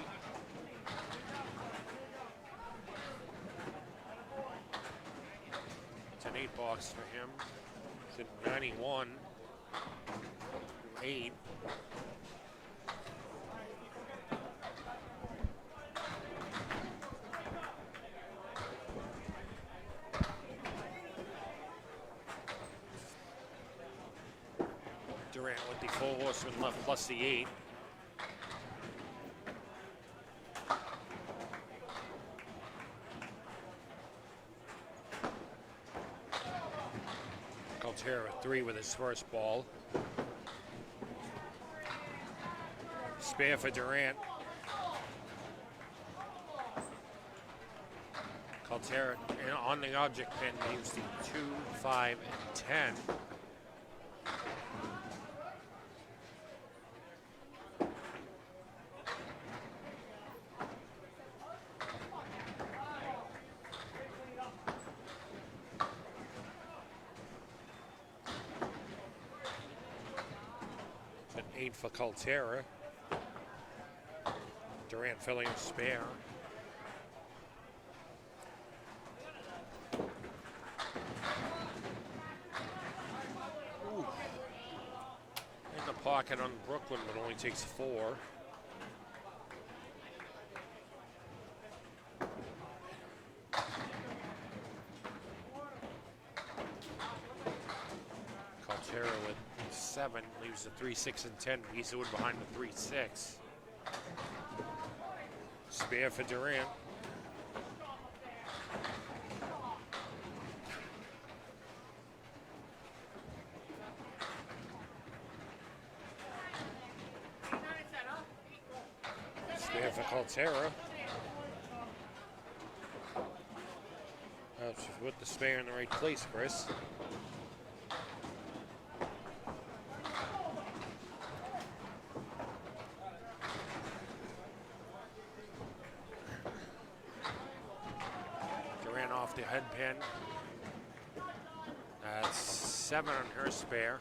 It's an 8 box for him. It's a 91. 8. Durant with the full horseman left plus the 8. Coltera 3 with his first ball. Spare for Durant. Caltera on the object pin leaves the 2, 5, and 10. It's an 8 for Caltera. Durant filling a spare. Ooh. In the pocket on Brooklyn, but only takes 4. Caltera with 7 leaves the 3, 6, and 10. Eastwood behind the 3, 6. Spare for Durant. Spare for Caltera. With the spare in the right place, Chris. Durant off the head pin. That's 7 on her spare.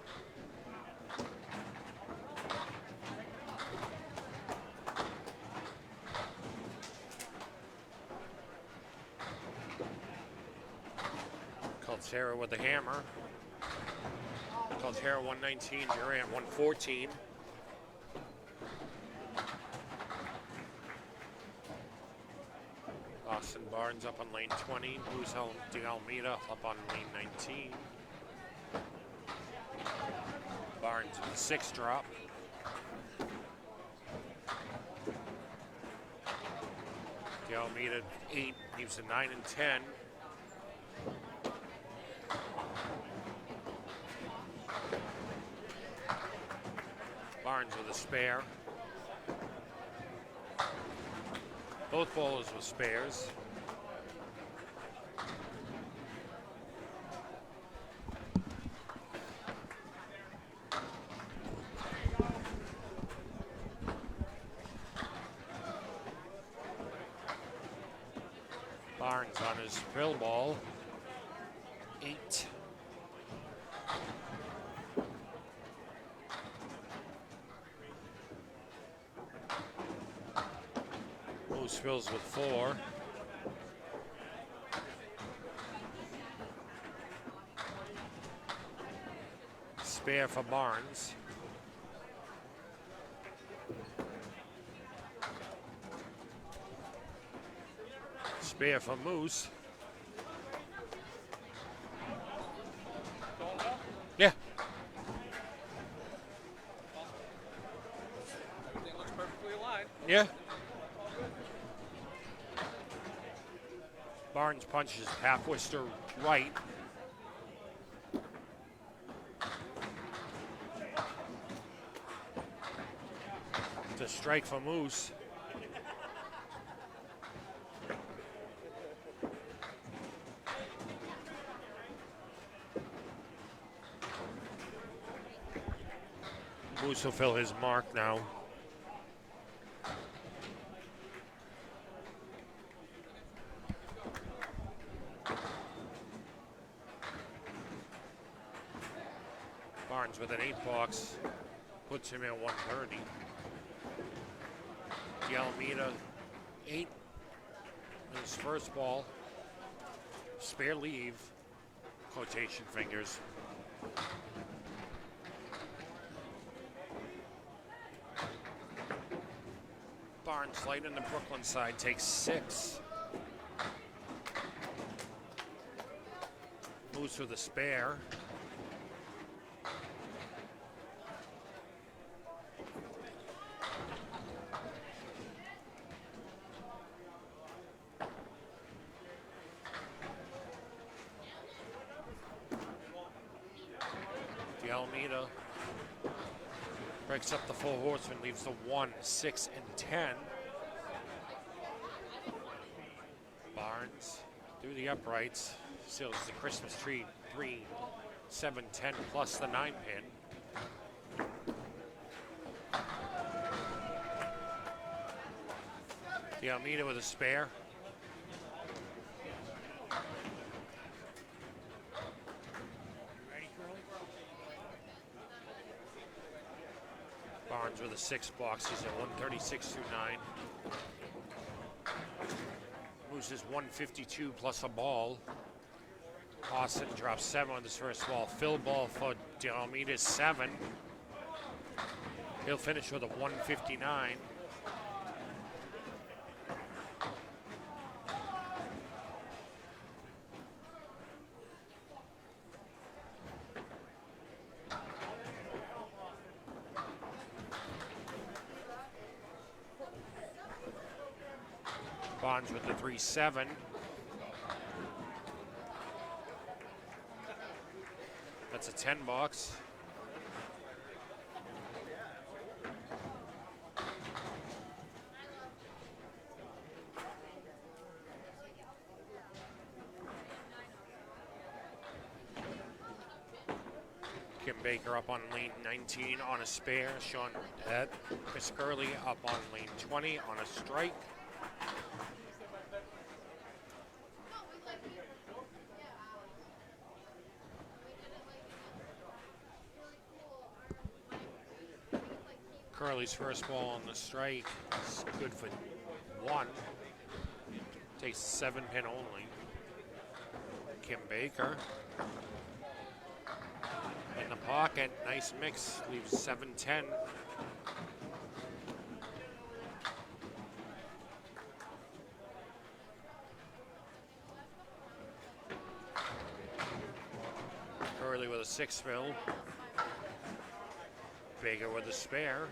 Caltera with the hammer. Caltera 119, Durant 114. Austin Barnes up on lane 20. Luz de Almeida up on lane 19. Barnes with a 6 drop. De Almeida 8, leaves a 9 and 10. Barnes with a spare. Both bowlers with spares. Barnes on his fill ball. 8. Moose fills with 4. Spare for Barnes. Spare for Moose. Yeah. Everything looks perfectly aligned. Yeah. Barnes punches half Worcester right. To strike for Moose. Moose will fill his mark now. Barnes with an 8 box puts him at 130. De Almeida 8 in his first ball. Spare leave. Quotation fingers. Barnes light in the Brooklyn side takes 6. Moves with a spare. De Almeida breaks up the 4 horsemen, leaves the 1, 6, and 10. Barnes through the uprights. Seals the Christmas tree 3, 7, 10 plus the 9 pin. The Almeida with a spare. Barnes with a 6 box. He's at 136.29. Moose is 152 plus a ball. Austin drops 7 on this first ball. Fill ball for De Almeida 7. He'll finish with a 159. Bonds with the 3-7. That's a 10 box. Kim Baker up on lane 19 on a spare. Sean Chris Curley up on lane 20 on a strike. Curley's first ball on the strike is good for 1. Takes 7 pin only. Kim Baker in the pocket. Nice mix. Leaves 7-10. Curley with a 6 fill. Baker with a spare.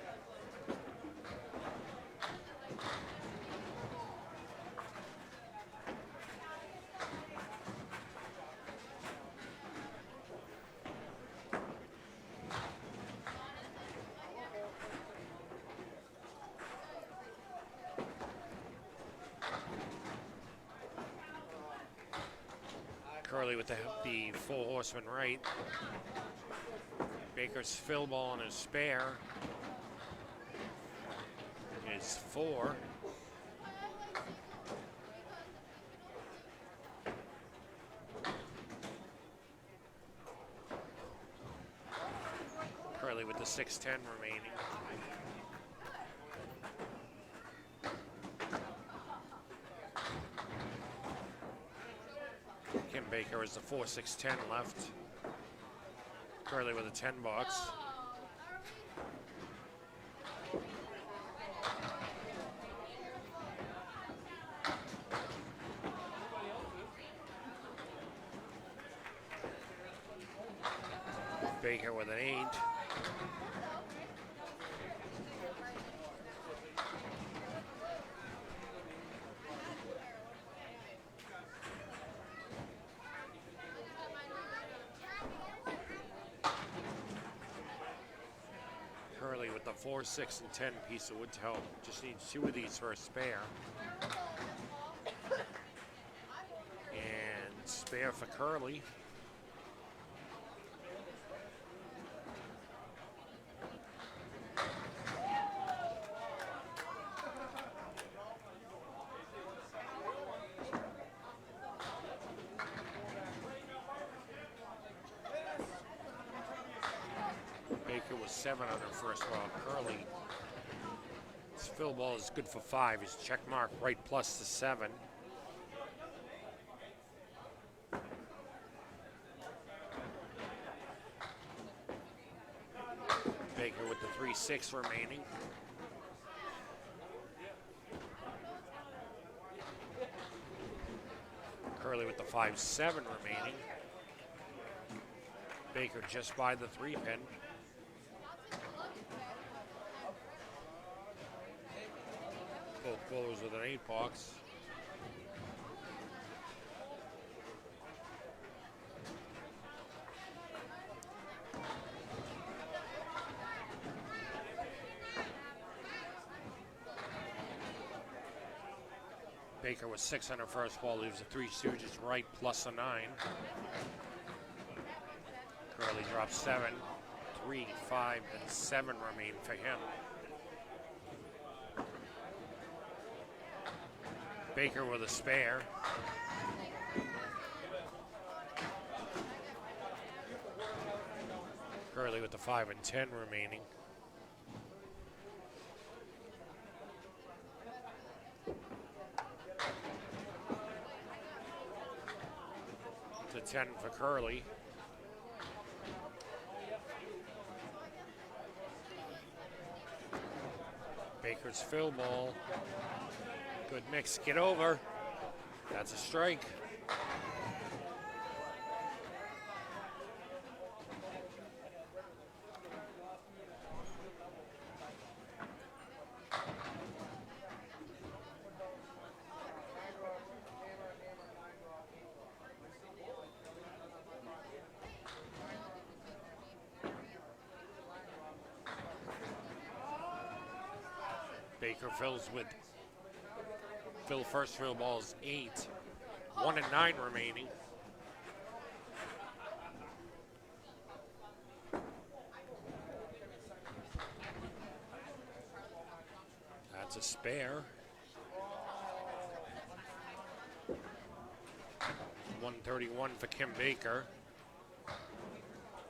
Curley with the 4 horseman right. Baker's fill ball on his spare is 4. Curley with the 6-10 remaining. Kim Baker is the 4-6-10 left. Curley with a 10 box. Baker with an 8. Curley with the 4, 6, and 10 piece of wood to help. Just needs 2 of these for a spare. And spare for Curley. Baker was 7 on her first ball. Curley, his fill ball is good for 5. His check mark right plus the 7. Baker with the 3-6 remaining. Curley with the 5-7 remaining. Baker just by the 3 pin. Both bowlers with an 8 box. Baker with 6 on her first ball, leaves the Three Stooges right plus a 9. Curley drops 7. 3, 5, and 7 remain for him. Baker with a spare. Curley with the 5 and 10 remaining. The 10 for Curley. Baker's fill ball. Good mix. Get over. That's a strike. Baker fills with first fill balls 8. 1 and 9 remaining. That's a spare. 131 for Kim Baker.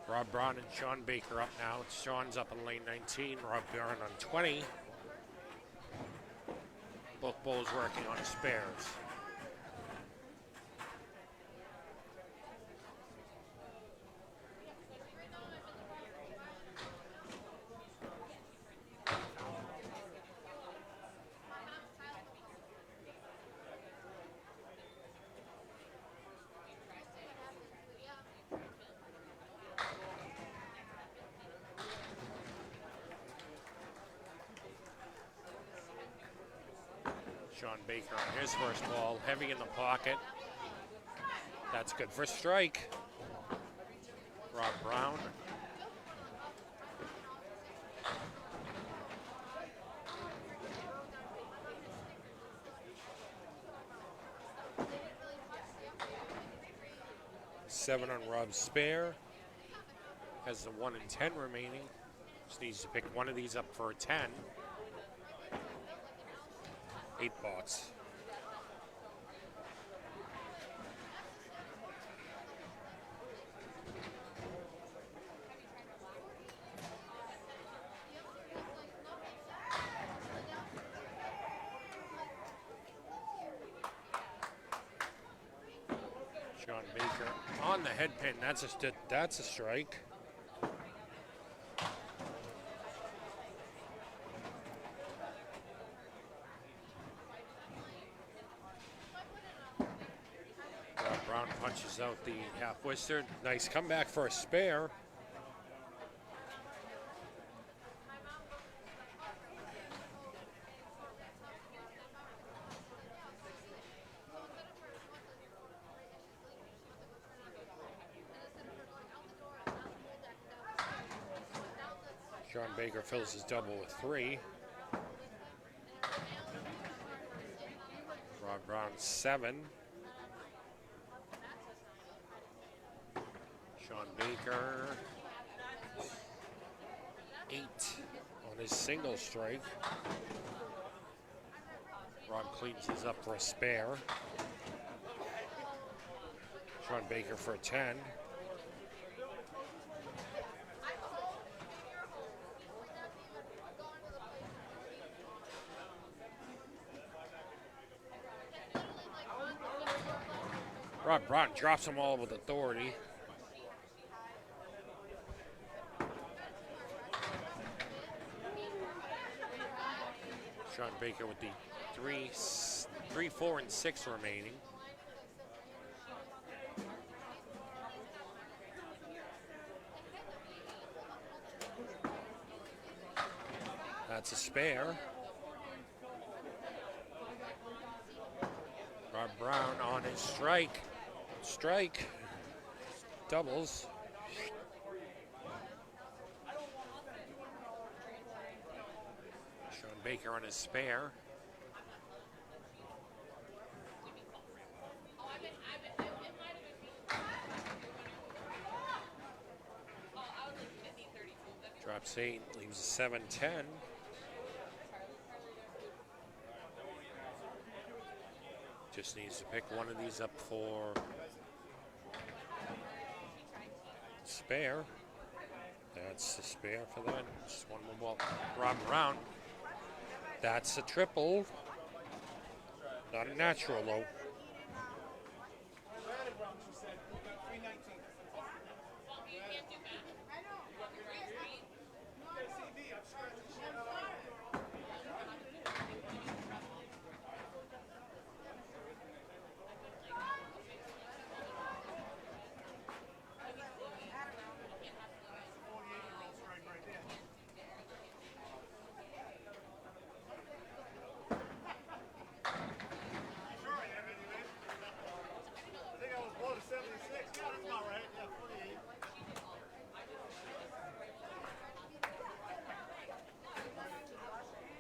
Rob Brown and Sean Baker up now. Sean's up in lane 19. Rob Brown on 20. Both bowls working on spares. Sean Baker on his first ball, heavy in the pocket. That's good for a strike. Rob Brown. Seven on Rob's spare. Has the 1 and 10 remaining. Just needs to pick one of these up for a 10. 8 box. Sean Baker on the head pin. That's a strike. Brown punches out the half wizard. Nice comeback for a spare. Sean Baker fills his double with 3. Rob Brown 7. Sean Baker 8 on his single strike. Rob cleans his up for a spare. Sean Baker for a 10. Rob Brown drops them all with authority. Sean Baker with the 3, 4, and 6 remaining. That's a spare. Rob Brown on his strike. Doubles. Sean Baker on his spare. Drops 8, leaves a 7-10. Just needs to pick one of these up for spare. That's the spare for that. Just one more ball. Robin around. That's a triple. Not a natural though.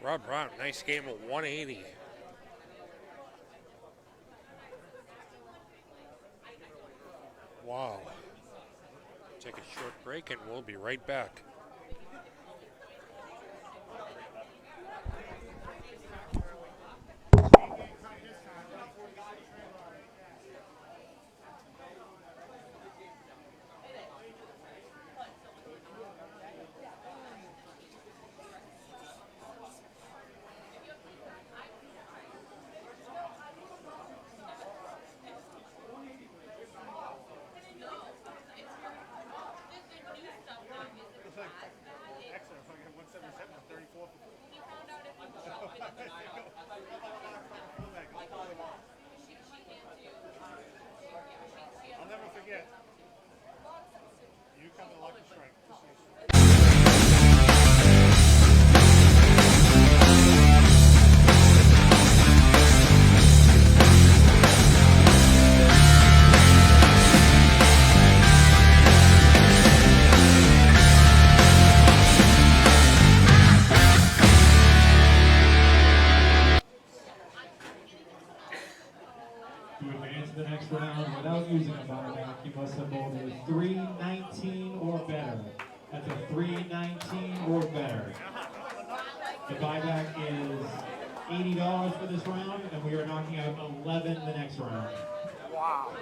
Rob Brown, nice game of 180. Wow. Take a short break and we'll be right back. I'll never forget. You come to Lucky Strike. To advance to the next round without using a buyback, you must have bowled a 319 or better. That's a 319 or better. The buyback is $80 for this round, and we are knocking out 11 the next round. Wow.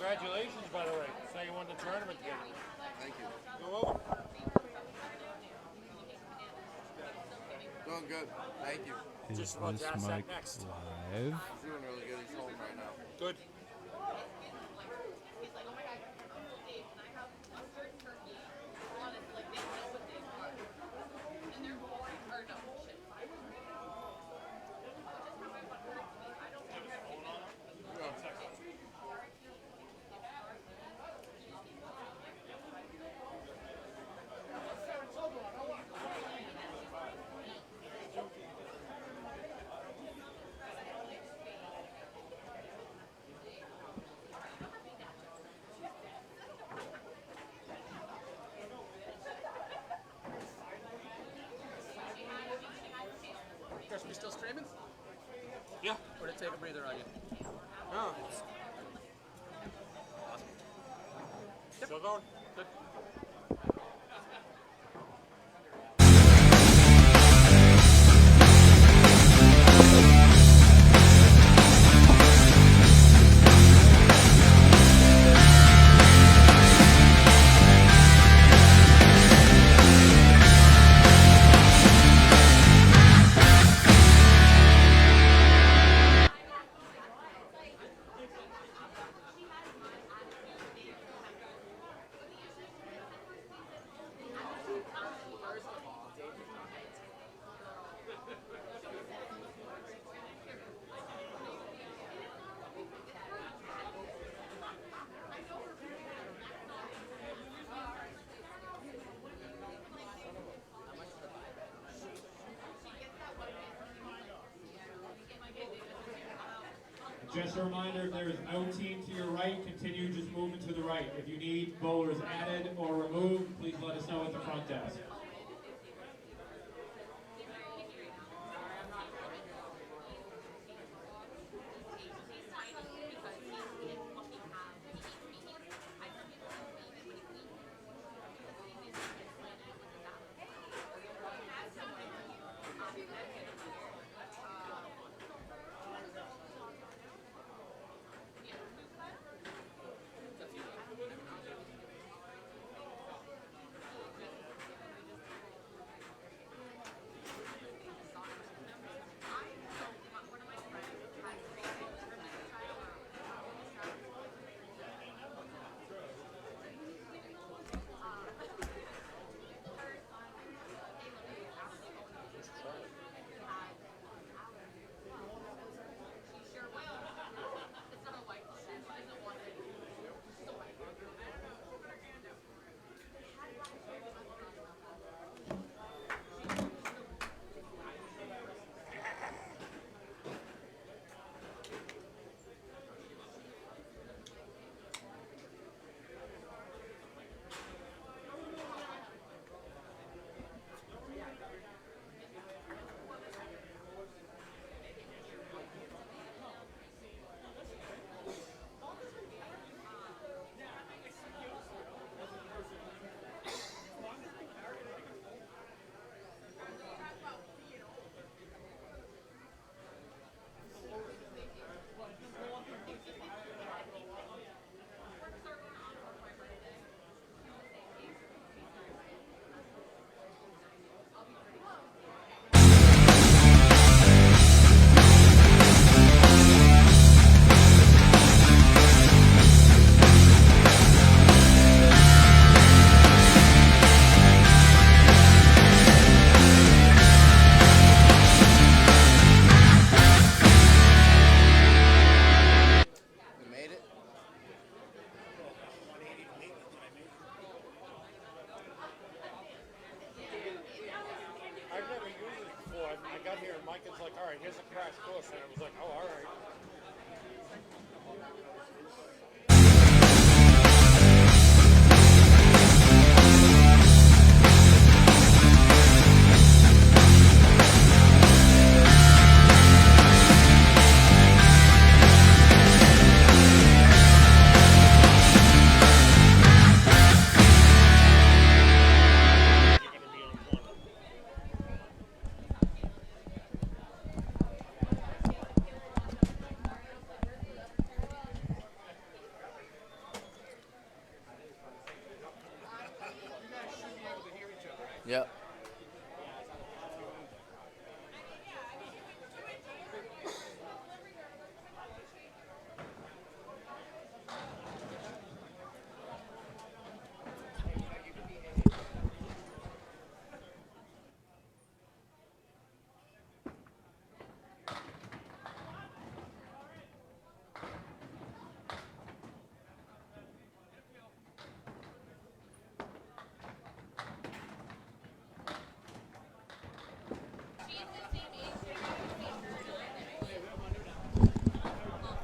Congratulations, by the way. So you won the tournament again. Thank you. Go over. Doing good. Thank you. Just about to ask that next. Live. Doing really good. He's home right now. Good. Chris, we still streaming? Yeah. Or did it take a breather on you? No. Still going. Good. Just a reminder, if there's no team to your right, continue just moving to the right. If you need bowlers added or removed, please let us know at the front desk. We made it. I've never used it before. I got here and Mike was like, all right, here's a crash course. And I was like, oh, all right. Yep.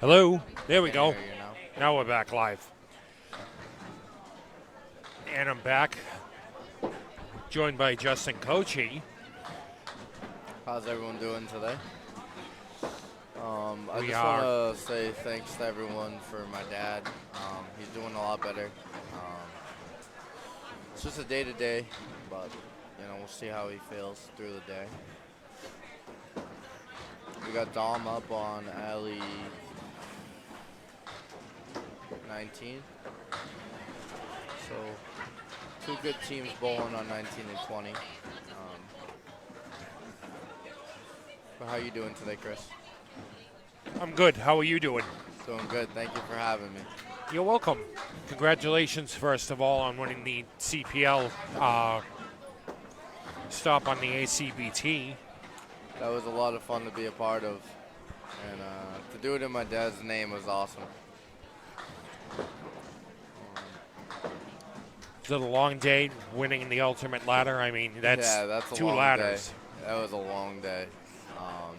Hello. There we go. There you know. Now we're back live. And I'm back, joined by Justin Kochi. How's everyone doing today? I We just are. want to say thanks to everyone for my dad. He's doing a lot better. It's just a day-to-day, but we'll see how he feels through the day. We got Dom up on alley 19. So, two good teams bowling on 19 and 20. But how you doing today, Chris? I'm good. How are you doing? Doing good. Thank you for having me. You're welcome. Congratulations, first of all, on winning the CPL stop on the ACBT. That was a lot of fun to be a part of. And to do it in my dad's name was awesome. Is it a long day winning the ultimate ladder? I mean, that's Yeah, that's a two long ladders. day. That was a long day.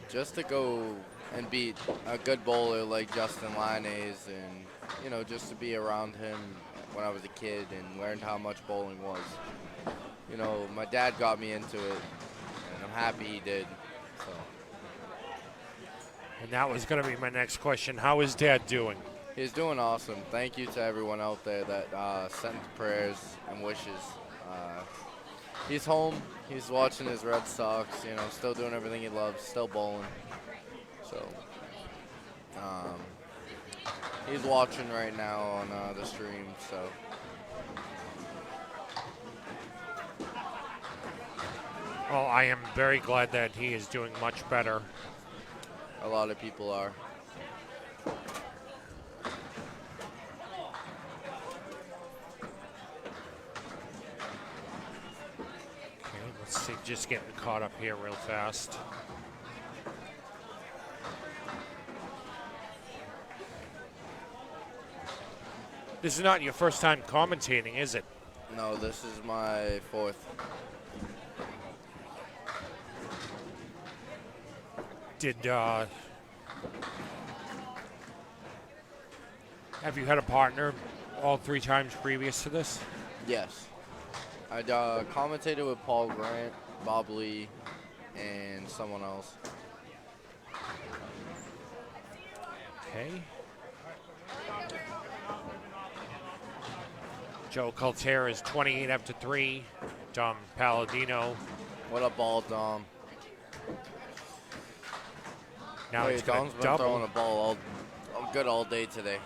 Just to go and beat a good bowler like Justin Linnaeus, and just to be around him when I was a kid and learned how much bowling was. My dad got me into it, and I'm happy he did. So And that was going to be my next question. How is Dad doing? he's doing awesome. Thank you to everyone out there that sent prayers and wishes. He's home. He's watching his Red Sox. Still doing everything he loves. Still bowling. So he's watching right now on the stream. So Well, I am very glad that he is doing much better. a lot of people are. Okay, let's see. Just getting caught up here real fast. This is not your first time commentating, is it? No, this is my fourth. Did have you had a partner all 3 times previous to this? Yes. I commentated with Paul Grant, Bob Lee, and someone else. Okay. Joe Caltera is 28 after 3. Dom Palladino. What a ball, Dom. Now he's going Dom's to been double. throwing a ball good all day today.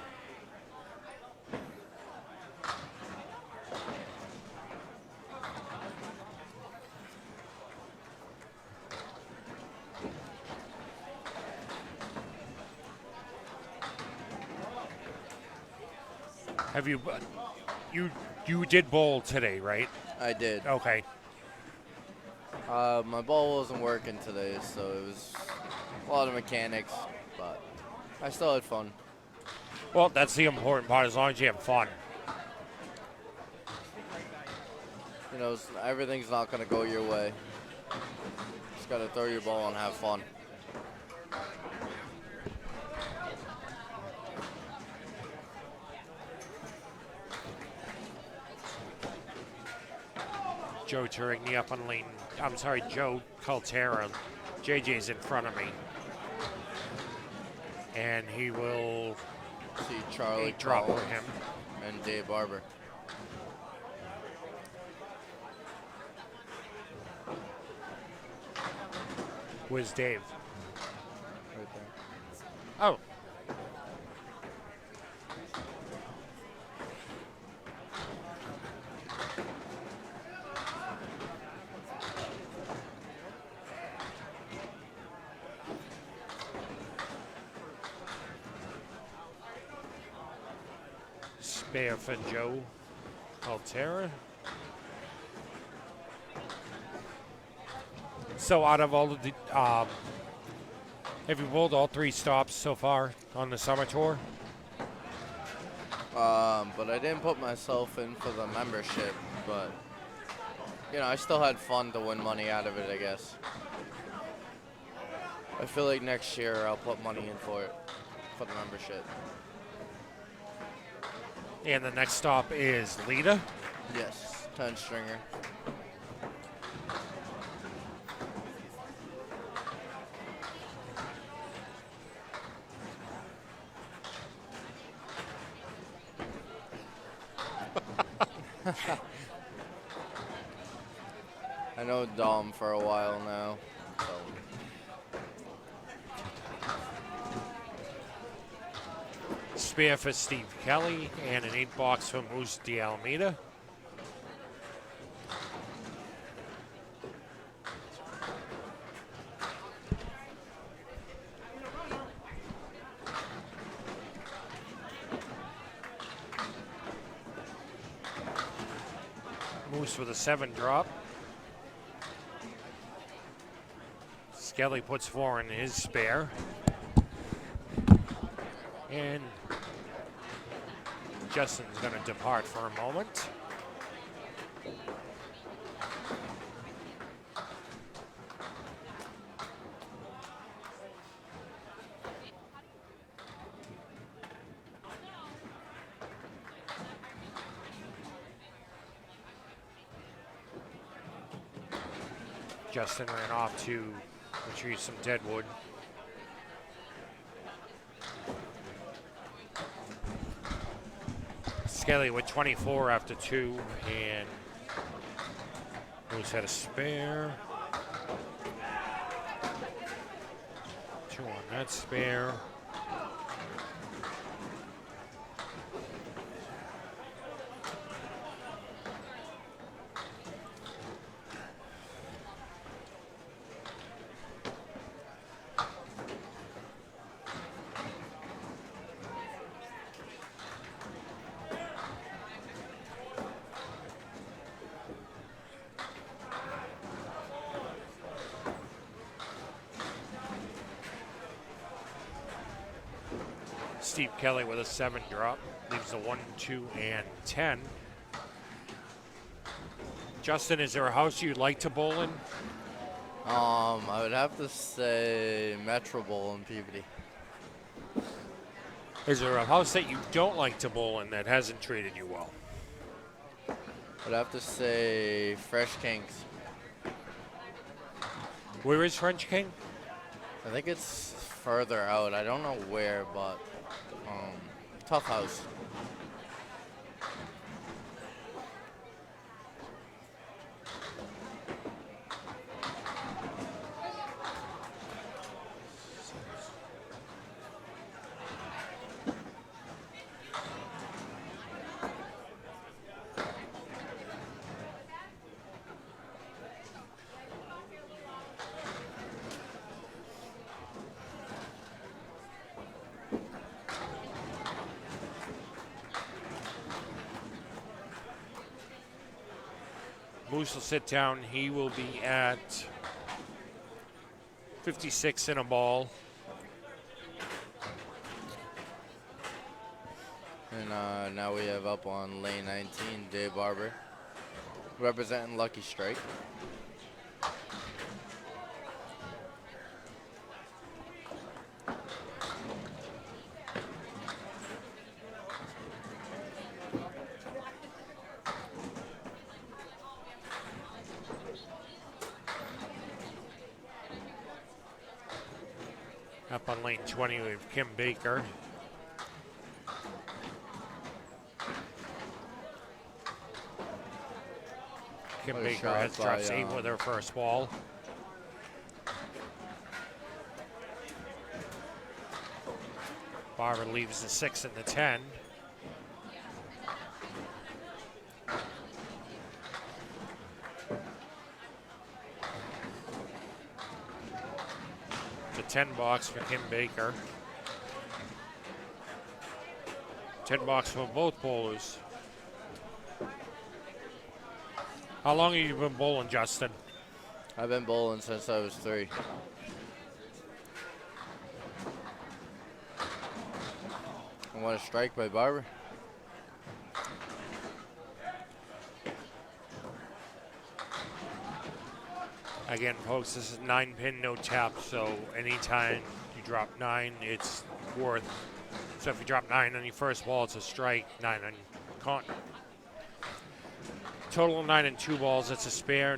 Have you you did bowl today, right? I did. Okay. My ball wasn't working today, so it was a lot of mechanics, but I still had fun. Well, that's the important part. As long as you have fun. Everything's not going to go your way. Just got to throw your ball and have fun. Joe Turigny up on lane. I'm sorry, Joe Caltera. JJ's in front of me. And he will See Charlie drop Collins him. and Dave Barber. Where's Dave? Right there. Oh. Spare for Joe Caltera. So out of all of the, have you bowled all 3 stops so far on the summer tour? But I didn't put myself in for the membership, but I still had fun to win money out of it, I guess. I feel like next year I'll put money in for it, for the membership. And the next stop is Lita. Yes, 10 stringer. I know Dom for a while now. So. Spare for Steve Kelly and an 8-box for Moose de Almeida. Moose with a 7 drop. Skelly puts 4 in his spare. And Justin's going to depart for a moment. Justin ran off to retrieve some dead wood. Skelly with 24 after 2, and Moose had a spare. 2 on that spare. Steve Kelly with a 7 drop. Leaves a 1, 2, and 10. Justin, is there a house you'd like to bowl in? I would have to say Metro Bowl in Peabody. Is there a house that you don't like to bowl in that hasn't treated you well? I'd have to say Fresh Kings. Where is French King? I think it's further out. I don't know where, but tough house. Moose will sit down. He will be at 56 in a ball. And now we have up on lane 19, Dave Barber, representing Lucky Strike. Up on lane 20, we have Kim Baker. Kim What a Baker shot has by, dropped 8 with her first ball. Barber leaves the 6 and the 10. The 10 box for Kim Baker. 10 box for both bowlers. How long have you been bowling, Justin? I've been bowling since I was 3. I want a strike by Barber. Again, folks, this is 9-pin, no tap, so anytime you drop 9, it's worth. So if you drop 9 on your first ball, it's a strike. 9 on con. Total 9 and 2 balls, it's a spare.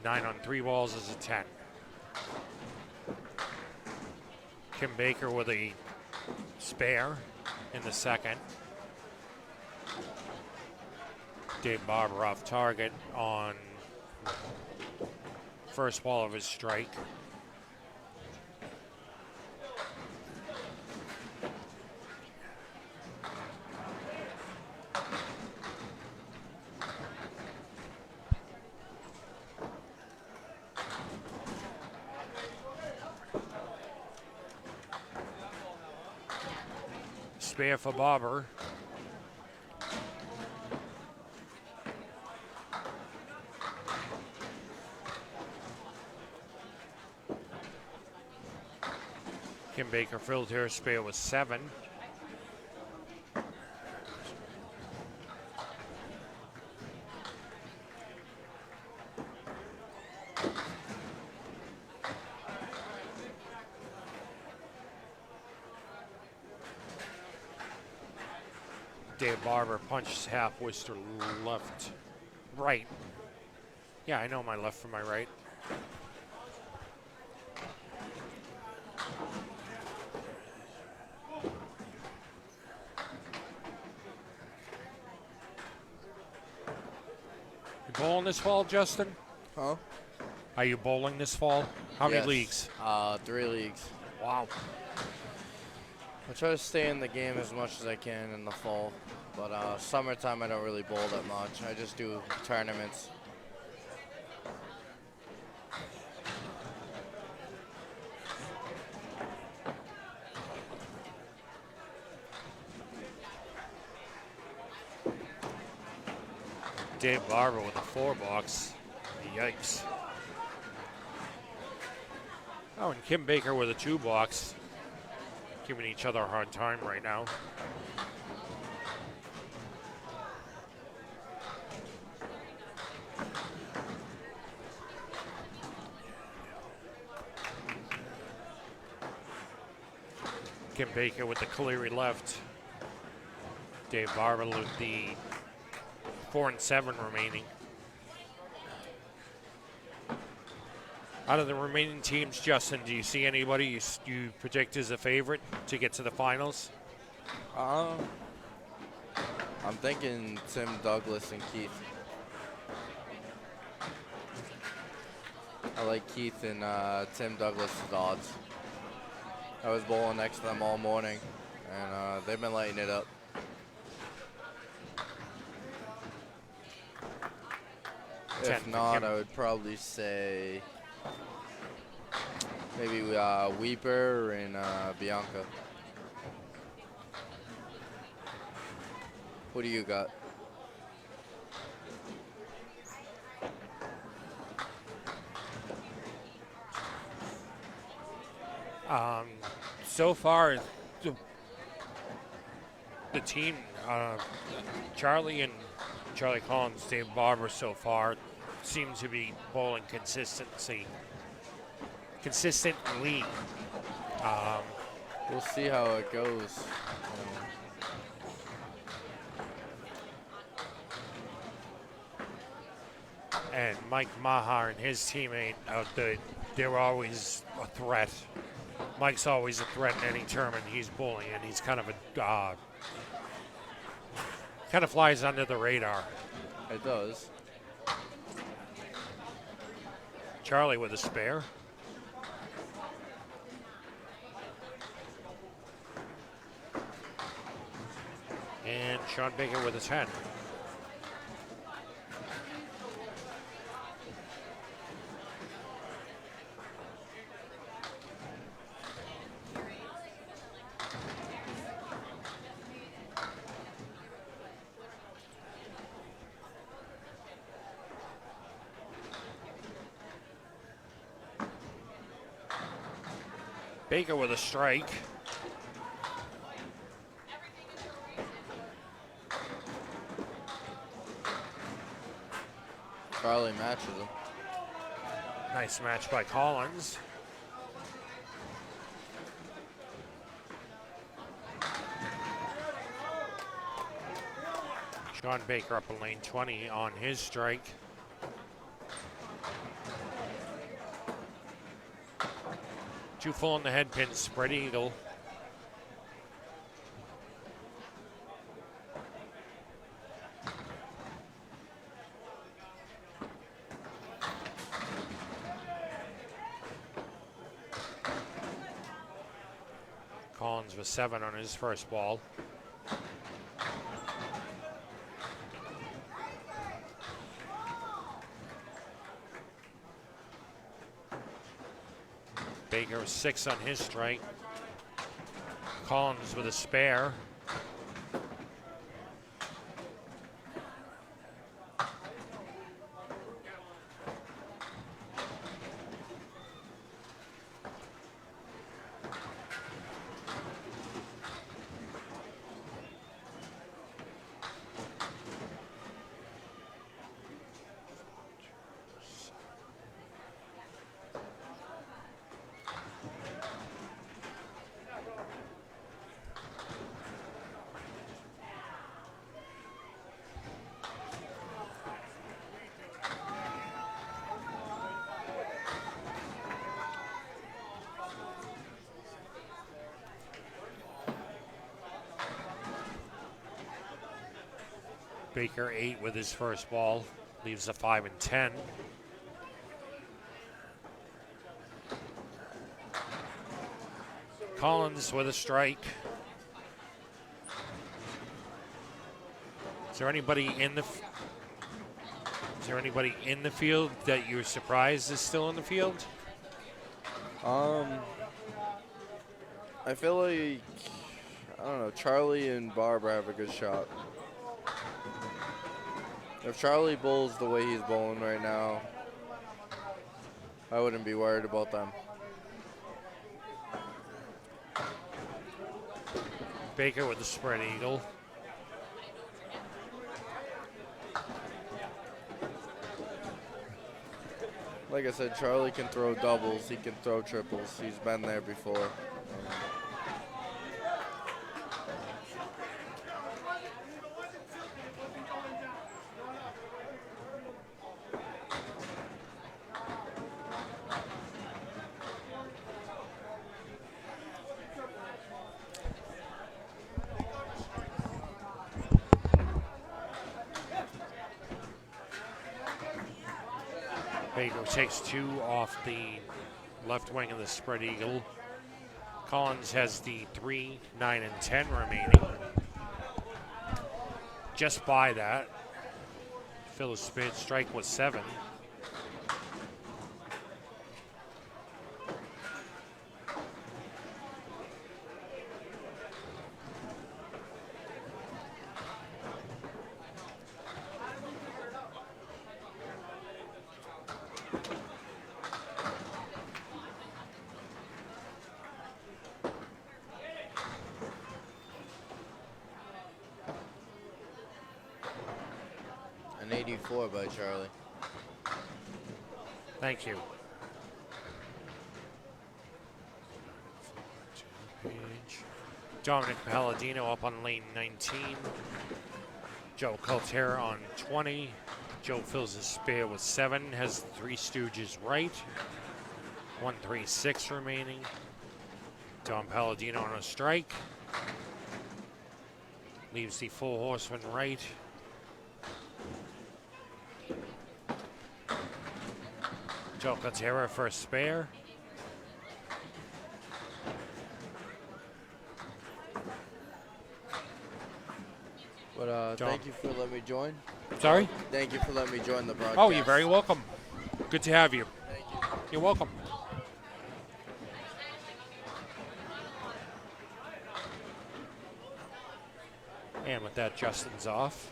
9 on 3 balls is a 10. Kim Baker with a spare in the second. Dave Barber off target on first ball of his strike. Spare for Barber. Kim Baker filled her spare with 7. Dave Barber punches half Worcester left, right. Yeah, I know my left from my right. bowling this fall, Justin? Huh? Are you bowling this fall? How many Yes. leagues? 3 leagues. Wow. I try to stay in the game as much as I can in the fall, but summertime I don't really bowl that much. I just do tournaments. Dave Barber with a 4-box. Yikes. Oh, and Kim Baker with a 2-box. Giving each other a hard time right now. Kim Baker with the Cleary left. Dave Barber with the 4 and 7 remaining. Out of the remaining teams, Justin, do you see anybody you predict as a favorite to get to the finals? I'm thinking Tim Douglas and Keith. I like Keith and Tim Douglas' odds. I was bowling next to them all morning, and they've been lighting it up. If not, I would probably say maybe Weeper and Bianca. What do you got? So far, the team, Charlie Collins, Dave Barber so far seem to be bowling consistently. We'll see how it goes. And Mike Maher and his teammate out there, they're always a threat. Mike's always a threat in any tournament he's bowling, and he's kind of a kind of flies under the radar. It does. Charlie with a spare. And Sean Baker with a 10. Baker with a strike. Charlie matches him. Nice match by Collins. Sean Baker up in lane 20 on his strike. Too full on the head pin, spread eagle. Collins with 7 on his first ball. Baker with 6 on his strike. Collins with a spare. Baker 8 with his first ball. Leaves a 5 and 10. Collins with a strike. Is there anybody in the field that you're surprised is still in the field? I feel like, I don't know, Charlie and Barbara have a good shot. If Charlie bowls the way he's bowling right now, I wouldn't be worried about them. Baker with the spread eagle. Like I said, Charlie can throw doubles, he can throw triples. He's been there before. Baker takes 2 off the left wing of the spread eagle. Collins has the 3, 9, and 10 remaining. Just by that. Phil's spit strike was 7. An 84 by Charlie. Thank you. Dominic Palladino up on lane 19. Joe Caltera on 20. Joe fills his spare with 7. Has 3 Stooges right. 136 remaining. Dom Palladino on a strike. Leaves the full horseman right. Joe Caltera for a spare. But thank you for letting me join. Sorry? Thank you for letting me join the broadcast. Oh, you're very welcome. Good to have you. Thank you. You're welcome. And with that, Justin's off.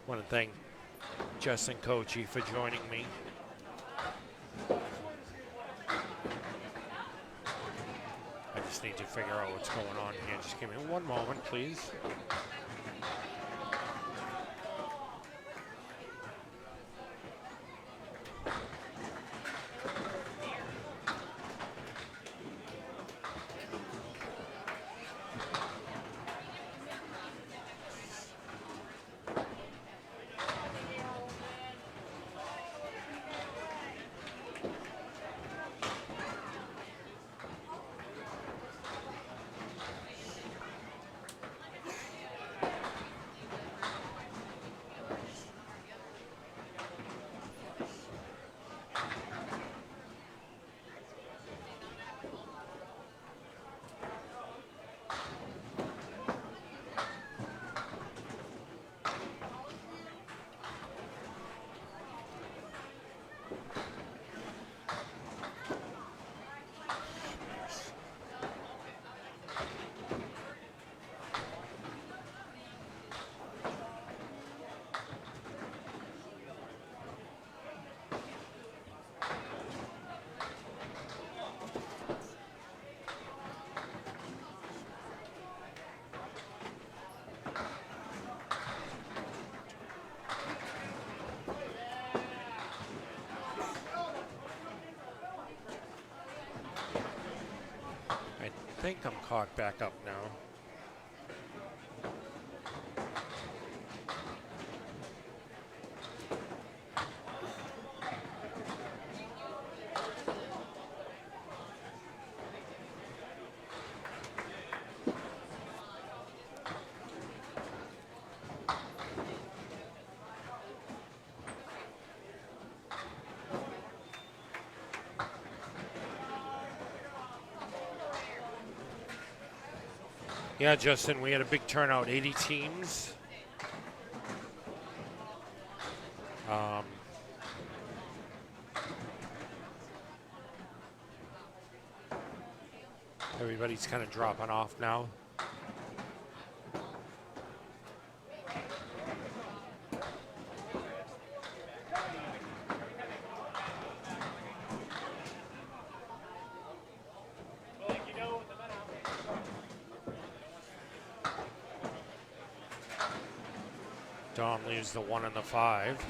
Want to thank Justin Kochi for joining me. I just need to figure out what's going on here. Just give me one moment, please. think I'm caught back up now. Yeah, Justin, we had a big turnout, 80 teams. Everybody's kind of dropping off now. Dom leaves the 1 and the 5.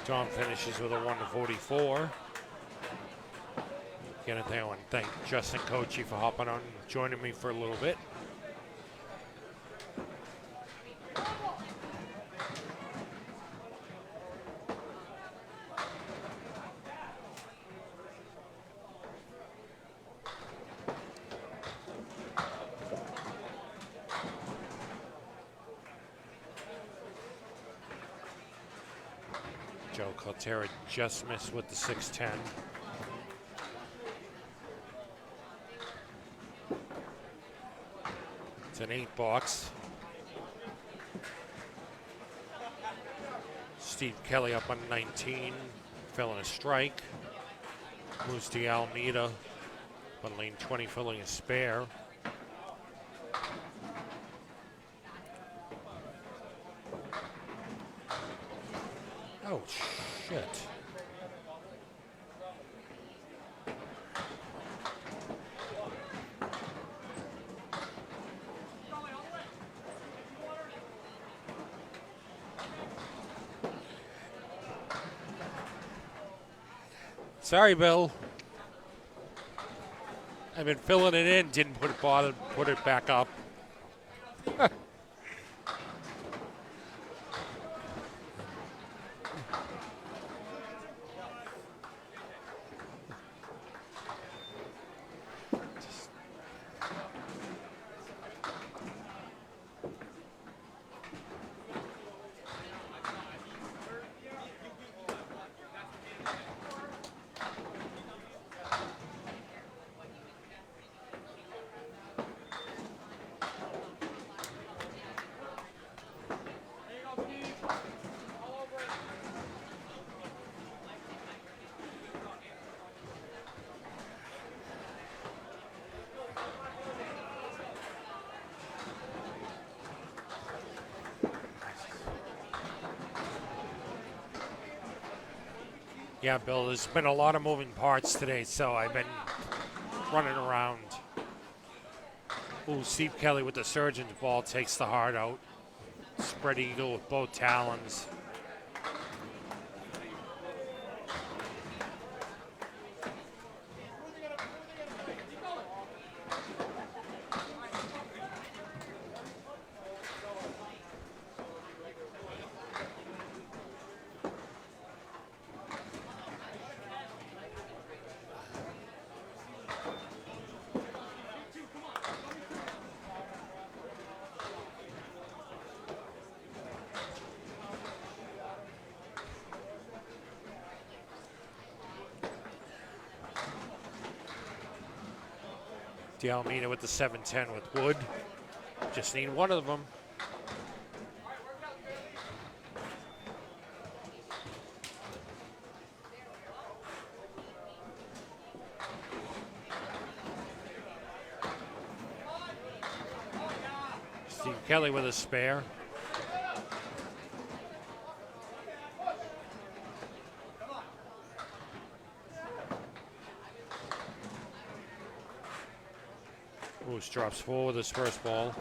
Dom finishes with a 1 to 44. Again, I want to thank Justin Kochi for hopping on and joining me for a little bit. Joe Caltera just missed with the 610. It's an 8 box. Steve Kelly up on 19, filling a strike. Moves to Almeida on lane 20, filling a spare. Oh, shit. Sorry, Bill. I've been filling it in, didn't put it back up. Yeah, Bill, there's been a lot of moving parts today, so I've been running around. Ooh, Steve Kelly with the surgeon's ball takes the heart out. Spread eagle with both talons. Almeida with the 710 with Wood. Just need one of them. Steve Kelly with a spare. Moose drops forward with his first ball.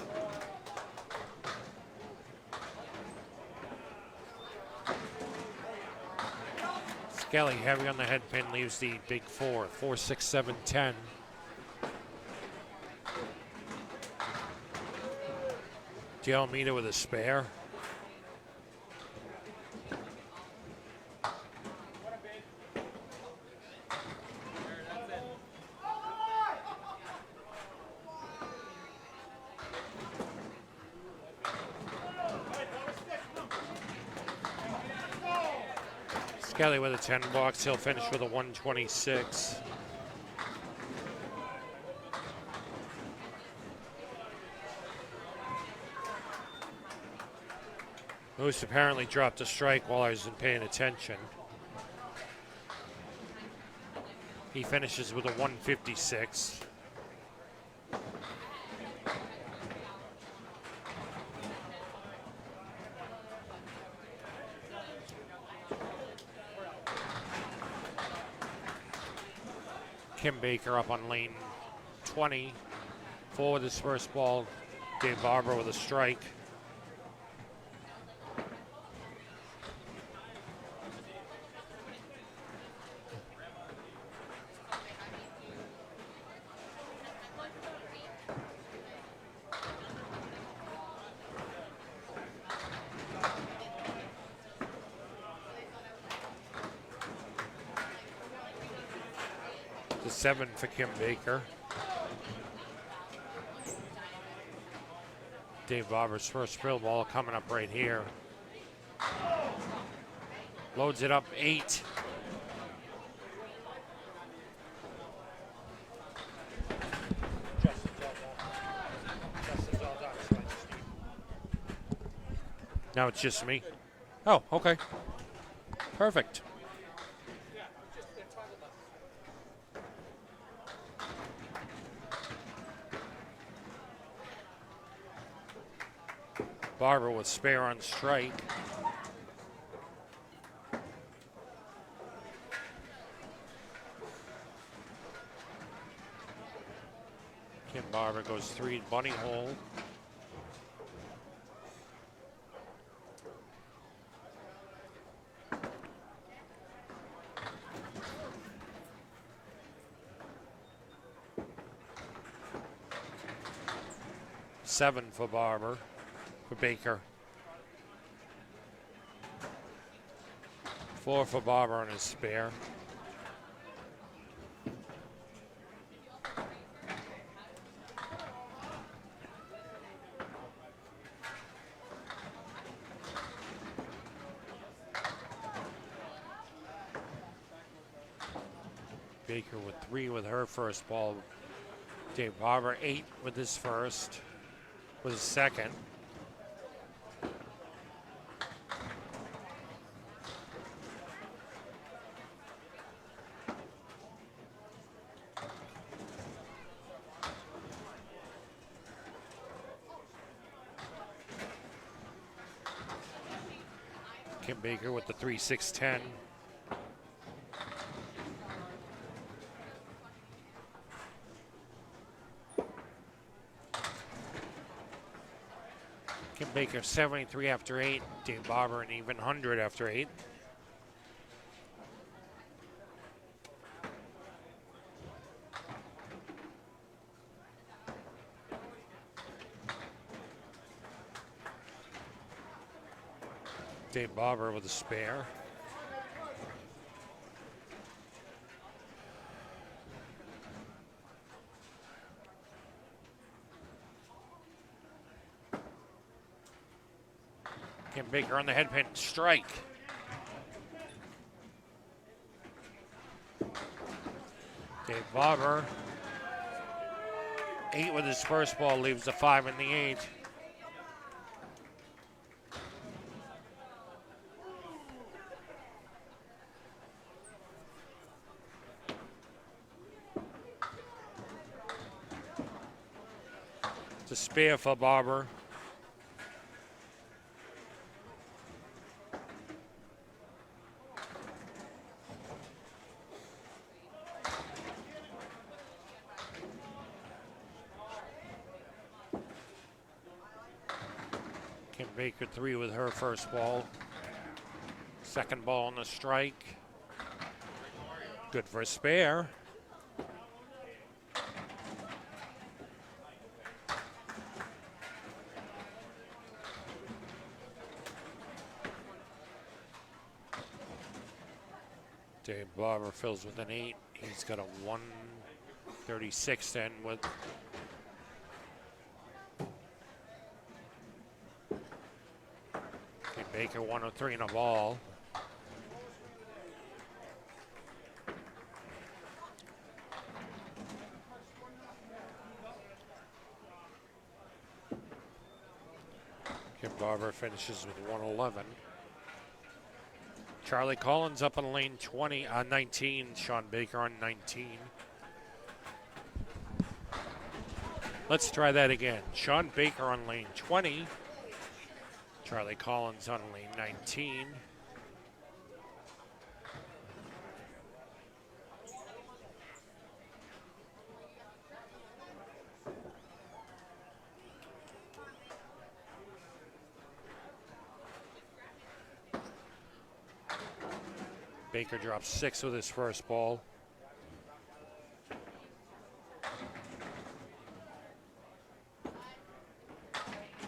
Skelly heavy on the head pin leaves the big four. 4, 6, 7, 10. Dialmeida with a spare. Skelly with a 10 box. He'll finish with a 126. Moose apparently dropped a strike while I wasn't paying attention. He finishes with a 156. Kim Baker up on lane 20. Forward his first ball. Dave Barber with a strike. The 7 for Kim Baker. Dave Barber's first fill ball coming up right here. Loads it up 8. Now it's just me. Oh, okay. Perfect. Barber with spare on strike. Kim Barber goes 3 bunny hole. Seven for Barber. For Baker. 4 for Barber on his spare. Baker with 3 with her first ball. Dave Barber 8 with his first. With his second. Kim Baker with the 3, 6, 10. Kim Baker 73 after 8. Dave Barber an even 100 after 8. Dave Barber with a spare. Kim Baker on the head pin, strike. Dave Barber, 8 with his first ball, leaves the 5 and the 8. It's a spare for Barber. Kim Baker 3 with her first ball. Second ball on the strike. Good for a spare. Dave Barber fills with an 8. He's got a 136 then with Baker 103 in a ball. Kim Barber finishes with 111. Charlie Collins up on lane 19. Sean Baker on 19. Let's try that again. Sean Baker on lane 20. Charlie Collins on lane 19. Baker drops 6 with his first ball.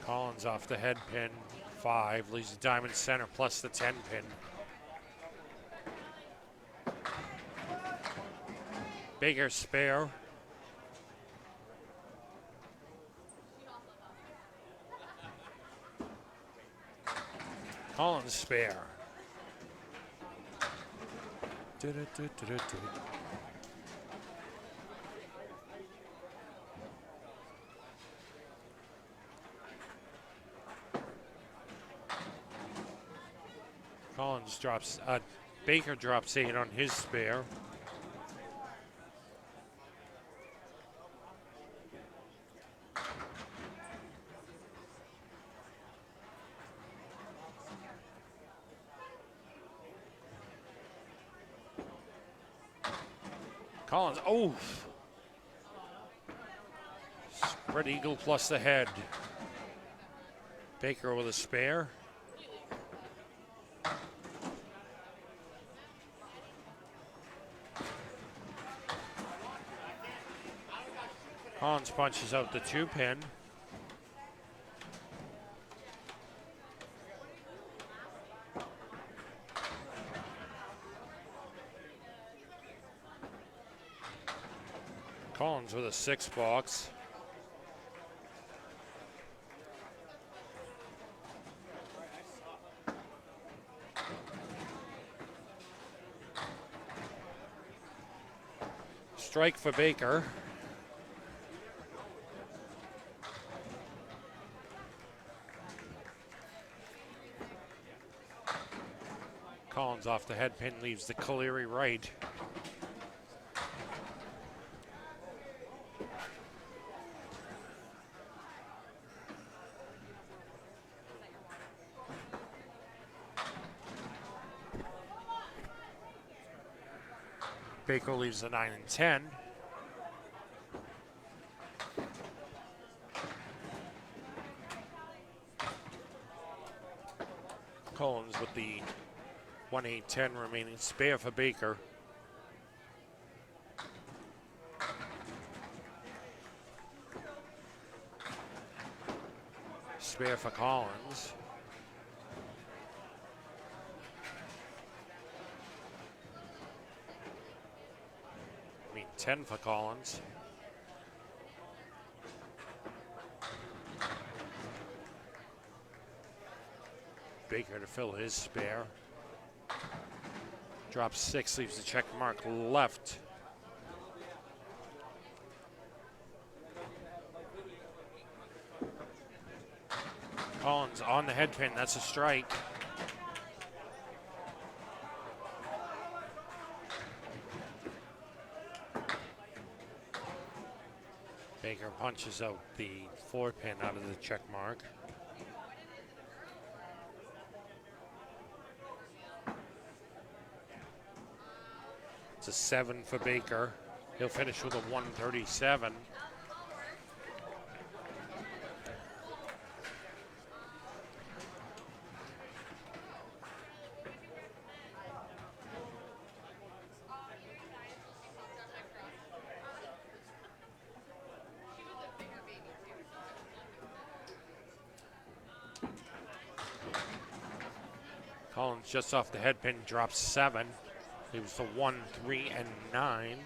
Collins off the head pin, 5, leaves the diamond center plus the 10 pin. Baker spare. Collins spare. Collins drops, Baker drops 8 on his spare. Collins, oh! Spread eagle plus the head. Baker with a spare. Collins punches out the 2 pin. Collins with a 6 box. Strike for Baker. Collins off the head pin, leaves the Caleri right. Baker leaves the 9 and 10. Collins with the 1-8-10 remaining spare for Baker. Spare for Collins. I mean 10 for Collins. Baker to fill his spare. Drops 6, leaves the check mark left. Collins on the head pin, that's a strike. Baker punches out the 4 pin out of the check mark. It's a 7 for Baker. He'll finish with a 137. Collins just off the head pin drops 7. He was the 1, 3, and 9.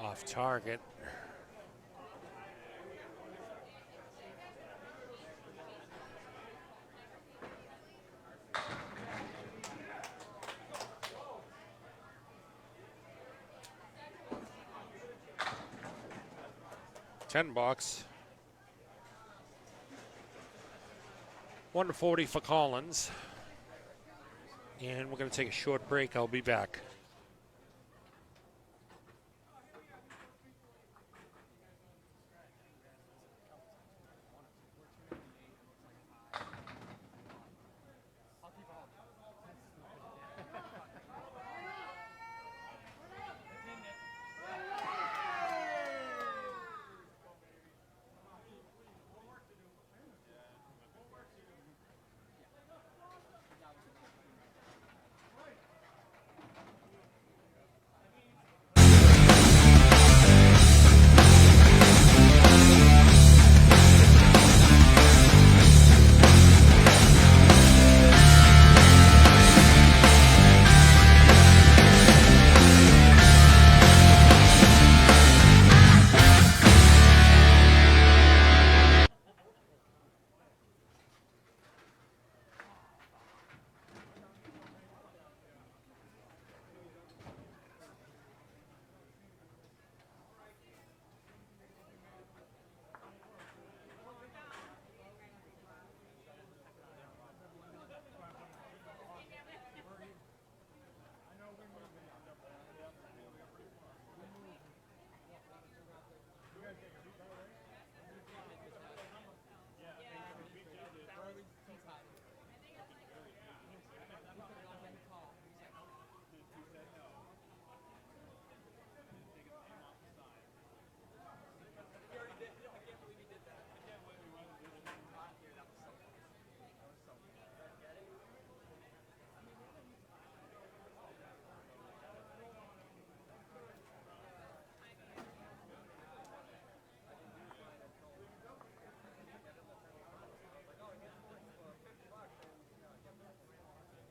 Off target. $10. 140 for Collins. And we're going to take a short break. I'll be back.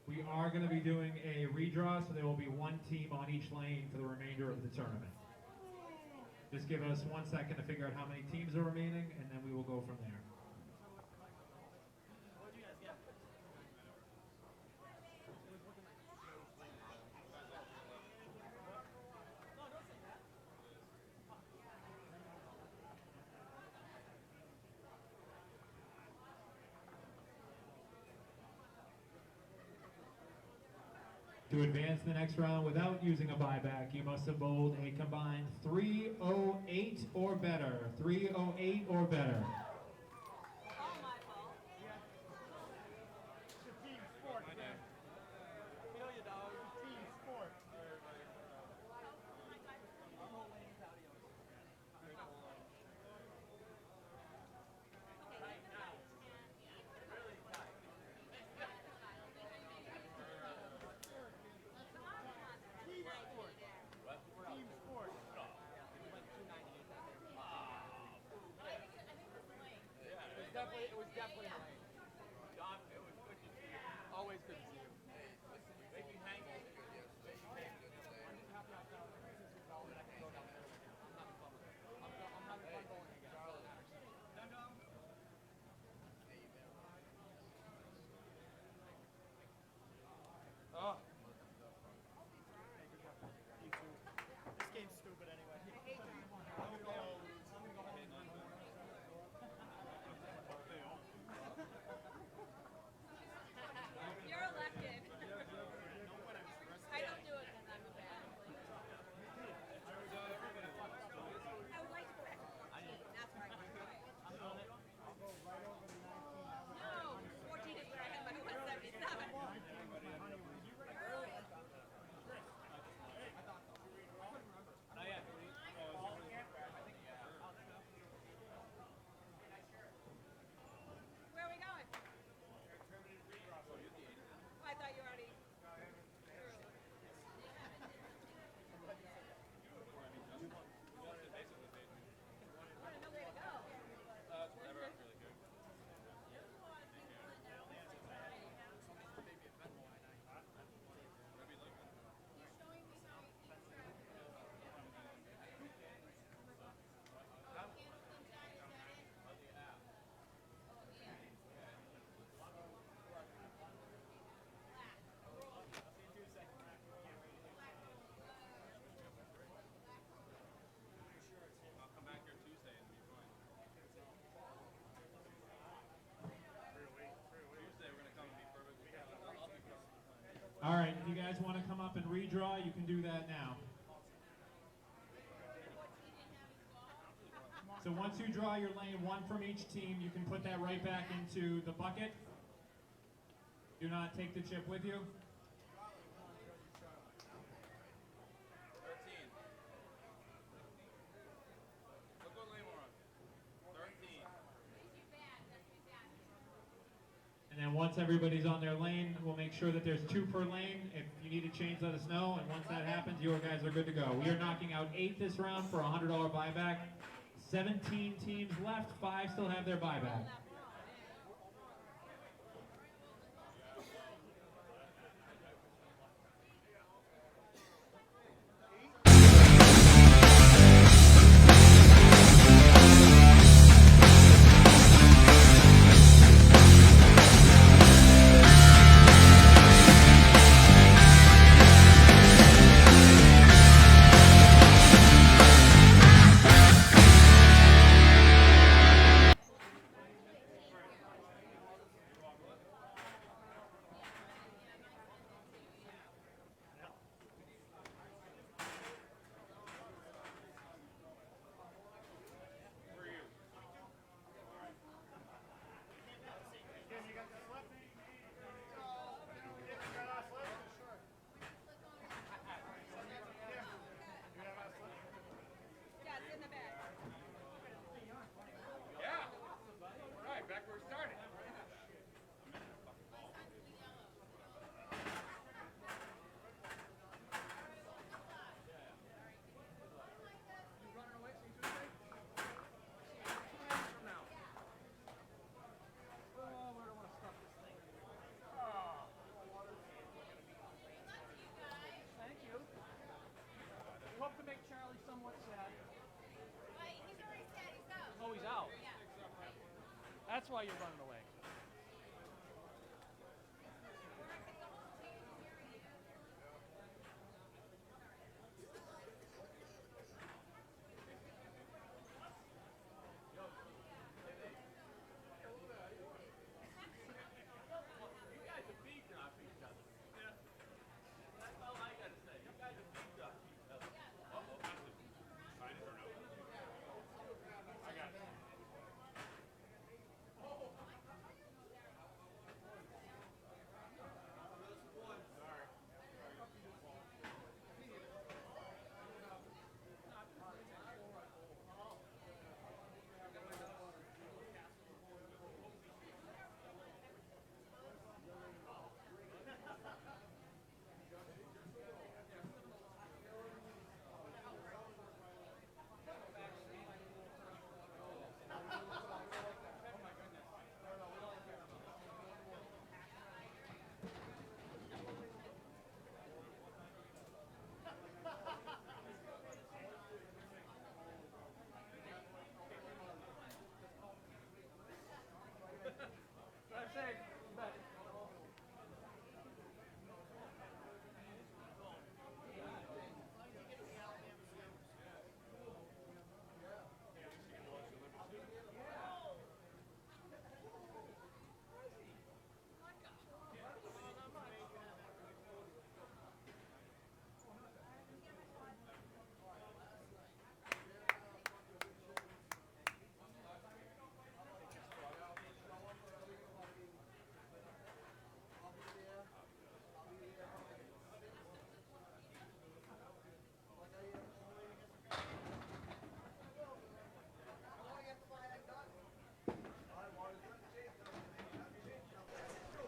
We are going to be doing a redraw, so there will be one team on each lane for the remainder of the tournament. Just give us 1 second to figure out how many teams are remaining, and then we will go from there. To advance the next round without using a buyback, you must have bowled a combined 308 or better. 308 or better. It was definitely late. John, it was good to see you. Always good to see you. Make me hang. I'm having fun bowling again. Oh. This game's stupid anyway. You're a lefty. and redraw, you can do that now. So once you draw your lane, one from each team, you can put that right back into the bucket. Do not take the chip with you. And then once everybody's on their lane, we'll make sure that there's 2 per lane. If you need to change, let us know. And once that happens, your guys are good to go. We are knocking out 8 this round for a $100 buyback. 17 teams left. 5 still have their buyback. Oh, he's out. That's why you're running away.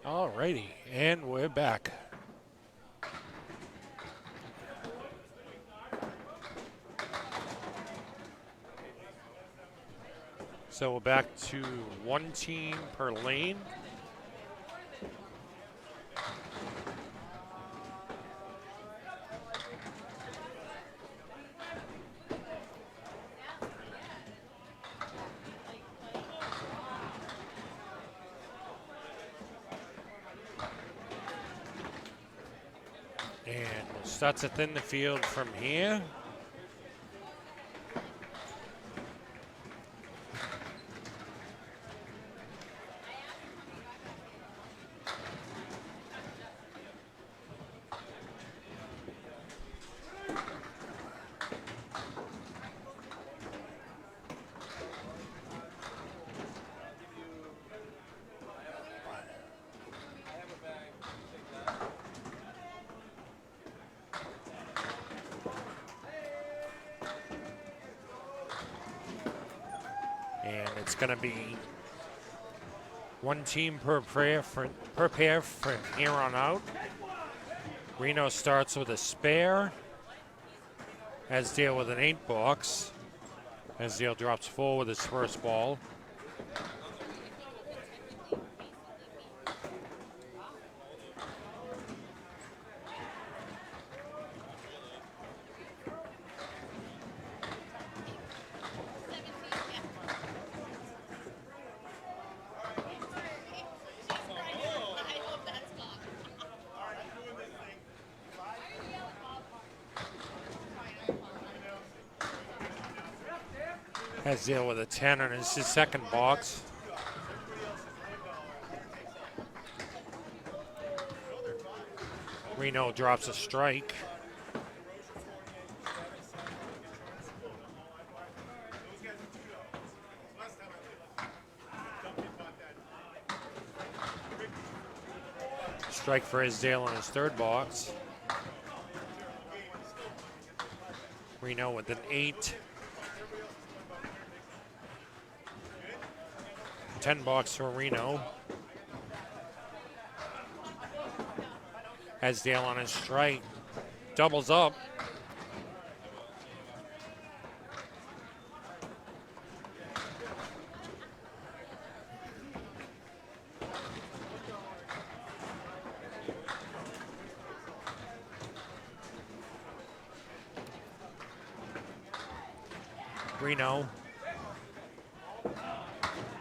Alrighty, and we're back. So we're back to 1 team per lane. And we'll start to thin the field from here. And it's going to be one team per pair from here on out. Reno starts with a spare. Asdale with an 8 box. Asdale drops 4 with his first ball. Asdale with a 10 on his second box. Reno drops a strike. Strike for Asdale on his third box. Reno with an 8. 10 box for Reno. Asdale on his strike. Doubles up. Reno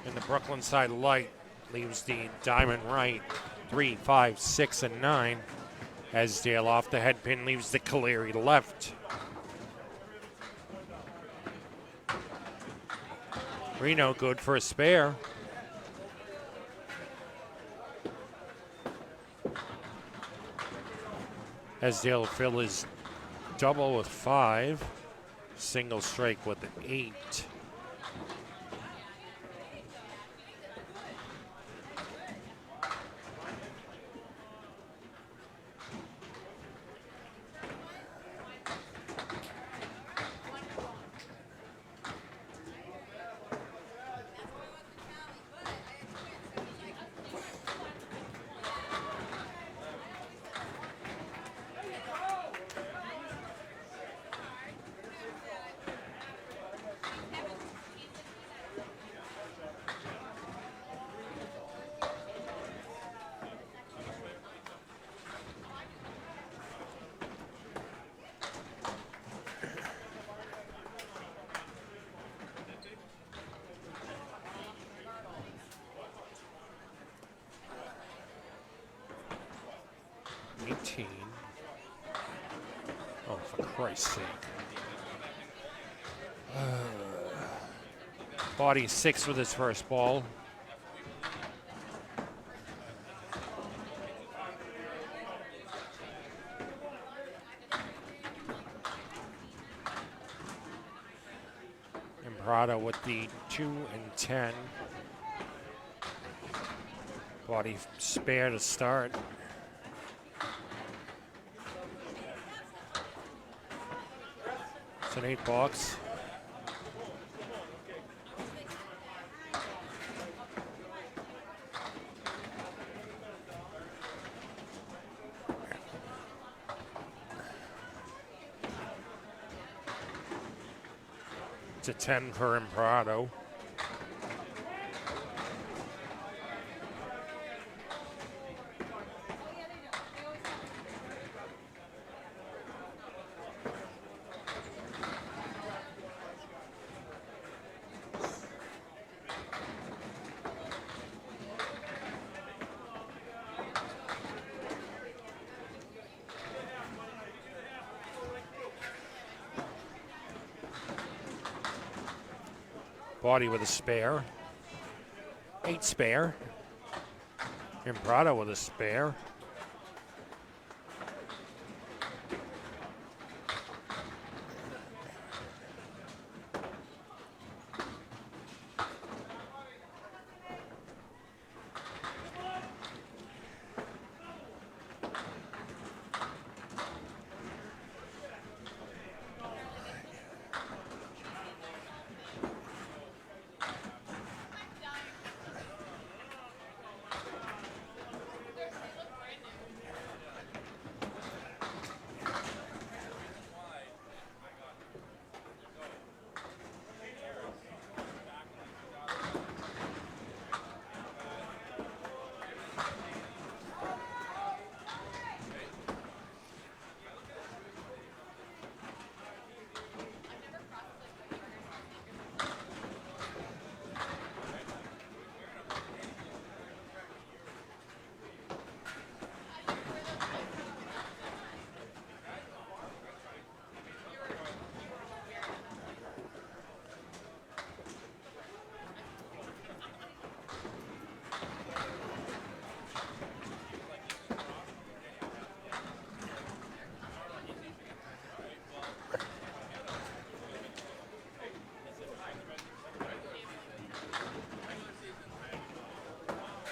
in the Brooklyn side light leaves the diamond right. 3, 5, 6, and 9. Asdale off the head pin leaves the Caleri left. Reno good for a spare. Asdale will fill his double with 5. Single strike with an 8. Oh, for Christ's sake. Body 6 with his first ball. Imprado with the 2 and 10. Body spare to start. It's an 8 box. It's a 10 for Imprado. Body with a spare. 8 spare. Imprado with a spare.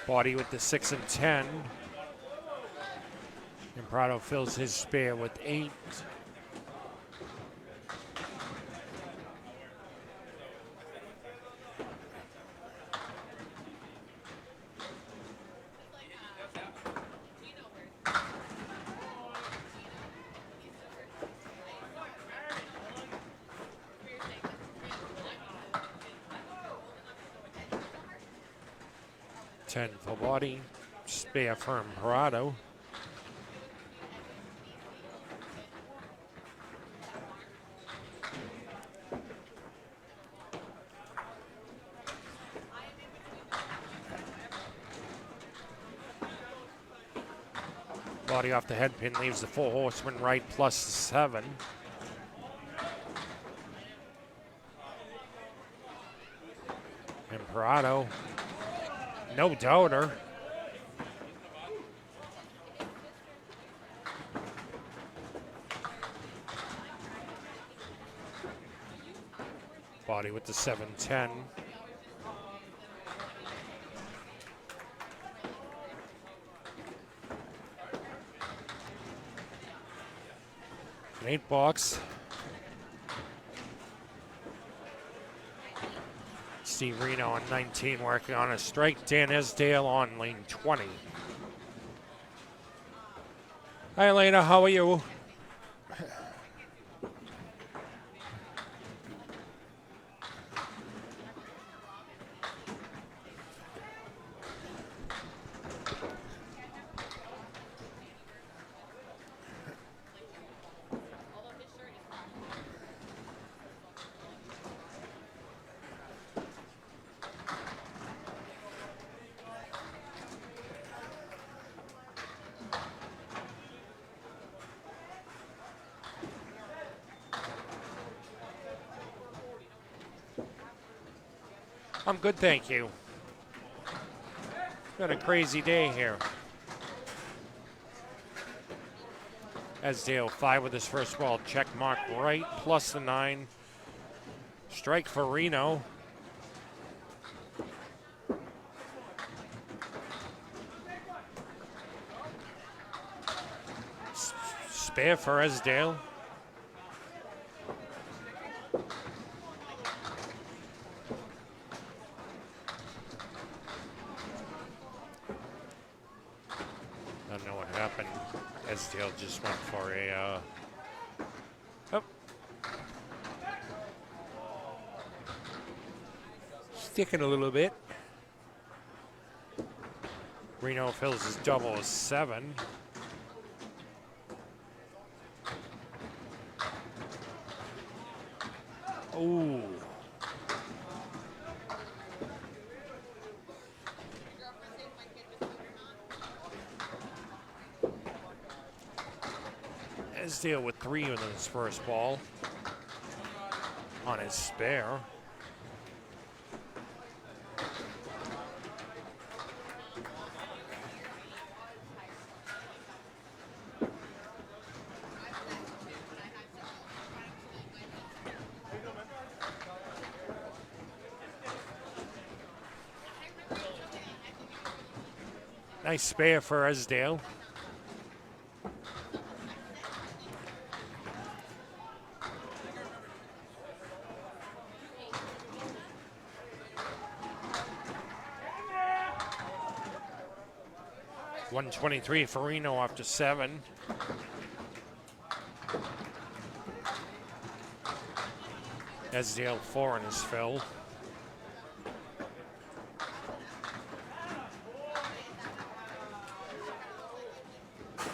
Body with the 6 and 10. And Prado fills his spare with 8. Ten for body, spare for Parado. Body off the head pin leaves the 4 horseman right plus 7. And Parado, no doubter. Body with the 7-10. An 8 box. Steve Reno on 19 working on a strike. Dan Esdale on lane 20. Hi, Elena. How are you? I'm good, thank you. Been a crazy day here. Esdale 5 with his first ball. Check mark right, plus the 9. Strike for Reno. Spare for Esdale. I don't know what happened. Esdale just went for a oh. Sticking a little bit. Reno fills his double with 7. Ooh. Esdale with 3 with his first ball on his spare. Nice spare for Esdale. $123 for Reno after 7. Esdale 4 in his fill.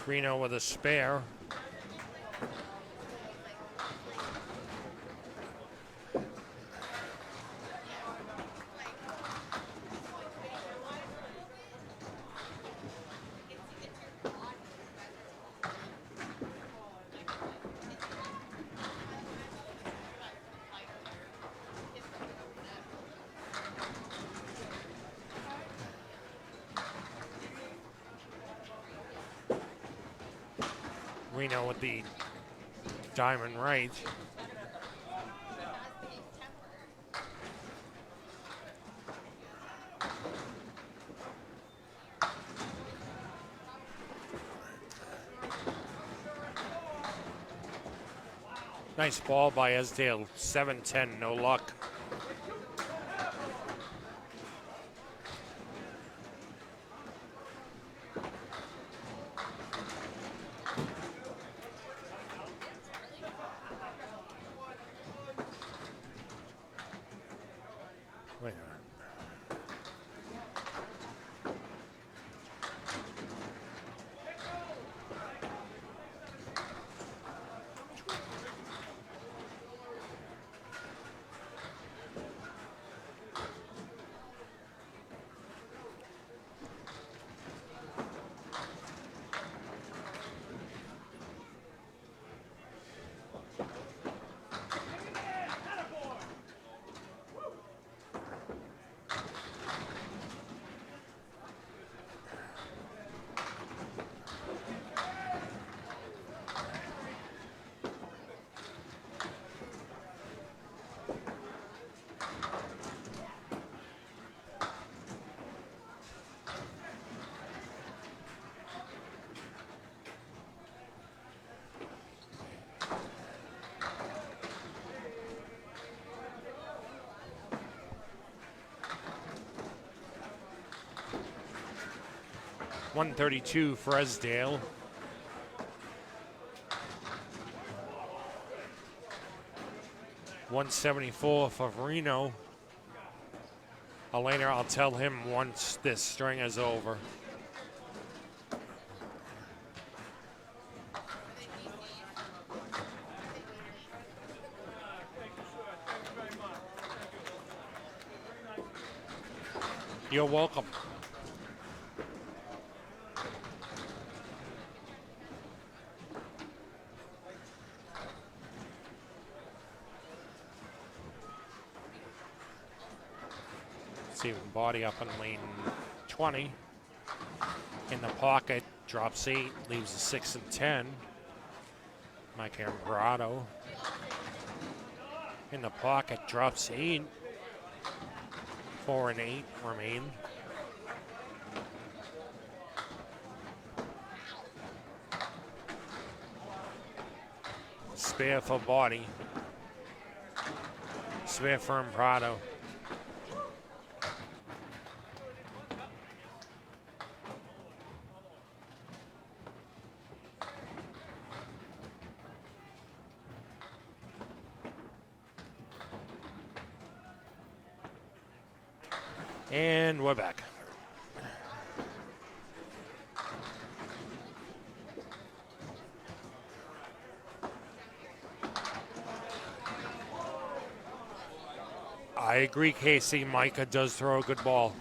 Reno with a spare. Reno with the diamond right. Nice ball by Esdale. 7-10, no luck. Wait a minute. 132 for Esdale. $174 for Reno. Later, I'll tell him once this string is over. You're welcome. See body up in lane 20. In the pocket, drops 8, leaves a 6 and 10. Mike Ambrado. In the pocket, drops 8. 4 and 8 remain. Spare for body. Spare for Ambrado. And we're back. I agree, Casey. Micah does throw a good ball.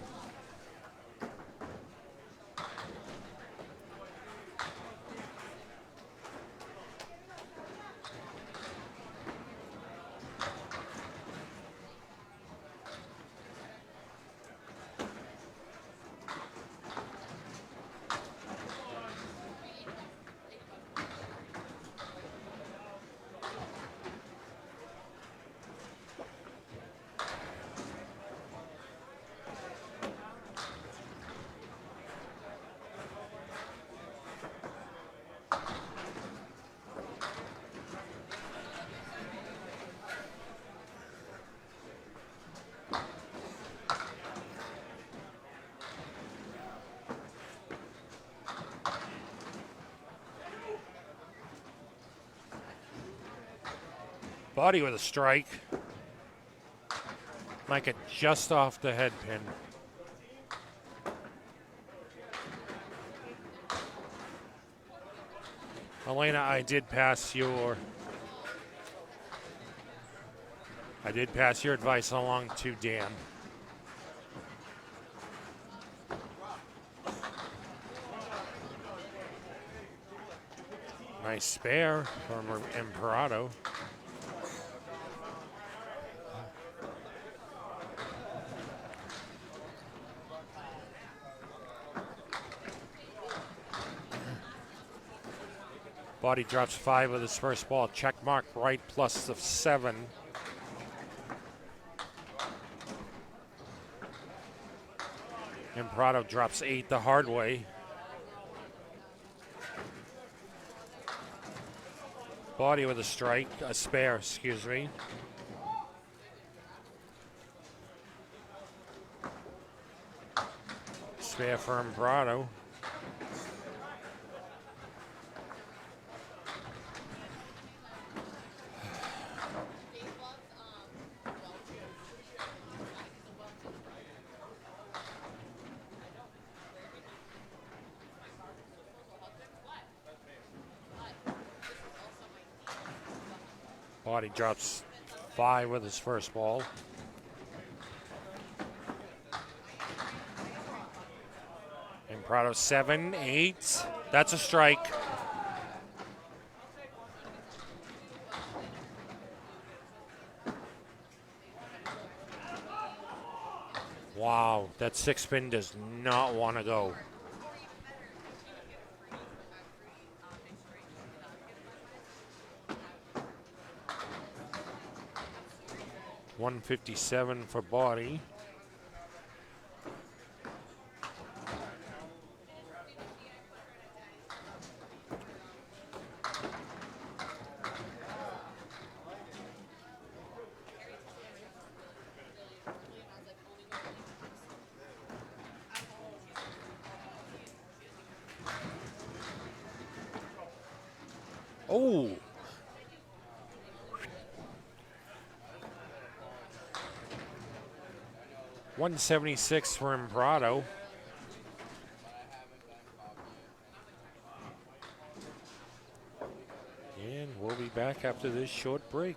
Body with a strike. Micah just off the head pin. Elena, I did pass your advice along to Dan. Nice spare from Imperado. Body drops 5 with his first ball. Check mark right plus the 7. Imperado drops 8 the hard way. Body with a strike, a spare, excuse me. Spare for Imprado. Body drops 5 with his first ball. Imprado 7, 8. That's a strike. Wow, that 6-spin does not want to go. $157 for body. Oh. $176 for Imprado. And we'll be back after this short break.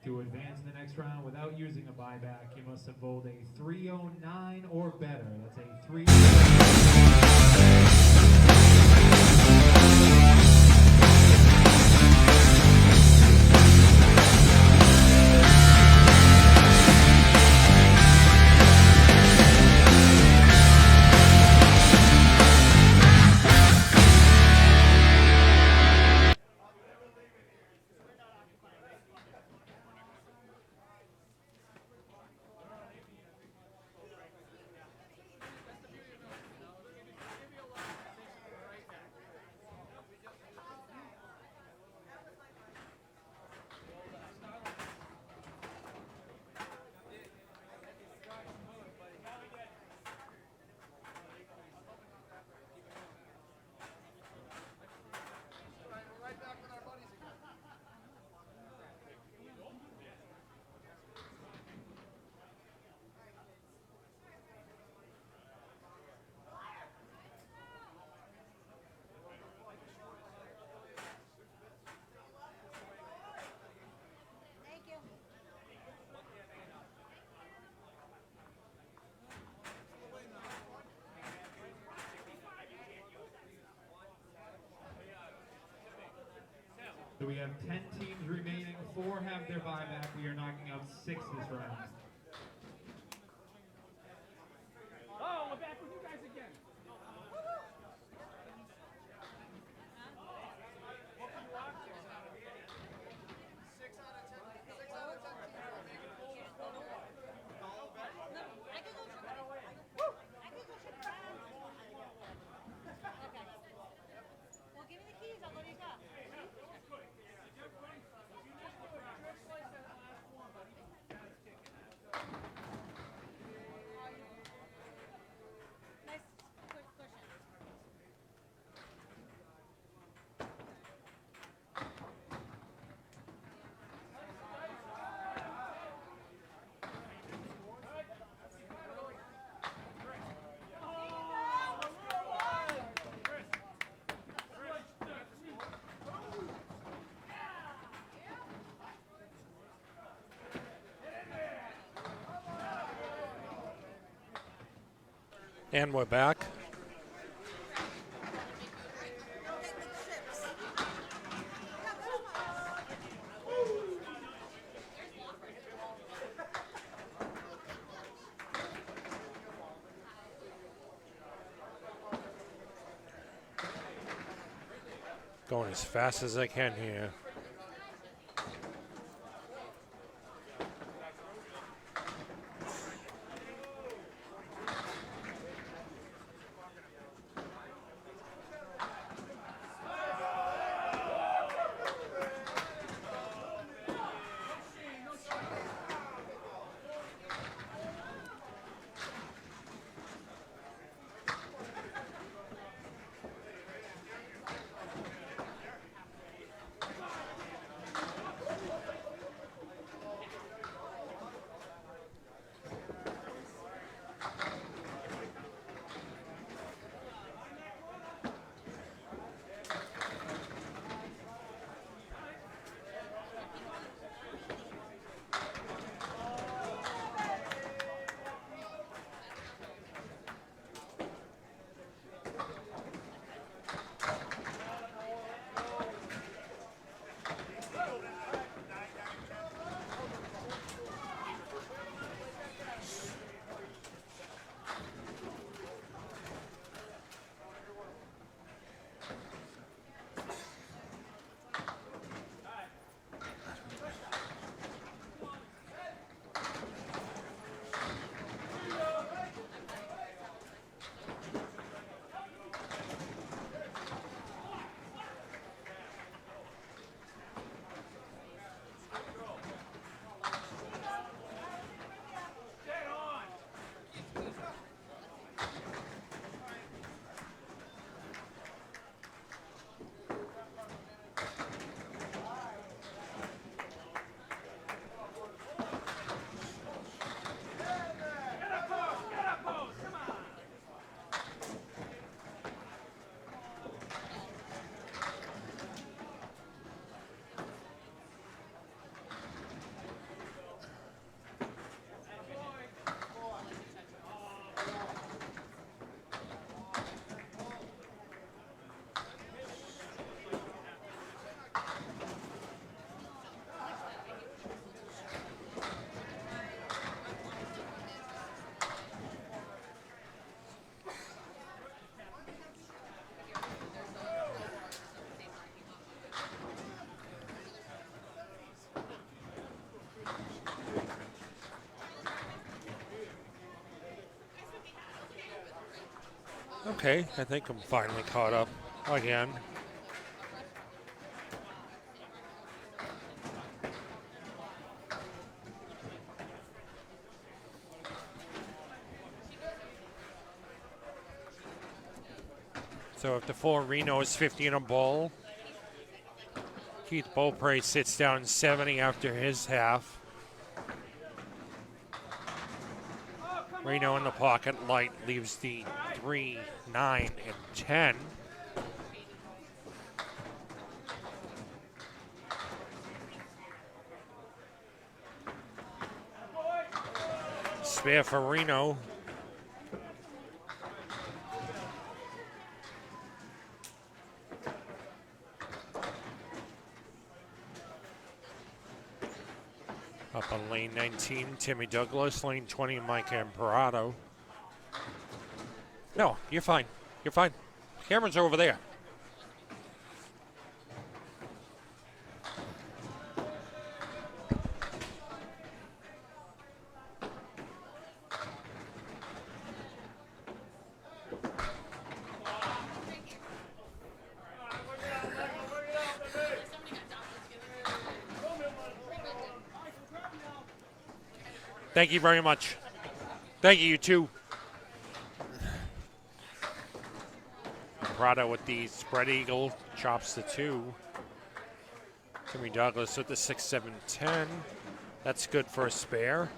To advance in the next round without using a buyback, you must have bowled a 309 or better. That's a 3. So we have 10 teams remaining. 4 have their buyback. We are knocking out 6 this round. Oh, we're back with you guys again. Well, give me the keys. I'll go to your car. Nice, quick cushion. And we're back. Going as fast as I can here. Okay, I think I'm finally caught up again. So if the 4 Reno is 50 in a bowl, Keith Beaupre sits down 70 after his half. Reno in the pocket light leaves the 3, 9, and 10. Spare for Reno. Up on lane 19, Timmy Douglas. Lane 20, Mike Imperato. No, you're fine. You're fine. Cameras are over there. Thank you very much. Thank you, you too. Prado with the spread eagle, chops the 2. Timmy Douglas with the 6, 7, 10. That's good for a spare.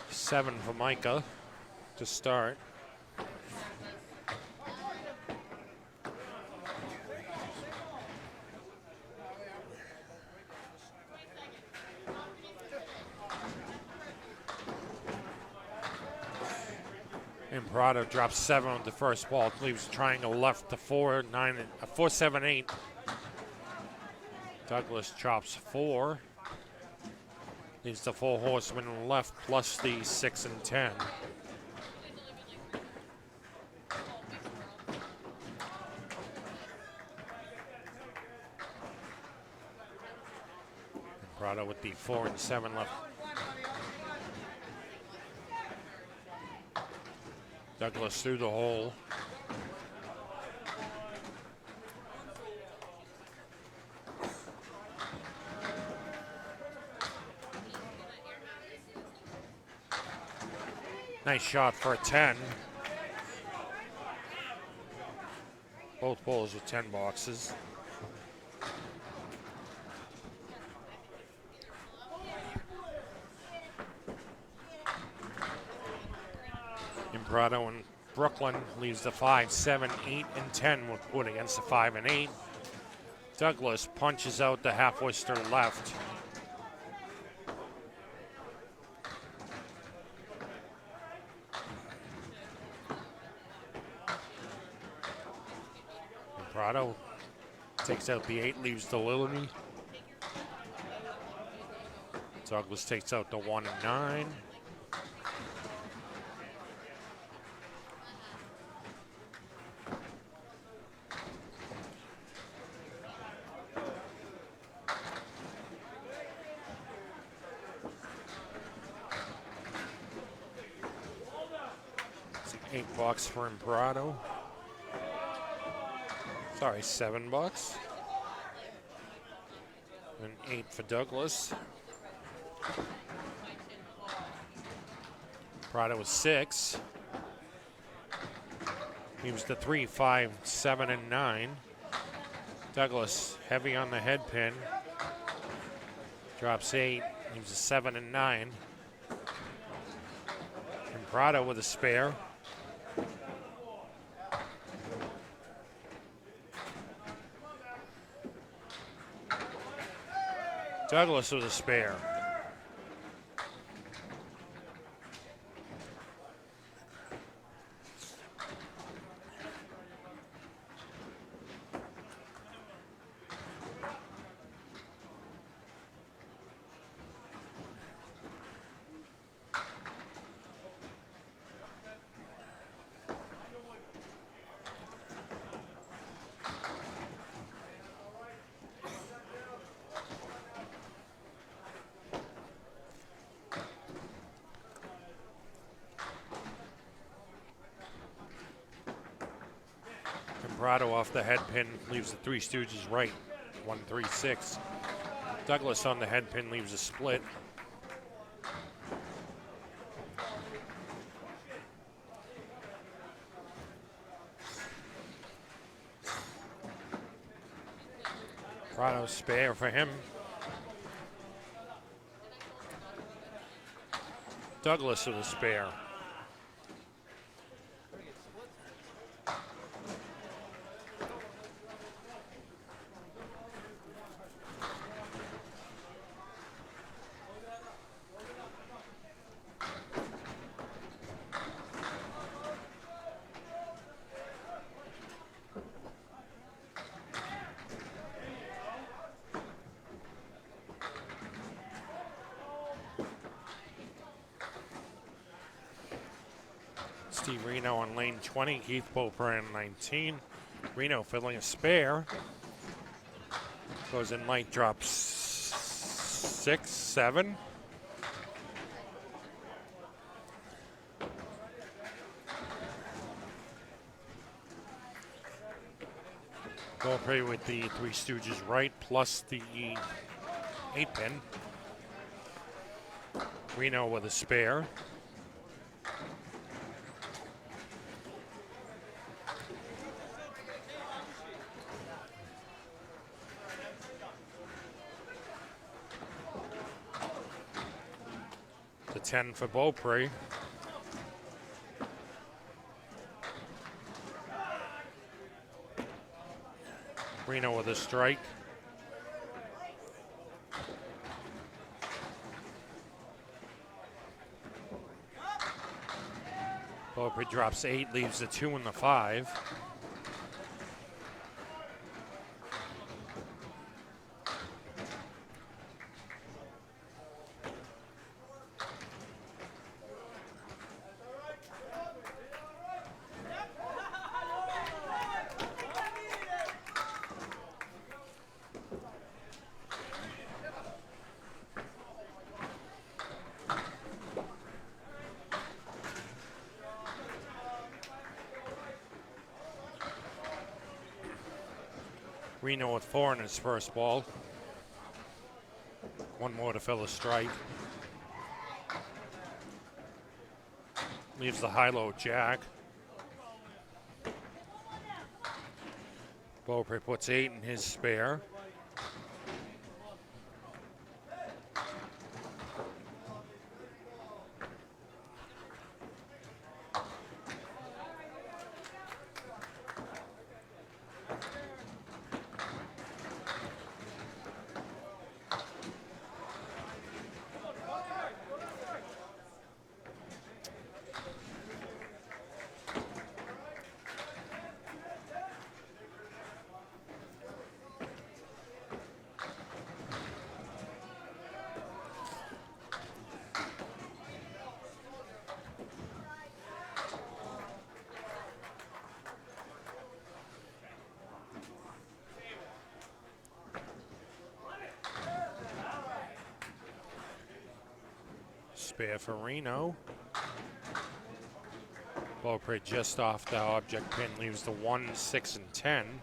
Seven for Micah to start. Imperato drops 7 on the first ball, leaves a triangle left to 4, 9, 4, 7, 8. Douglas chops 4. Leaves the 4 horsemen left plus the 6 and 10. Imperato with the 4 and 7 left. Douglas through the hole. Nice shot for a 10. Both bowls with 10 boxes. Imperato and Brooklyn leaves the 5, 7, 8, and 10 with wood against the 5 and 8. Douglas punches out the half oyster left. Imperato takes out the 8, leaves the Lily. Douglas takes out the 1 and 9. It's an $8 for Imperato. Sorry, $7. And 8 for Douglas. Prado was 6. He was the 3, 5, 7, and 9. Douglas heavy on the head pin. Drops 8. He was a 7 and 9. And Prado with a spare. Douglas with a spare. Prado off the head pin leaves the Three Stooges right, 1-3-6. Douglas on the head pin leaves a split. Prado spare for him. Douglas with a spare. Steve Reno on lane 20, Keith Beaupre on 19. Reno filling a spare. Goes in light, drops 6, 7. Beaupre with the Three Stooges right, plus the 8 pin. Reno with a spare. The 10 for Beaupre. Reno with a strike. Beaupre drops 8, leaves the 2 and the 5. Reno with 4 in his first ball. One more to fill a strike. Leaves the high-low jack. Beaupre puts 8 in his spare. Spare for Reno. Beaupre just off the object pin, leaves the 1, 6, and 10.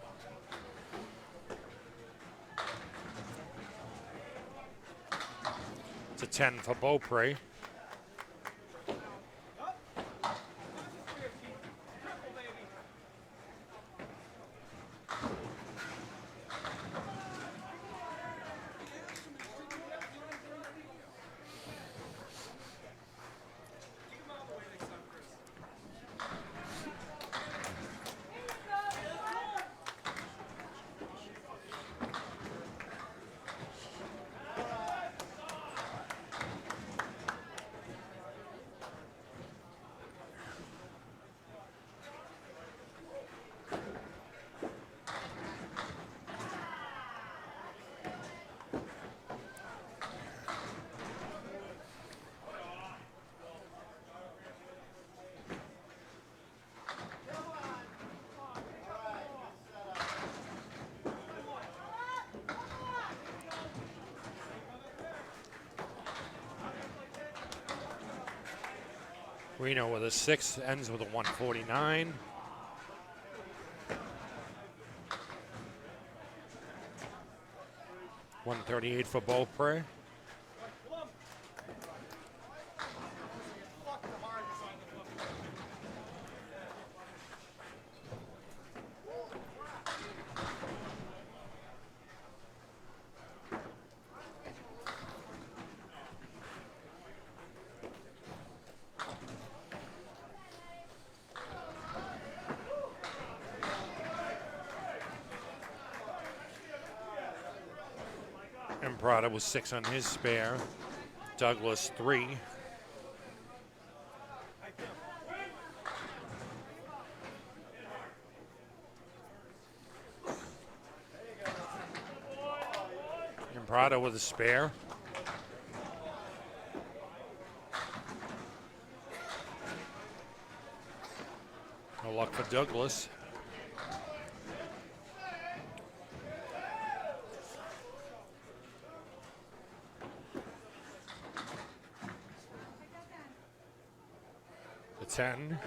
It's a 10 for Beaupre. Reno with a 6, ends with a 149. 138 for Beaupre. And Prada was 6 on his spare. Douglas 3. And Prada with a spare. No luck for Douglas. The 10.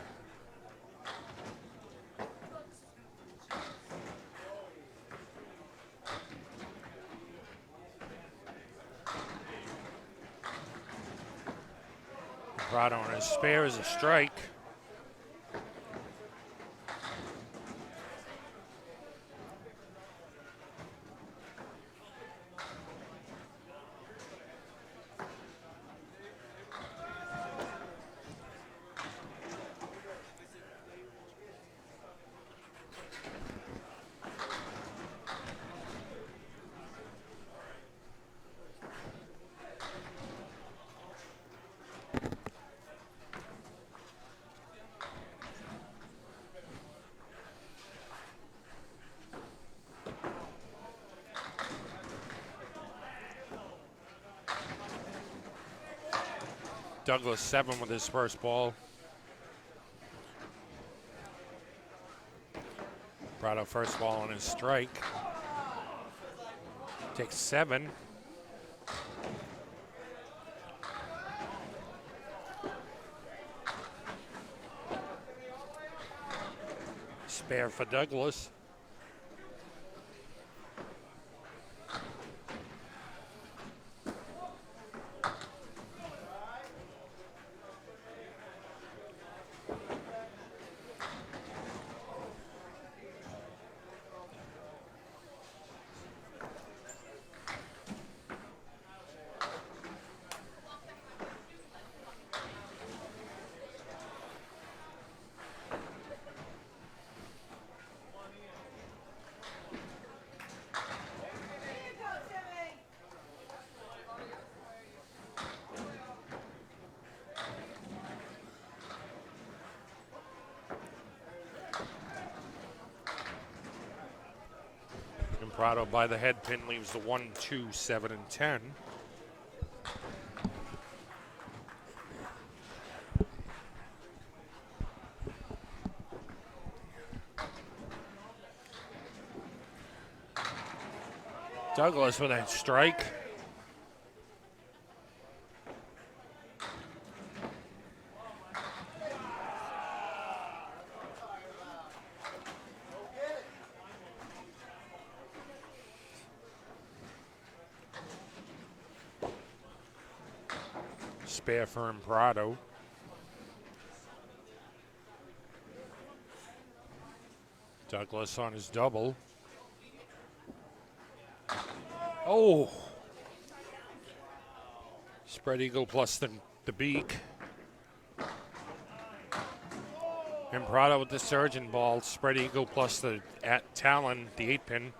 Prada on his spare is a strike. Douglas 7 with his first ball. Prado first ball on his strike. Takes 7. Spare for Douglas. And Prado by the head pin leaves the 1, 2, 7, and 10. Douglas with a strike. Spare for Prado. Douglas on his double. Oh! Spread eagle plus the beak. And Prado with the surgeon ball. Spread eagle plus the talon, the 8-pin.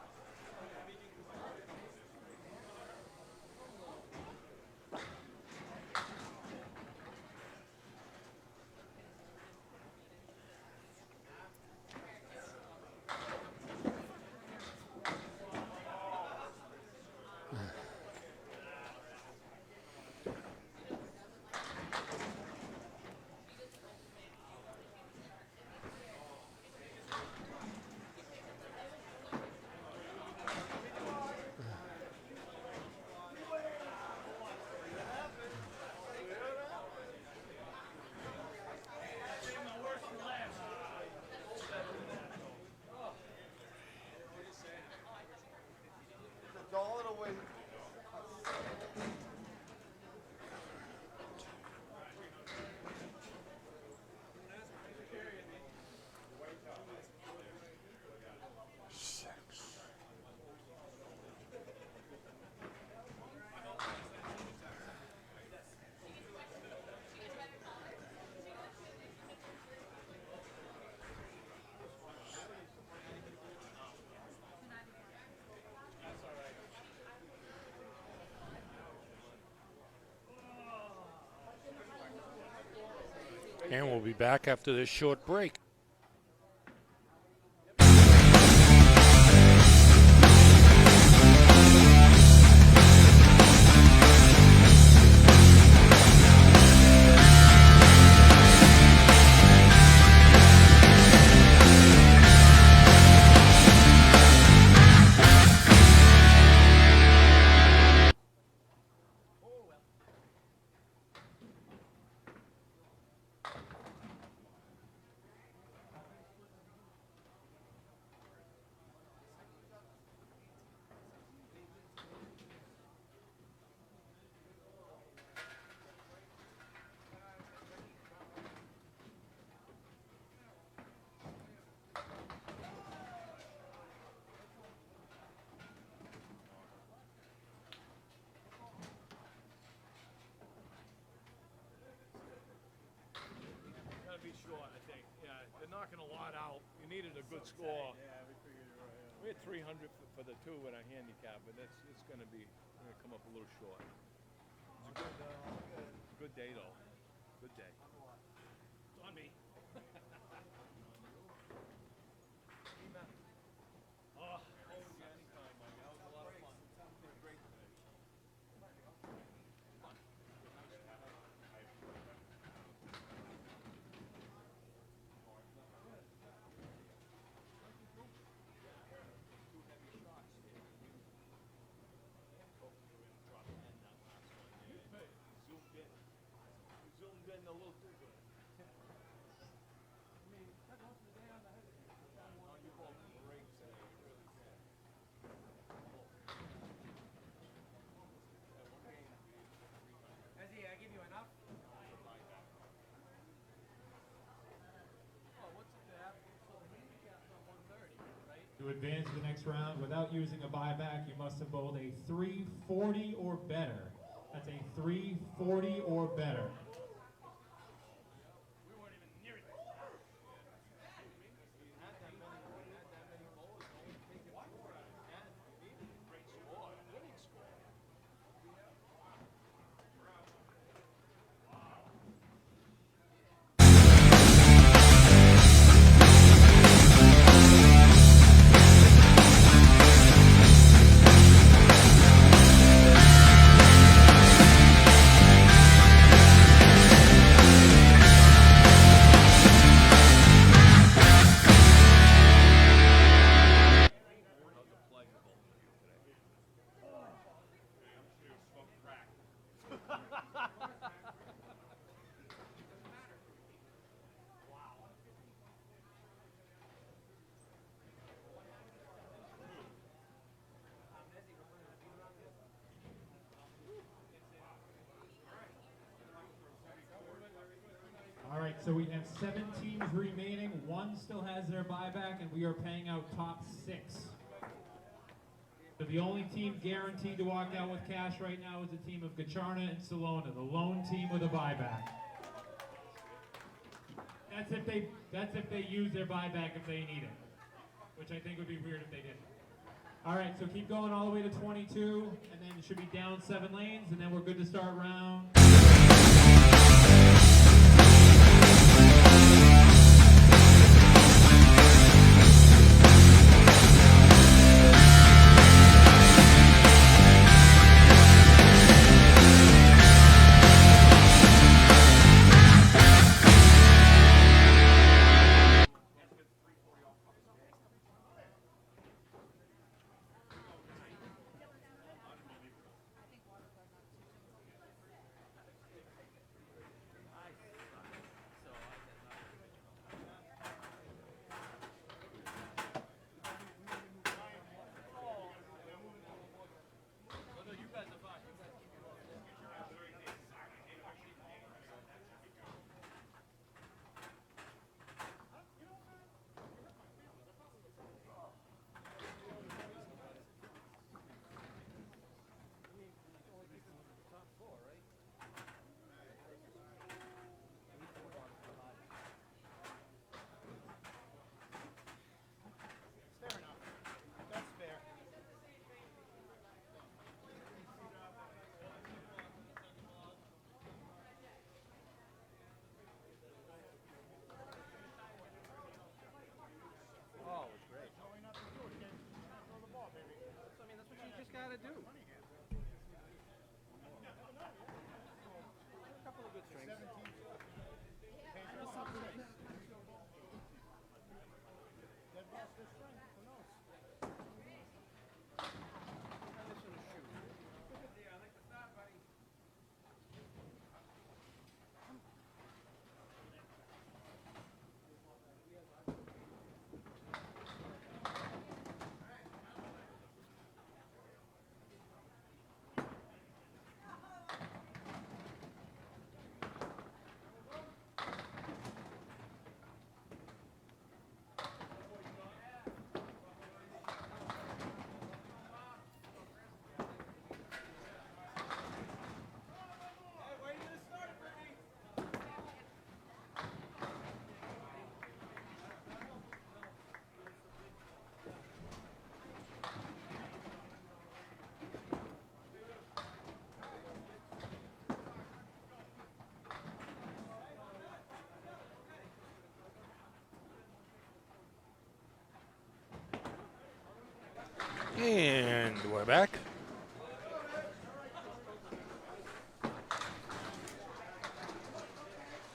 And we'll be back after this short break. Gotta be short, I think. Yeah, they're knocking a lot out. You needed a good score. Yeah, we figured it right. Yeah. We had 300 for the two with a handicap, but it's gonna come up a little short. It's a good day though. Good day. It's on me. Oh, anytime, Mike. That was a lot of fun. You did great today. Zoomed in a little too good. You both great today. You really did. Ezzy, I give you enough? Oh, what's it there? So the handicap's on 130, right? To advance to the next round without using a buyback, you must have bowled a 340 or better. That's a 340 or better. We weren't even near it. Had that many bowlers only taking two. And you needed a great score, a winning score. All right, so we have 7 teams remaining. 1 still has their buyback, and we are paying out top 6. So the only team guaranteed to walk out with cash right now is the team of Gacharna and Salona, the lone team with a buyback. That's if they use their buyback if they need it, which I think would be weird if they didn't. All right, so keep going all the way to 22, and then it should be down 7 lanes, and then we're good to start round. And we're back.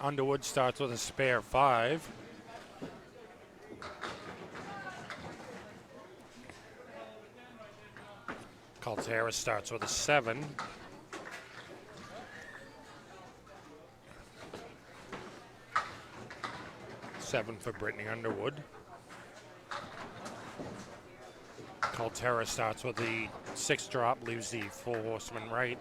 Underwood starts with a spare 5. Caltera starts with a 7. Seven for Brittany Underwood. Caltera starts with the 6 drop, leaves the 4 horseman right.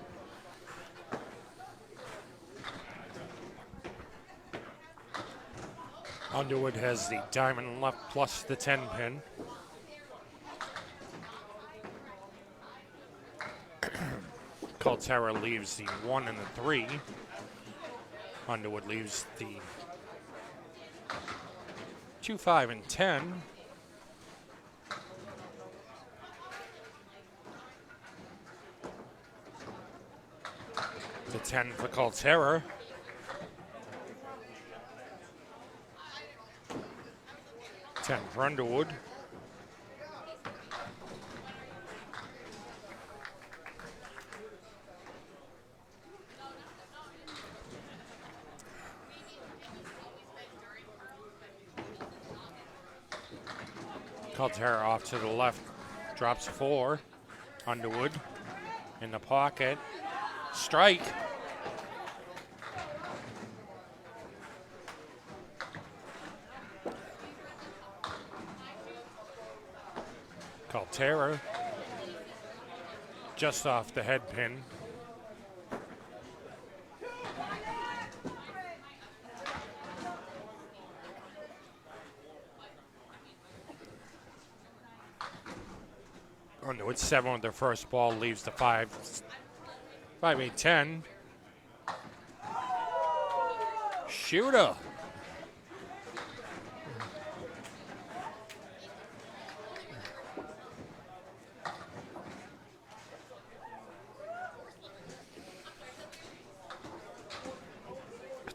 Underwood has the diamond left plus the 10 pin. Caltera leaves the 1 and the 3. Underwood leaves the 2, 5, and 10. The 10 for Caltera. Ten for Underwood. Caltera off to the left, drops 4. Underwood in the pocket. Strike. Caltera just off the head pin. Underwood 7 with their first ball, leaves the 5, 8, 10. Shooter.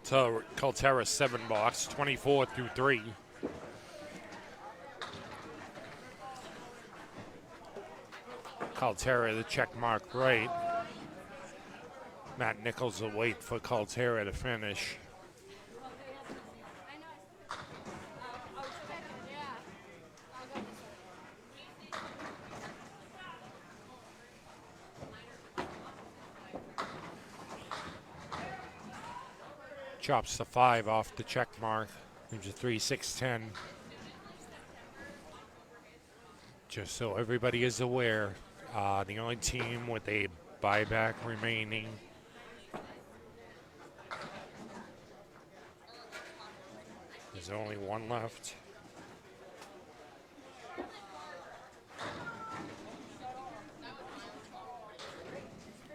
To Caltera 7 box, 24 through 3. Caltera the check mark right. Matt Nichols will wait for Caltera to finish. Chops the 5 off the check mark. Leaves a 3, 6, 10. Just so everybody is aware, the only team with a buyback remaining there's only one left.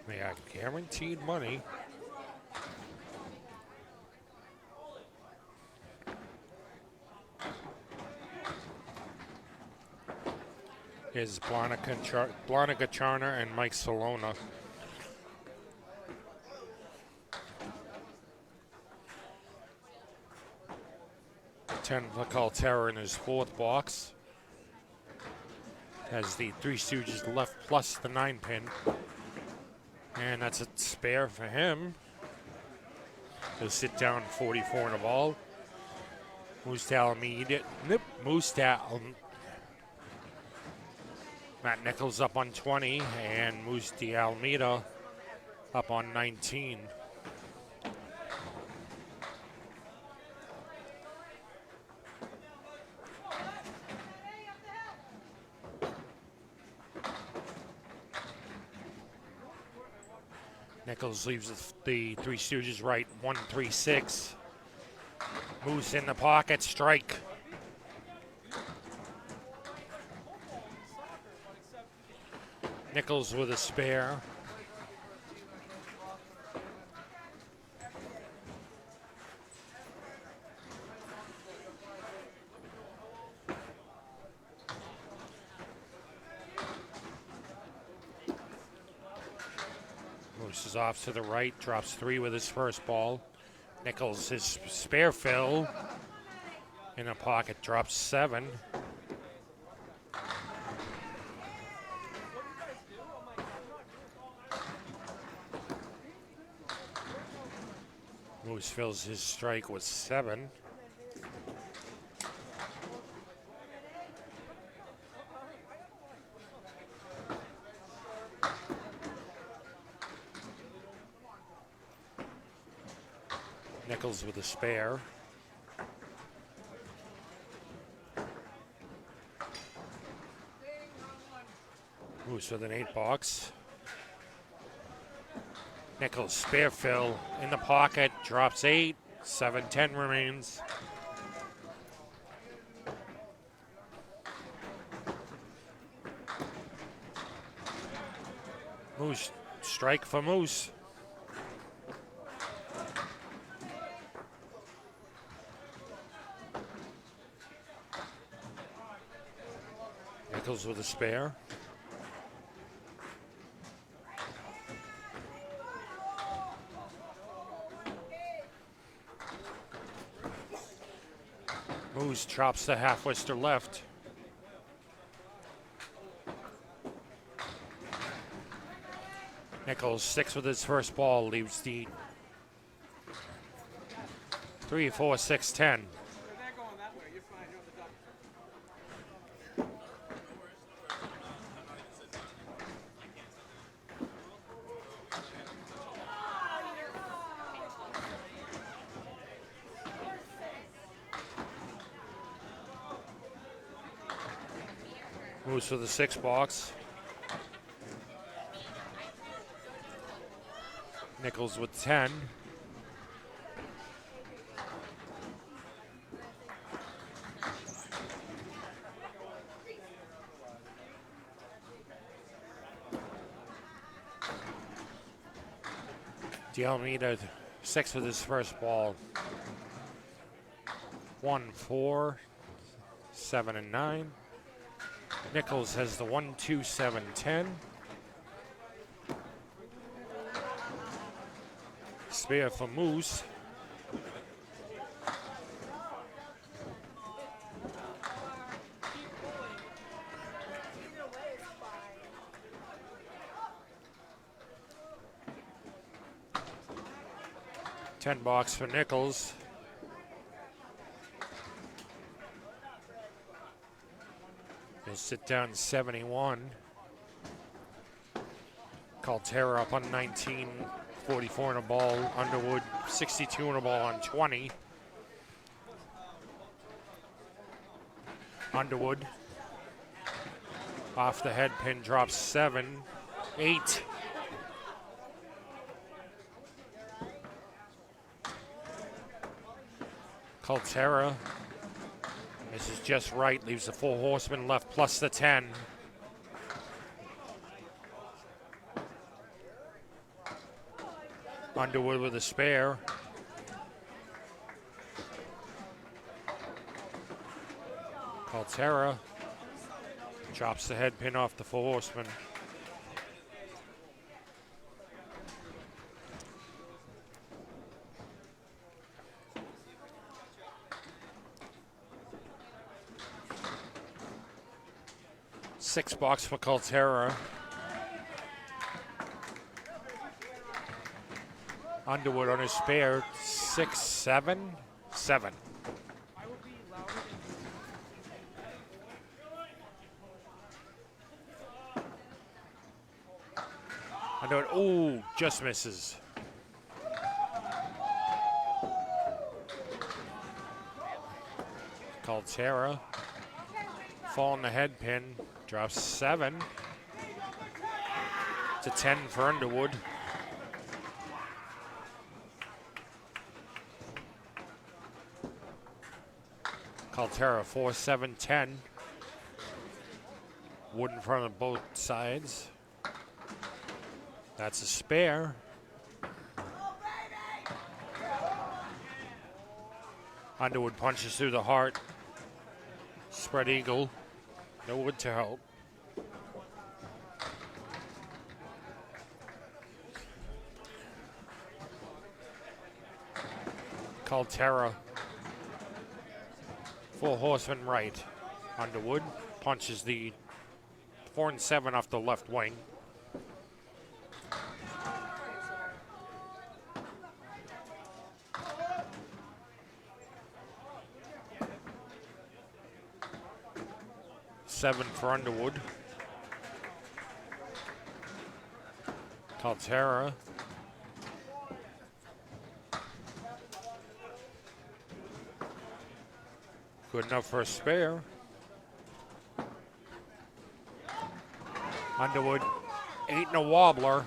They got guaranteed money. Is Blanica Charner and Mike Solona. Ten for Caltera in his 4th box. Has the 3 Stooges left plus the 9 pin. And that's a spare for him. He'll sit down 44 in a ball. Moose to Alameda. Nope. Moose to Matt Nichols up on 20, and Moose de Almeida up on 19. Nichols leaves the Three Stooges right, 1-3-6. Moose in the pocket, strike. Nichols with a spare. Moose is off to the right, drops 3 with his first ball. Nichols, his spare fill in the pocket, drops 7. Moose fills his strike with 7. Nichols with a spare. Moose with an 8 box. Nichols spare fill in the pocket, drops 8, 7-10 remains. Moose, strike for Moose. Nichols with a spare. Moose chops the half-wister left. Nichols 6 with his first ball, leaves the 3, 4, 6, 10. If they're going that way, you're fine. You're on the duck. Moose with a 6 box. Nichols with 10. D'Almeida 6 with his first ball. 1, 4, 7, and 9. Nichols has the 1, 2, 7, 10. Spare for Moose. $10 for Nichols. He'll sit down 71. Caltera up on 19, 44 in a ball. Underwood 62 in a ball on 20. Underwood off the head pin, drops 7, 8. Caltera. This is just right, leaves the 4 horsemen left plus the 10. Underwood with a spare. Caltera chops the head pin off the 4 horsemen. $6 for Caltera. Underwood on his spare, 6, 7, 7. I know it. Ooh, just misses. Caltera. Fall in the head pin. Drops 7. To 10 for Underwood. Caltera 4, 7, 10. Wood in front of both sides. That's a spare. Underwood punches through the heart. Spread eagle. No wood to help. Caltera. Full horseman right. Underwood punches the 4 and 7 off the left wing. Seven for Underwood. Caltera. Good enough for a spare. Underwood, 8 and a wobbler.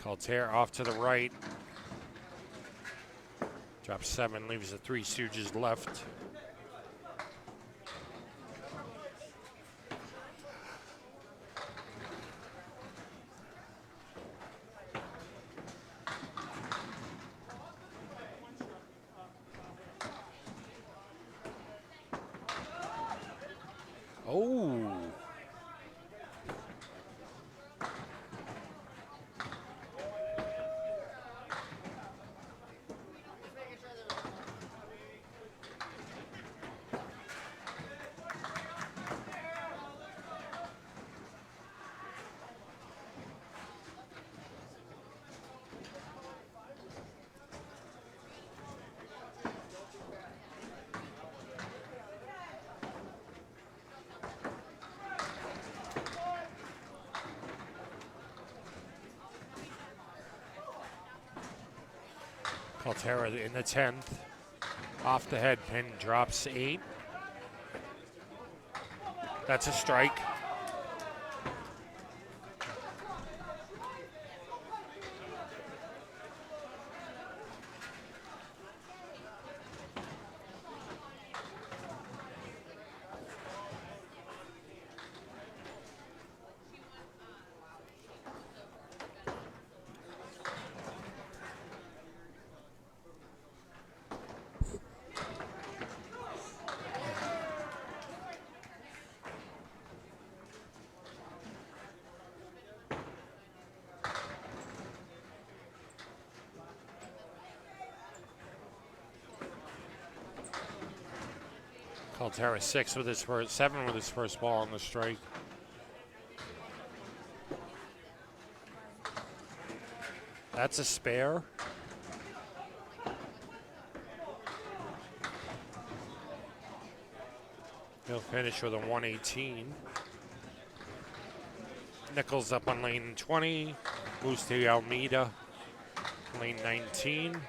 Caltera off to the right. Drops 7, leaves the 3 Stooges left. Oh. Caltera in the 10th. Off the head pin, drops 8. That's a strike. Caltera 6 with his first, 7 with his first ball on the strike. That's a spare. He'll finish with a 118. Nichols up on lane 20. Moves to Almeida, lane 19.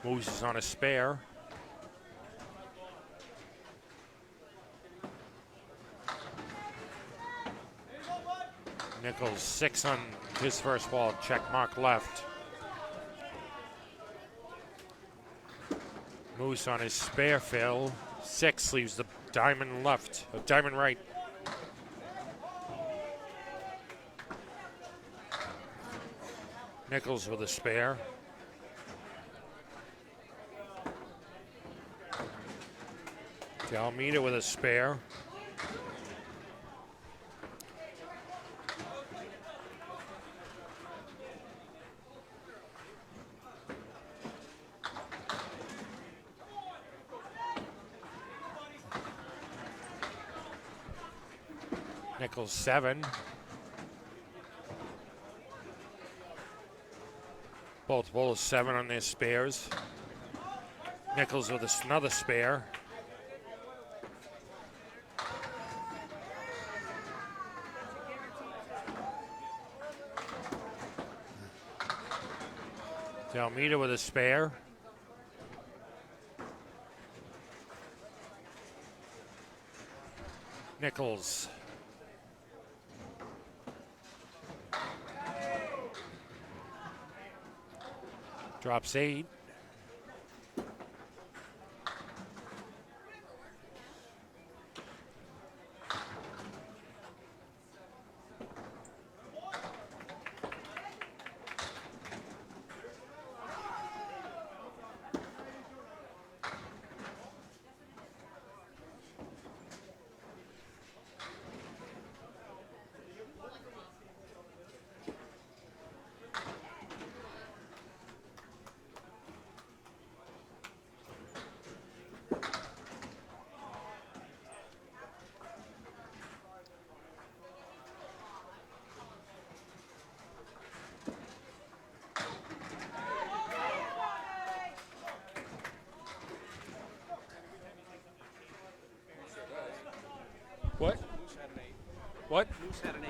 Moose is on a spare. Nichols 6 on his first ball, check mark left. Moose on his spare fill. 6 leaves the diamond left, diamond right. Nichols with a spare. To Almeida with a spare. Nichols 7. Both bowlers 7 on their spares. Nichols with another spare. Almeida with a spare. Nichols. Drops 8. What? Moose had an 8. What? Moose had an 8.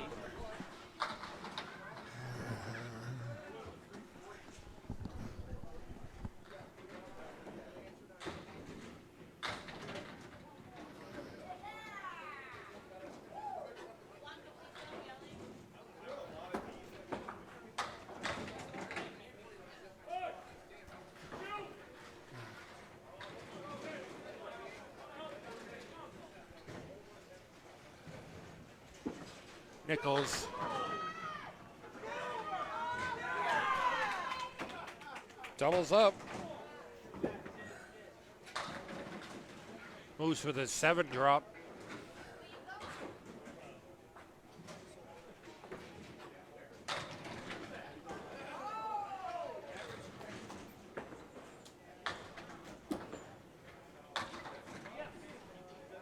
Nichols. Doubles up. Moose with a 7 drop.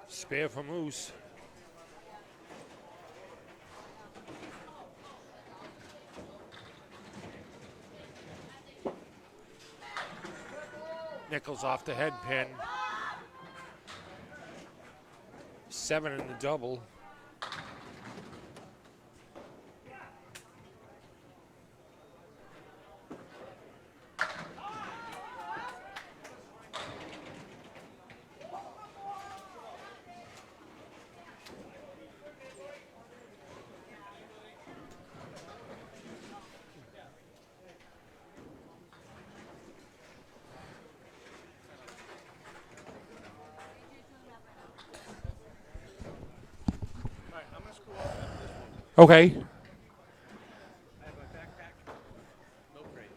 Spare for Moose. Nichols off the head pin. 7 in the double. Okay. I have my backpack, no crate,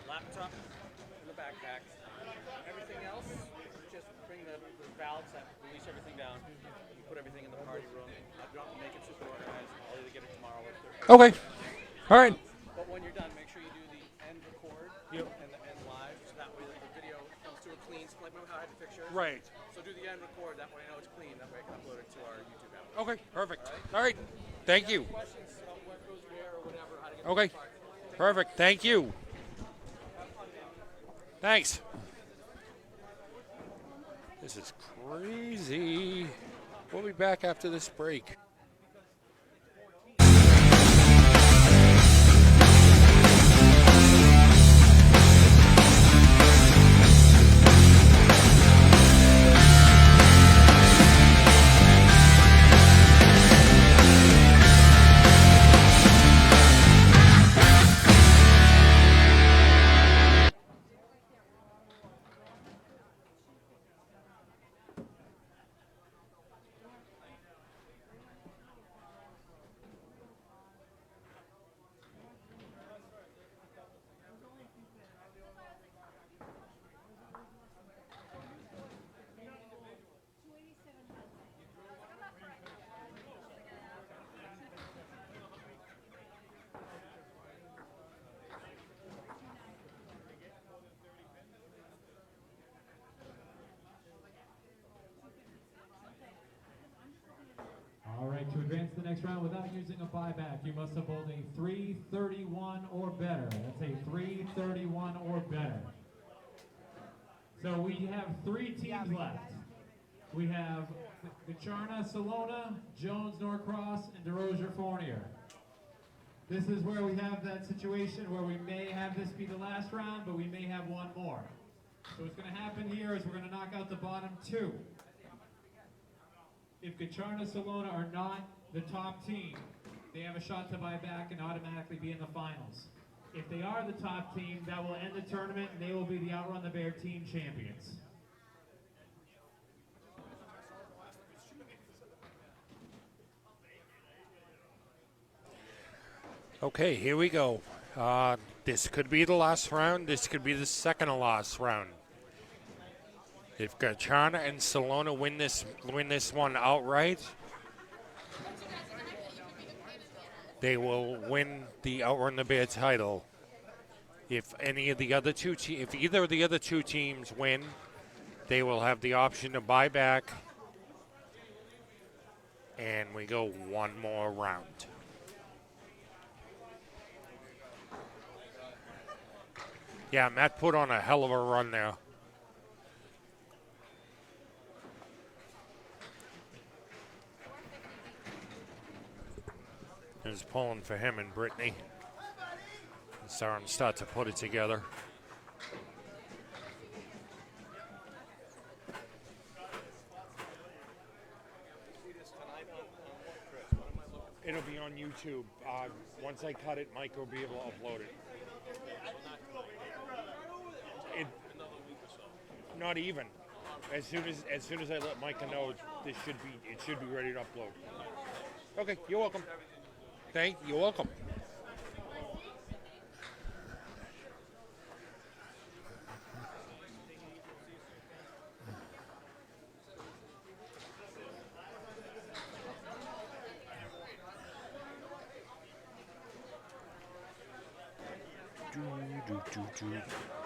laptop in the backpack. Everything else, just bring the valves that release everything down. You put everything in the party room. I'll drop and make it super organized. I'll either get it tomorrow or Thursday. Okay. All right. But when you're done, make sure you do the end record Yep. and the end live, so that way the video comes to a clean. Like remember how I had the picture? Right. So do the end record. That way I know it's clean. That way I can upload it to our YouTube app. Okay. Perfect. All right. Thank you. Questions about what goes where or whatever, how to get Okay. Perfect. Thank you. Thanks. This is crazy. We'll be back after this break. next round without using a buyback. You must have bowled a 331 or better. That's a 331 or better. So we have 3 teams left. We have Gacharna, Salona, Jones, Norcross, and DeRozier, Fournier. This is where we have that situation where we may have this be the last round, but we may have one more. So what's going to happen here is we're going to knock out the bottom 2. If Gacharna, Salona are not the top team, they have a shot to buy back and automatically be in the finals. If they are the top team, that will end the tournament and they will be the Outrun the Bear team champions. Okay, here we go. This could be the last round. This could be the second to last round. If Gacharna and Salona win this one outright, they will win the Outrun the Bear title. If either of the other 2 teams win, they will have the option to buy back, and we go one more round. Yeah, Matt put on a hell of a run there. It was pulling for him and Brittany. Saw him start to put it together. It'll be on YouTube. Once I cut it, Mike will be able to upload it. Not even. As soon as I let Micah know, it should be ready to upload. Okay, you're welcome. You're welcome. Hey,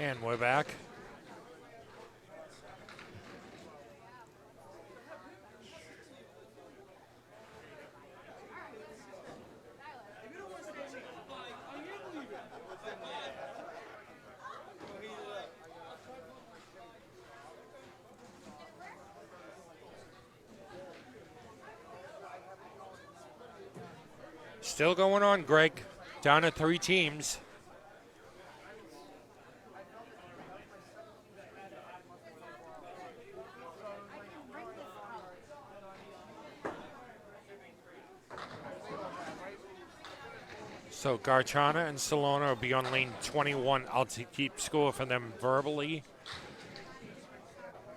And we're back. Still going on, Greg. Down to 3 teams. So Gacharna and Salona will be on lane 21. I'll keep score for them verbally.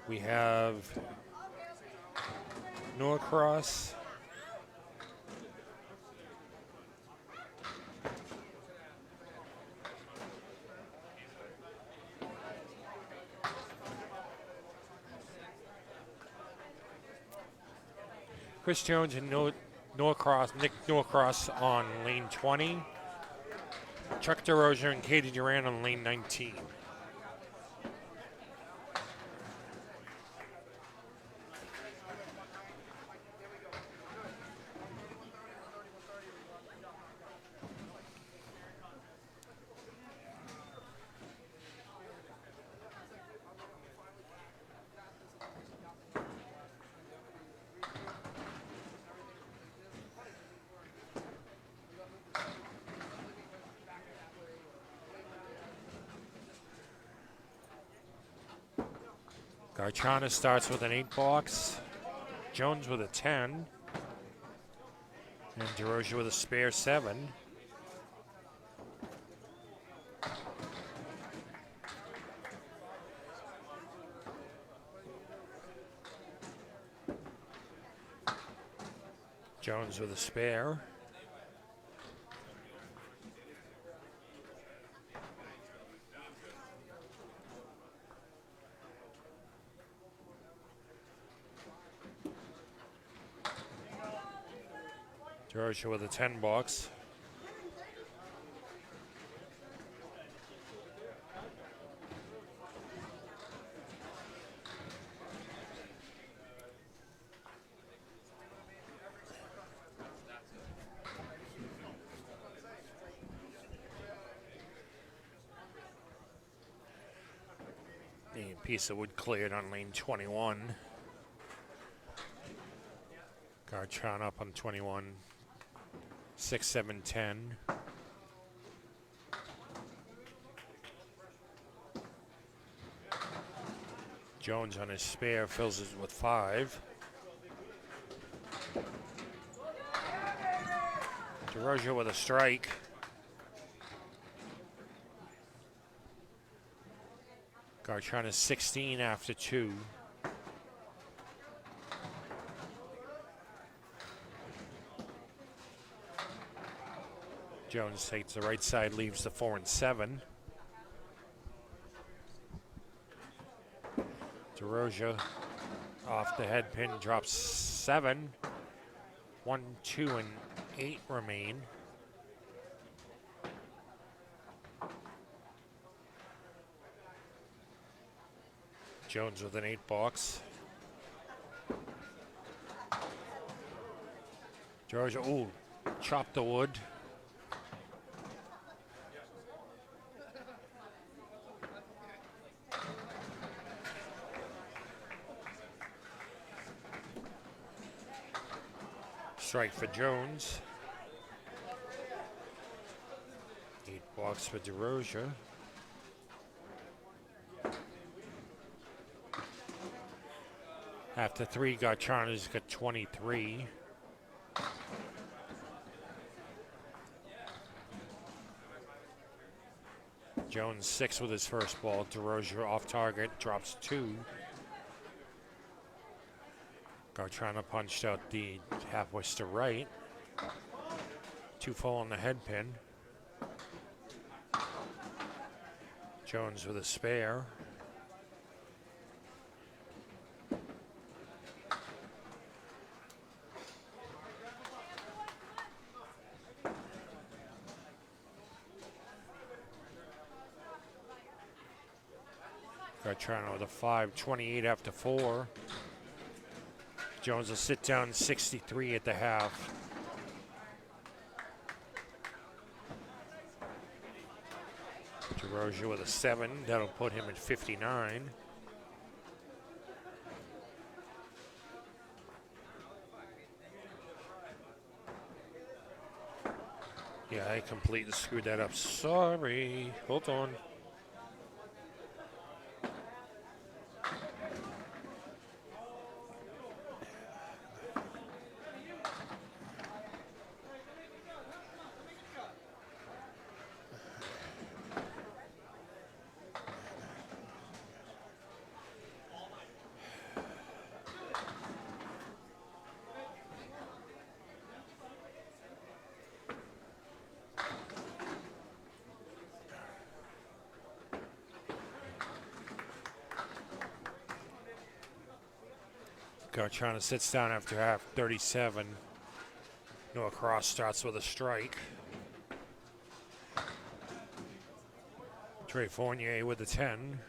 We have Norcross. Chris Jones and Nick Norcross on lane 20. Chuck DeRozier and Katie Duran on lane 19. Gacharna starts with an 8 box, Jones with a 10, and DeRozier with a spare 7. Jones with a spare. Georgia with a 10 box. The piece of wood cleared on lane 21. Garchon up on 21. 6, 7, 10. Jones on his spare fills it with 5. DeRosa with a strike. Garchon is 16 after 2. Jones takes the right side, leaves the 4 and 7. DeRosa off the head pin, drops 7. 1, 2, and 8 remain. Jones with an 8 box. Georgia, ooh, chopped the wood. Strike for Jones. 8 box for DeRosa. After 3, Garchana's got 23. Jones 6 with his first ball. DeRosa off target, drops 2. Garchana punched out the half west to right. 2 full on the head pin. Jones with a spare. Garchana with a 5, 28 after 4. Jones will sit down 63 at the half. DeRosa with a 7. That'll put him at 59. Yeah, I completely screwed that up. Sorry. Hold on. Garchana sits down after half, 37. Noah Cross starts with a strike. Trey Fournier with a 10.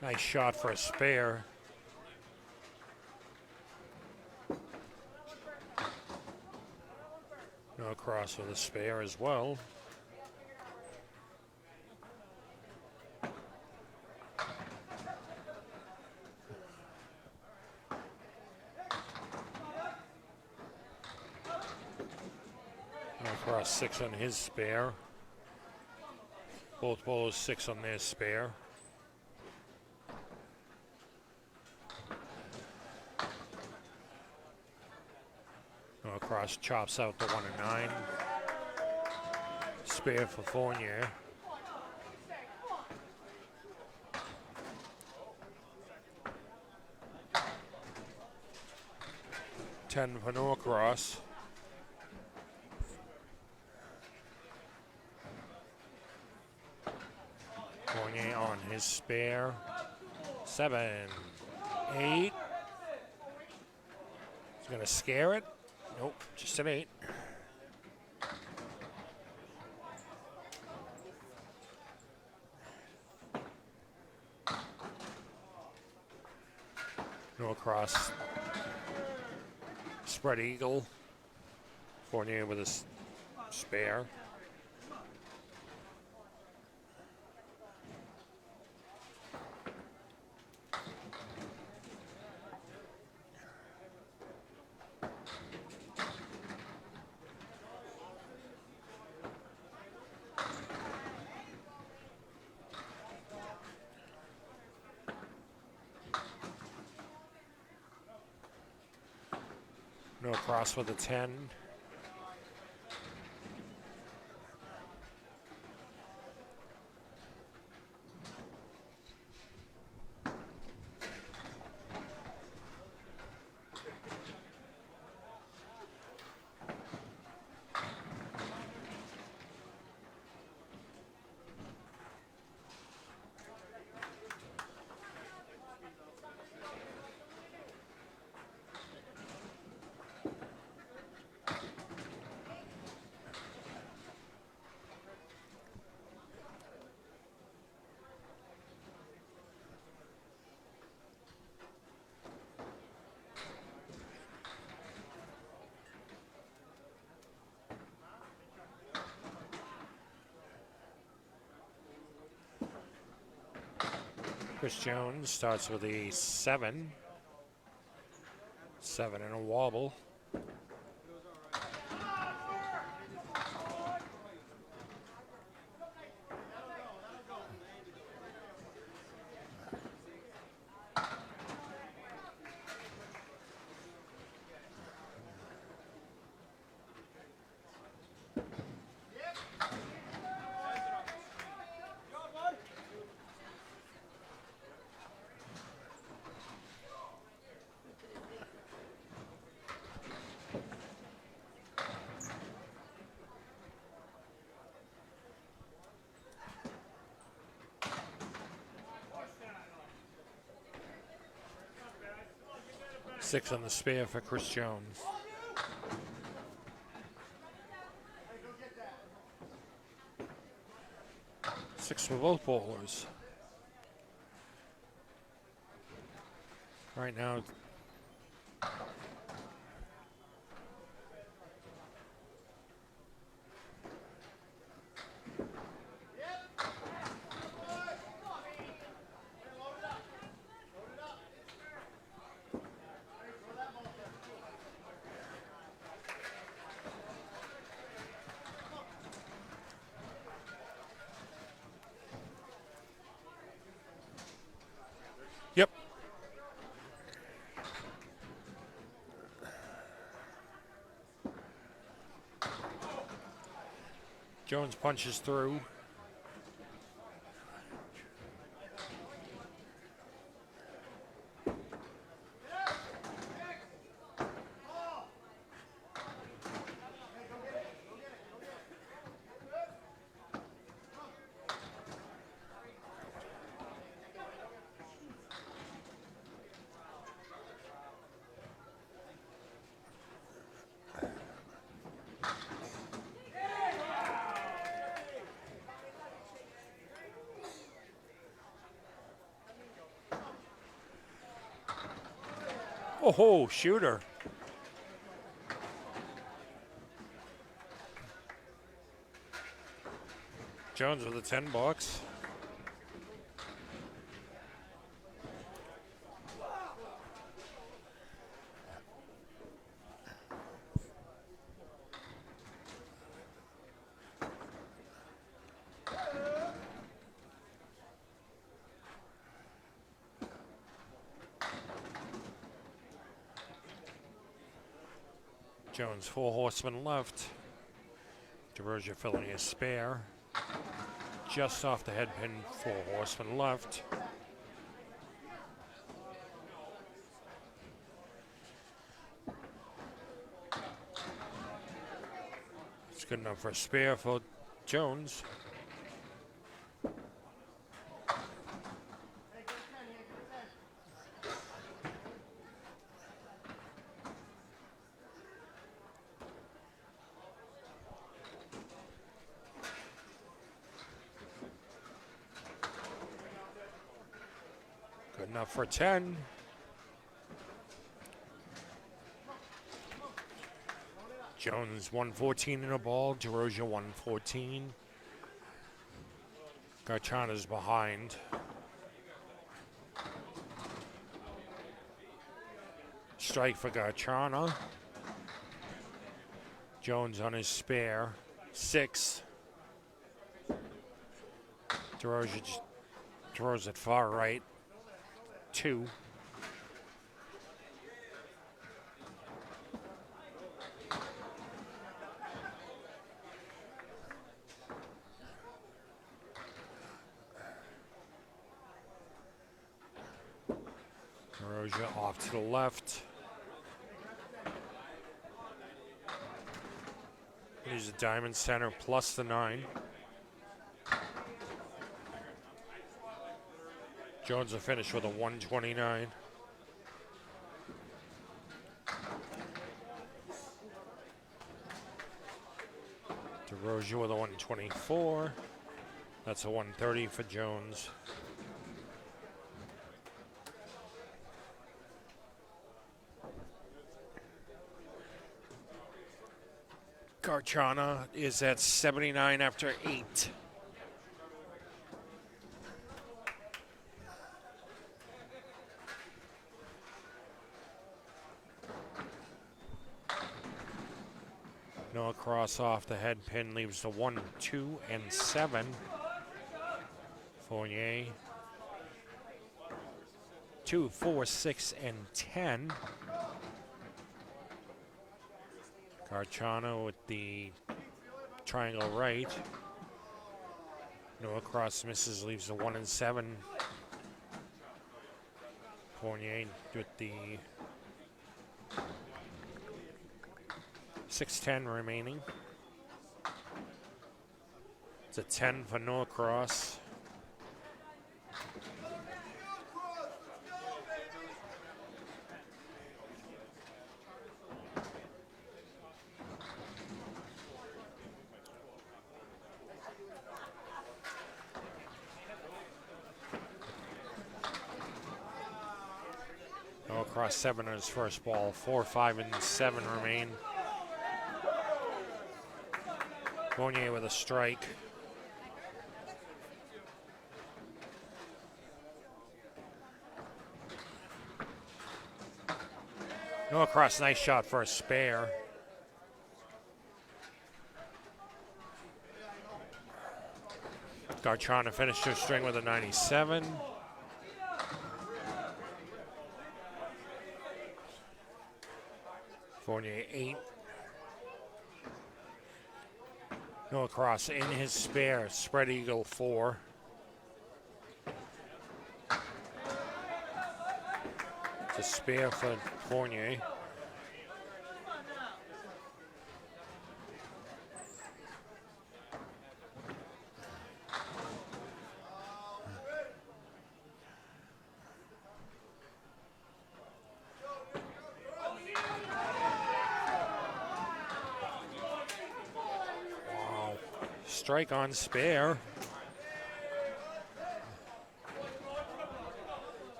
Nice shot for a spare. No cross with a spare as well. No cross 6 on his spare. Both bowlers 6 on their spare. No Across chops out the 1 and 9. Spare for Fournier. Ten for Norcross. Fournier on his spare. 7, 8. He's gonna scare it. Nope, just an 8. Norcross. Spread eagle. Fournier with his spare. Norcross with a 10. Chris Jones starts with a 7. 7 and a wobble. Six on the spare for Chris Jones. Six for both bowlers. Right now, yep. Jones punches through. Oh, shooter. Jones with a 10 bucks. Jones, 4 horsemen left. DeRozier filling his spare. Just off the head pin, 4 horsemen left. It's good enough for a spare for Jones. Good enough for 10. Jones 114 in a ball, DeRozier 114. Garchana's behind. Strike for Garchana. Jones on his spare, 6. DeRozier just throws it far right, 2. DeRozier off to the left. Here's the diamond center plus the 9. Jones will finish with a 129. DeRozier with a 124. That's a 130 for Jones. Garchana is at 79 after 8. No cross off the head pin leaves the 1, 2, and 7. Fournier. 2, 4, 6, and 10. Garchana with the triangle right. No across misses, leaves the 1 and 7. Fournier with the 6-10 remaining. It's a 10 for no cross. No across 7 on his first ball. 4, 5, and 7 remain. Fournier with a strike. No across, nice shot for a spare. Garchana finished her string with a 97. Fournier 8. No across in his spare. Spread eagle 4. It's a spare for Fournier. Strike on spare.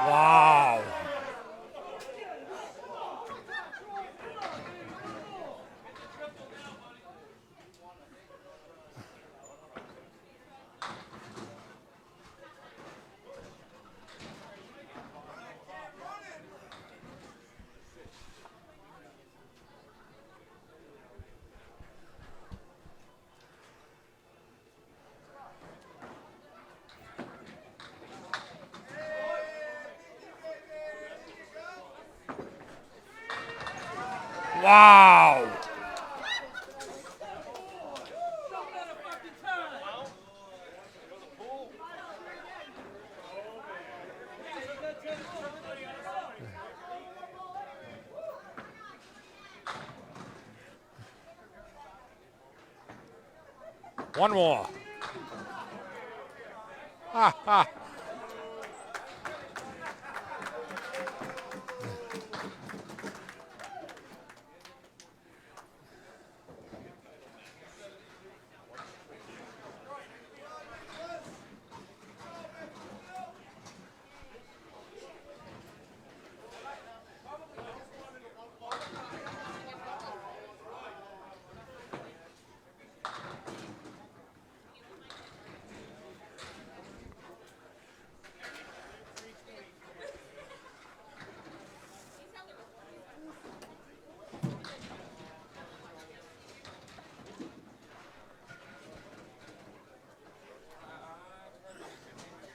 Wow. Wow. One more. Ha ha.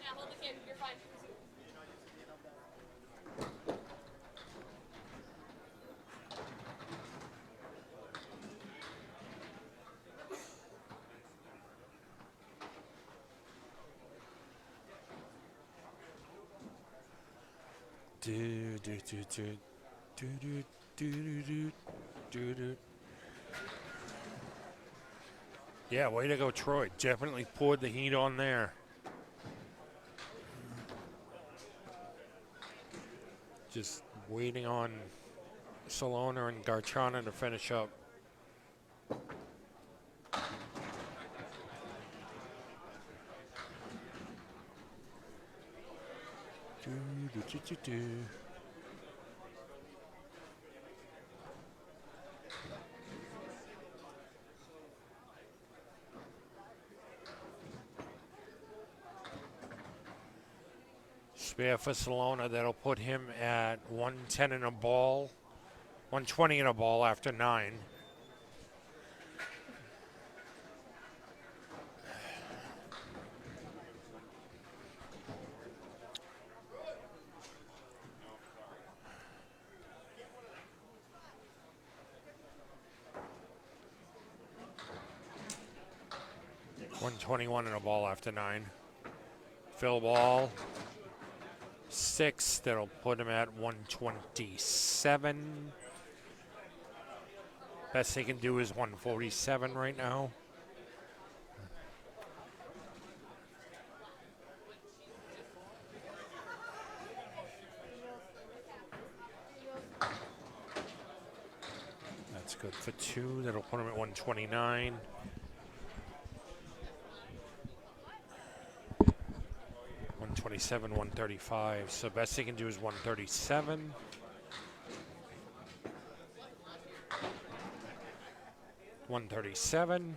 Yeah, hold the kid. You're fine. Do do do do do do do do do do. Yeah, way to go, Troy. Definitely poured the heat on there. Just waiting on Salona and Garchana to finish up. Do, do, do, do, do. Spare for Salona, that'll put him at 110 in a ball, 120 in a ball after 9. $121 in a ball after 9. Fill ball. 6, that'll put him at 127. Best they can do is 147 right now. That's good for 2. That'll put him at 129. $127, 135. So best they can do is 137. $137.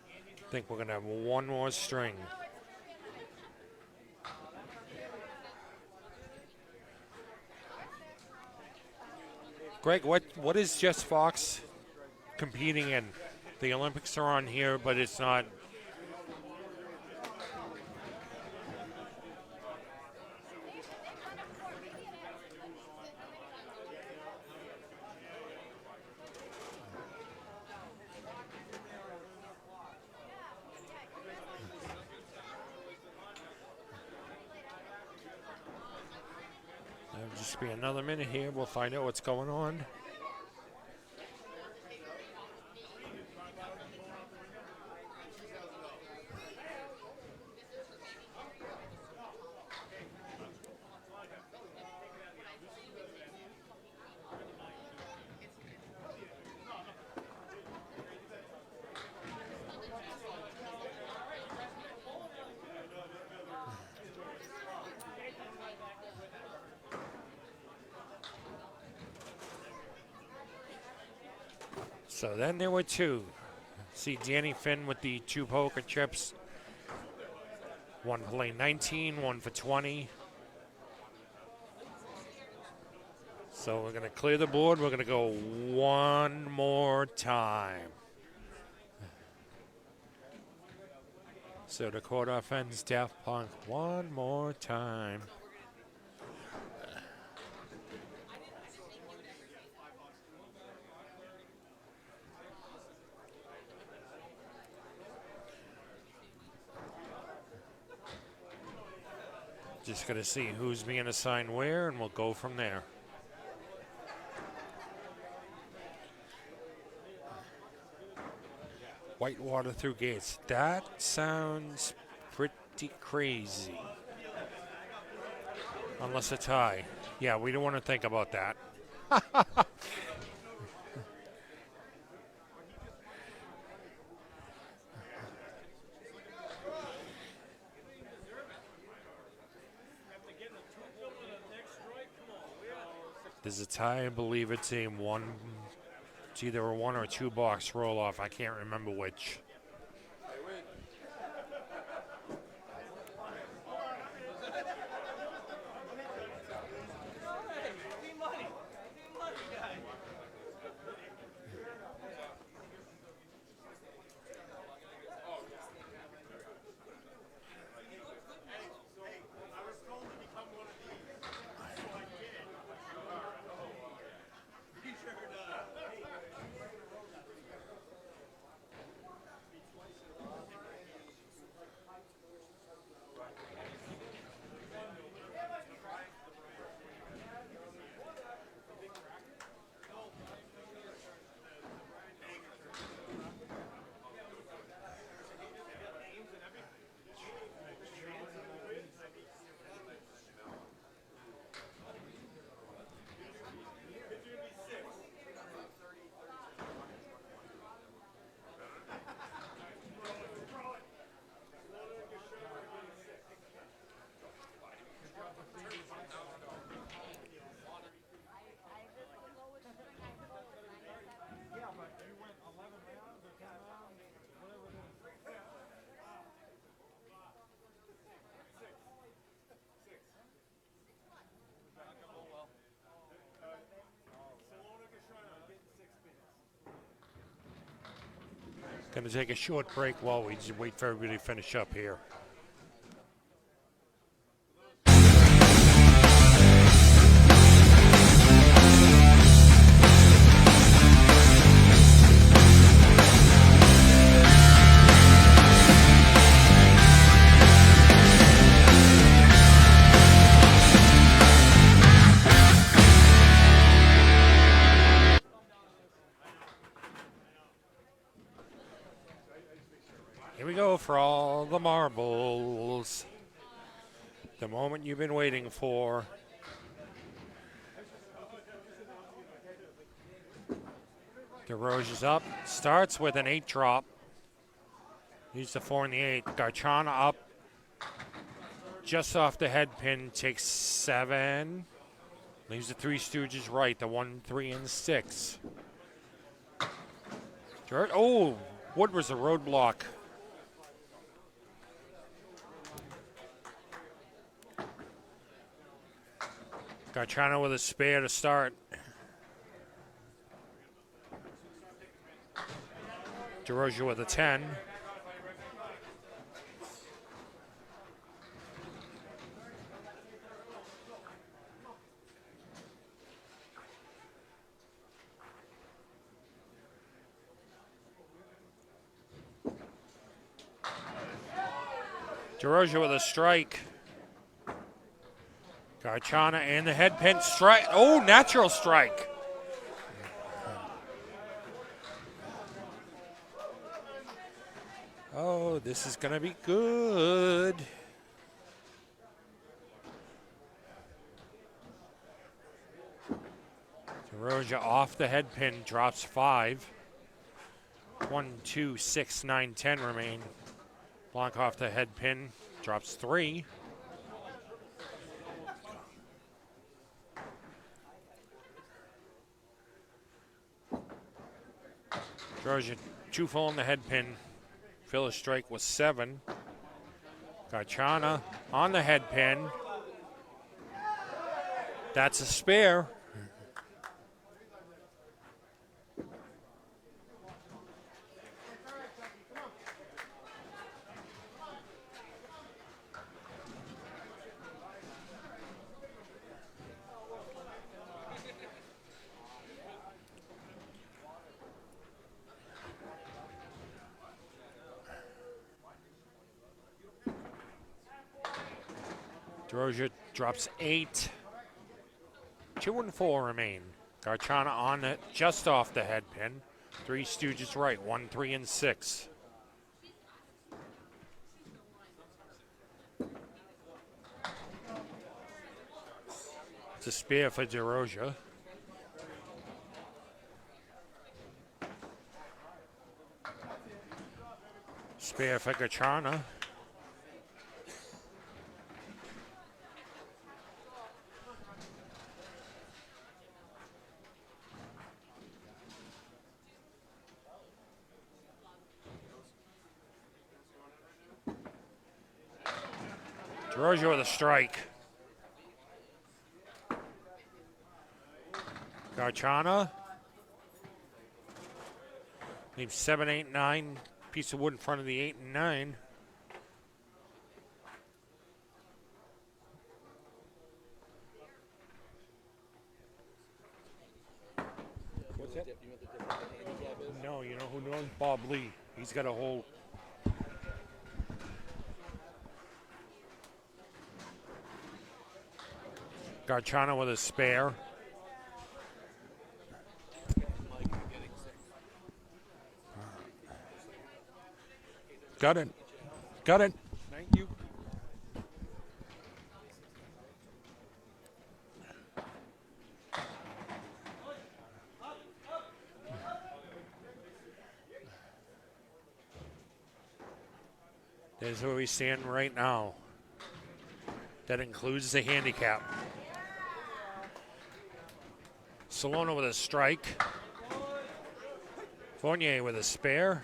I think we're gonna have one more string. Greg, what is Jess Fox competing in? The Olympics are on here, but it's not. It'll just be another minute here. We'll find out what's going on. So then there were 2. See Danny Finn with the 2 poker chips. One for lane 19, one for 20. So we're going to clear the board. We're going to go one more time. So the quarter offense, Daft Punk, one more time. Just going to see who's being assigned where, and we'll go from there. Whitewater through gates. That sounds pretty crazy. Unless a tie. Yeah, we don't want to think about that. There's a tie. I believe it's a one. It's either a 1 or 2 box roll off. I can't remember which. Going to take a short break while we just wait for everybody to finish up here. Here we go for all the marbles. The moment you've been waiting for. DeRoche is up. Starts with an 8 drop. He's the 4 and the 8. Garchana up. Just off the head pin. Takes 7. Leaves the Three Stooges right. The 1, 3, and 6. Oh, Wood was a roadblock. Garchana with a spare to start. DeRoche with a 10. DeRoche with a strike. Garchana and the head pin strike. Oh, natural strike. Oh, this is going to be good. DeRoche off the head pin, drops 5. 1, 2, 6, 9, 10 remain. Blanc off the head pin, drops 3. DeRoche 2 full on the head pin. Filler strike was 7. Garchana on the head pin. That's a spare. Georgia drops 8. 2 and 4 remain. Garchana on it, just off the head pin. Three Stooges right, 1, 3, and 6. It's a spear for DeRoja. Spear for Garchana. DeRoja with a strike. Garchana. Leaves 7, 8, 9. Piece of wood in front of the 8 and 9. What's that? No, you know who knows? Bob Lee. He's got a whole. Garchana with a spare. Got it. Got it. Thank you. There's where we stand right now. That includes the handicap. Salona with a strike. Fournier with a spare.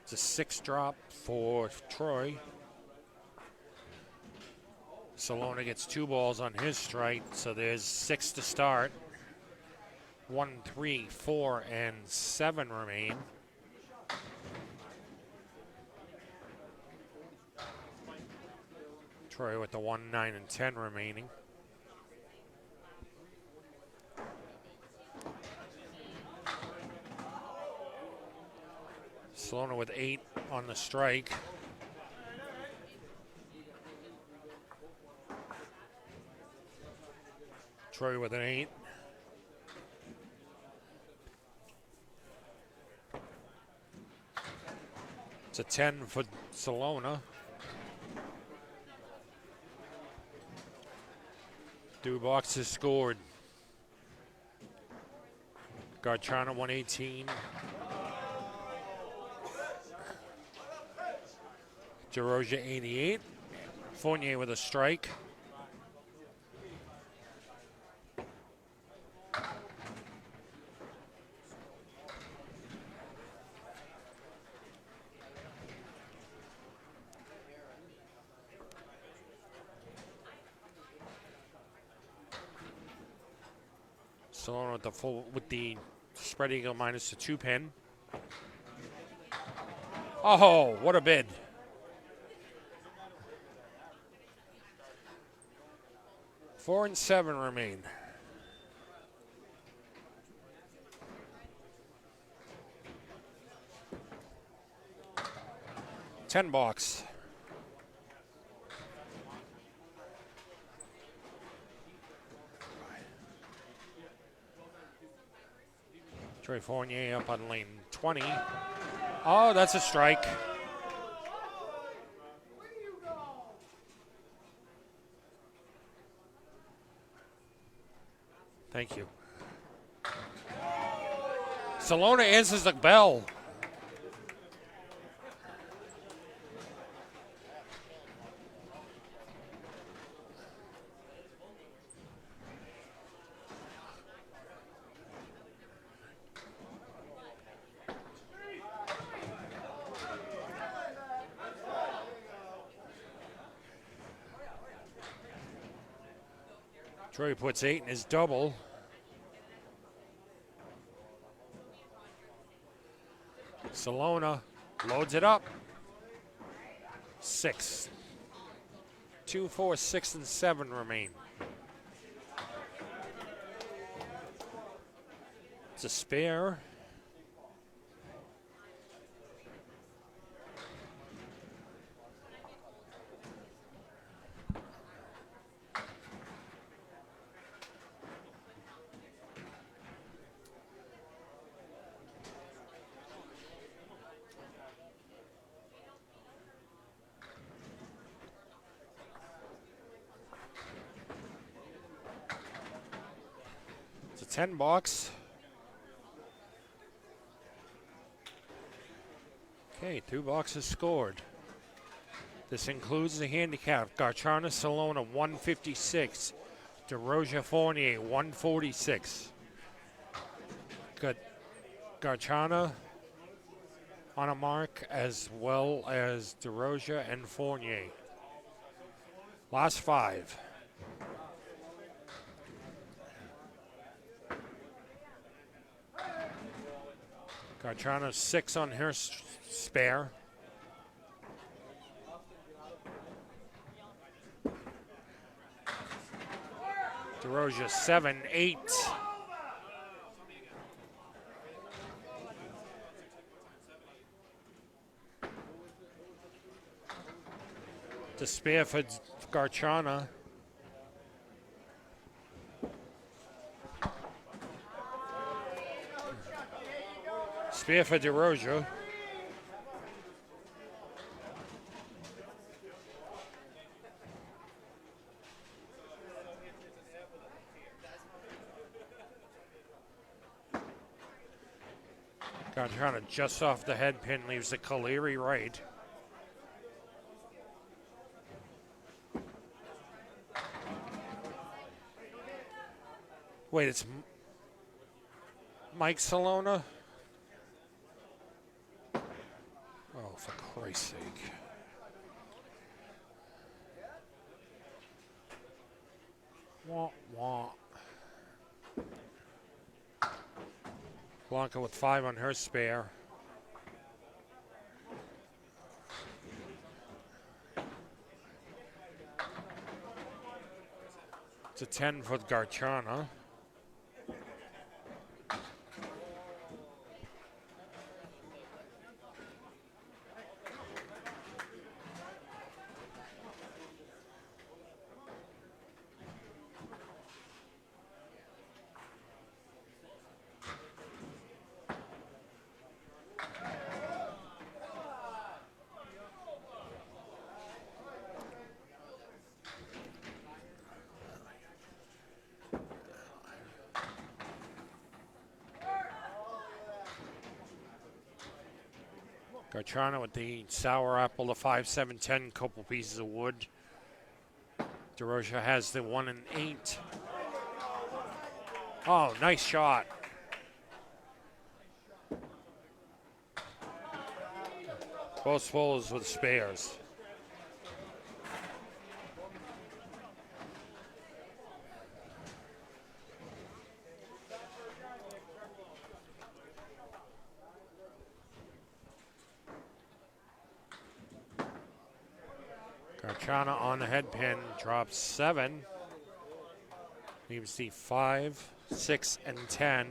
It's a 6 drop for Troy. Salona gets 2 balls on his strike, so there's 6 to start. 1, 3, 4, and 7 remain. Troy with the 1, 9, and 10 remaining. Salona with 8 on the strike. Troy with an 8. It's a 10 for Salona. Dubox has scored. Garchana 118. DeRoja 88. Fournier with a strike. Salona with the spread eagle minus the 2 pin. Oh, what a bid. Four and 7 remain. $10. Troy Fournier up on lane 20. Oh, that's a strike. Thank you. Salona answers the bell. Troy puts 8 in his double. Salona loads it up. 6. 2, 4, 6, and 7 remain. It's a spare. It's a 10 box. Okay, 2 boxes scored. This includes the handicap. Garchana Salona 156. DeRosia Fournier 146. Got Garchana on a mark as well as DeRosia and Fournier. Last 5. Garchana 6 on her spare. DeRosia 7, 8. To spare for Garchana. Spare for DeRosia. Garchana just off the head pin leaves the Caleri right. Wait, it's Mike Salona? Oh, for Christ's sake. Wah, wah. Blanca with 5 on her spare. It's a 10 for Garchana. Garchana with the sour apple, the 5, 7, 10, couple pieces of wood. DeRosia has the 1 and 8. Oh, nice shot. Both bowlers with spares. Garchana on the head pin, drops 7. Leaves the 5, 6, and 10.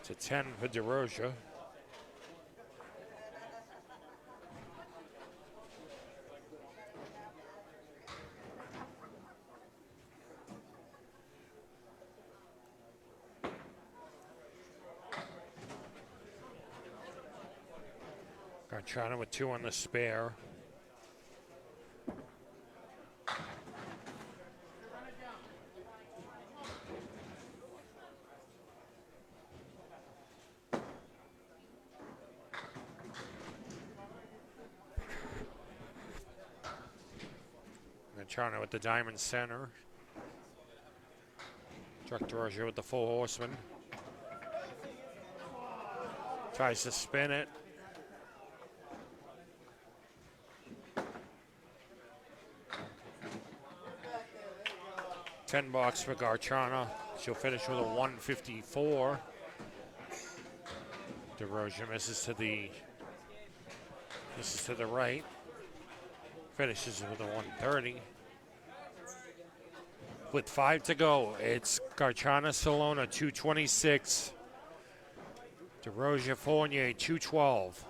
It's a 10 for DeRosia. Garchana with 2 on the spare. Garchana with the diamond center. Chuck DeRozier with the full horseman. Tries to spin it. $10 for Garchana. She'll finish with a 154. DeRozier misses to the right. Finishes with a 130. With 5 to go, it's Garchana Salona 226. DeRozier Fournier 212.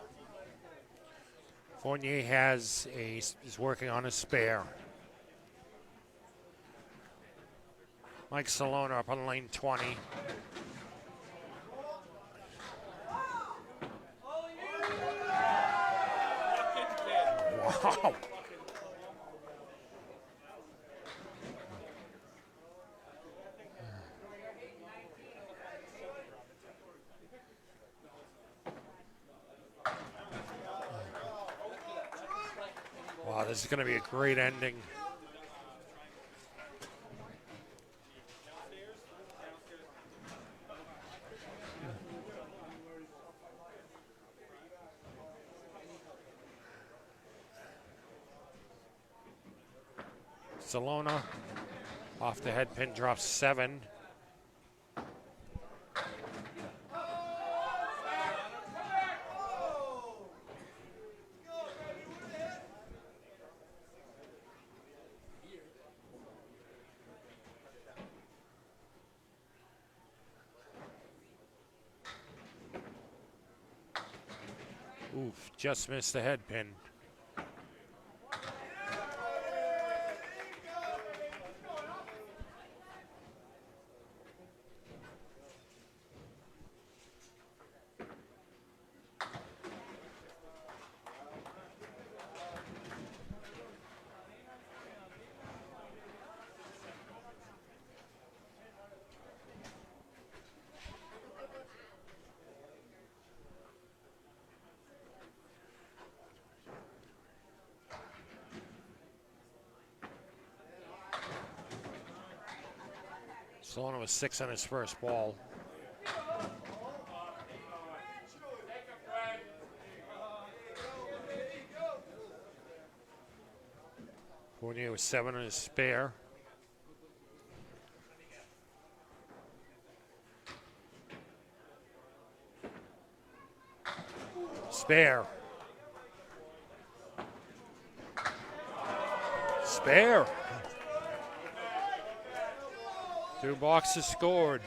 Fournier is working on a spare. Mike Salona up on lane 20. Wow. Wow, this is going to be a great ending. Salona off the head pin, drops 7. Oof, just missed the head pin. Salona was 6 on his first ball. Fournier was 7 on his spare. Spare. Spare. 2 boxes scored.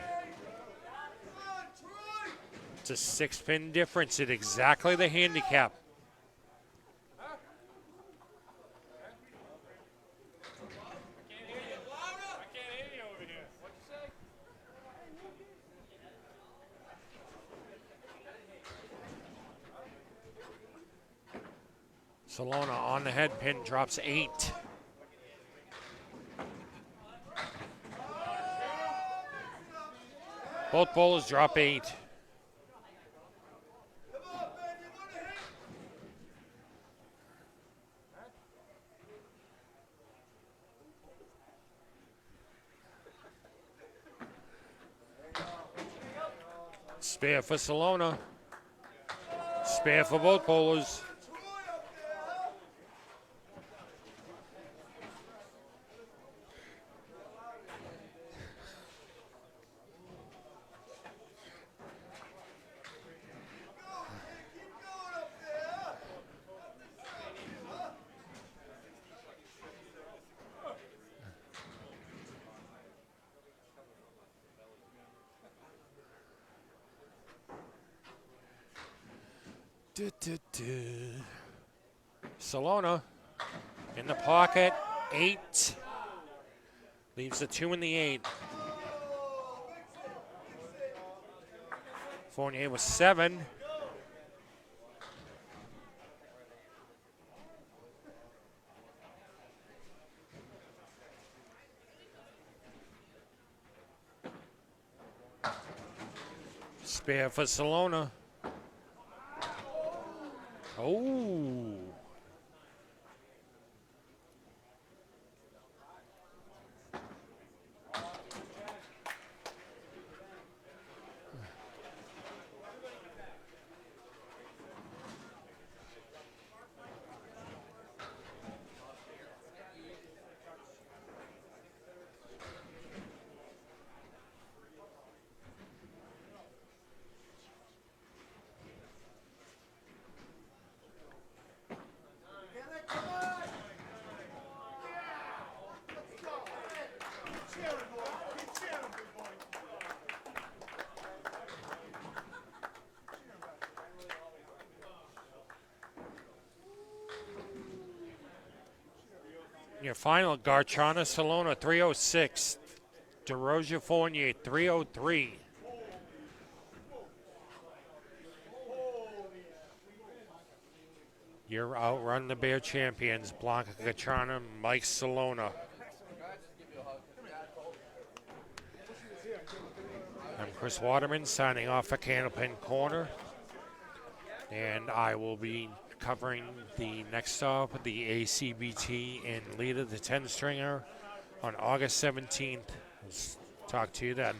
It's a 6-pin difference at exactly the handicap. Salona on the head pin drops 8. Both bowlers drop 8. Spare for Salona. Spare for both bowlers. Salona in the pocket, 8. Leaves the 2 and the 8. Fournier was 7. Spare for Salona. Oh. Your final, Garchana Salona 306. DeRosia Fournier 303. Your Outrun the Bear champions, Blanca Garchana, Mike Salona. I'm Chris Waterman signing off for Candlepin Corner. And I will be covering the next stop, the ACBT in Lita, the 10 stringer, on August 17th. Talk to you then.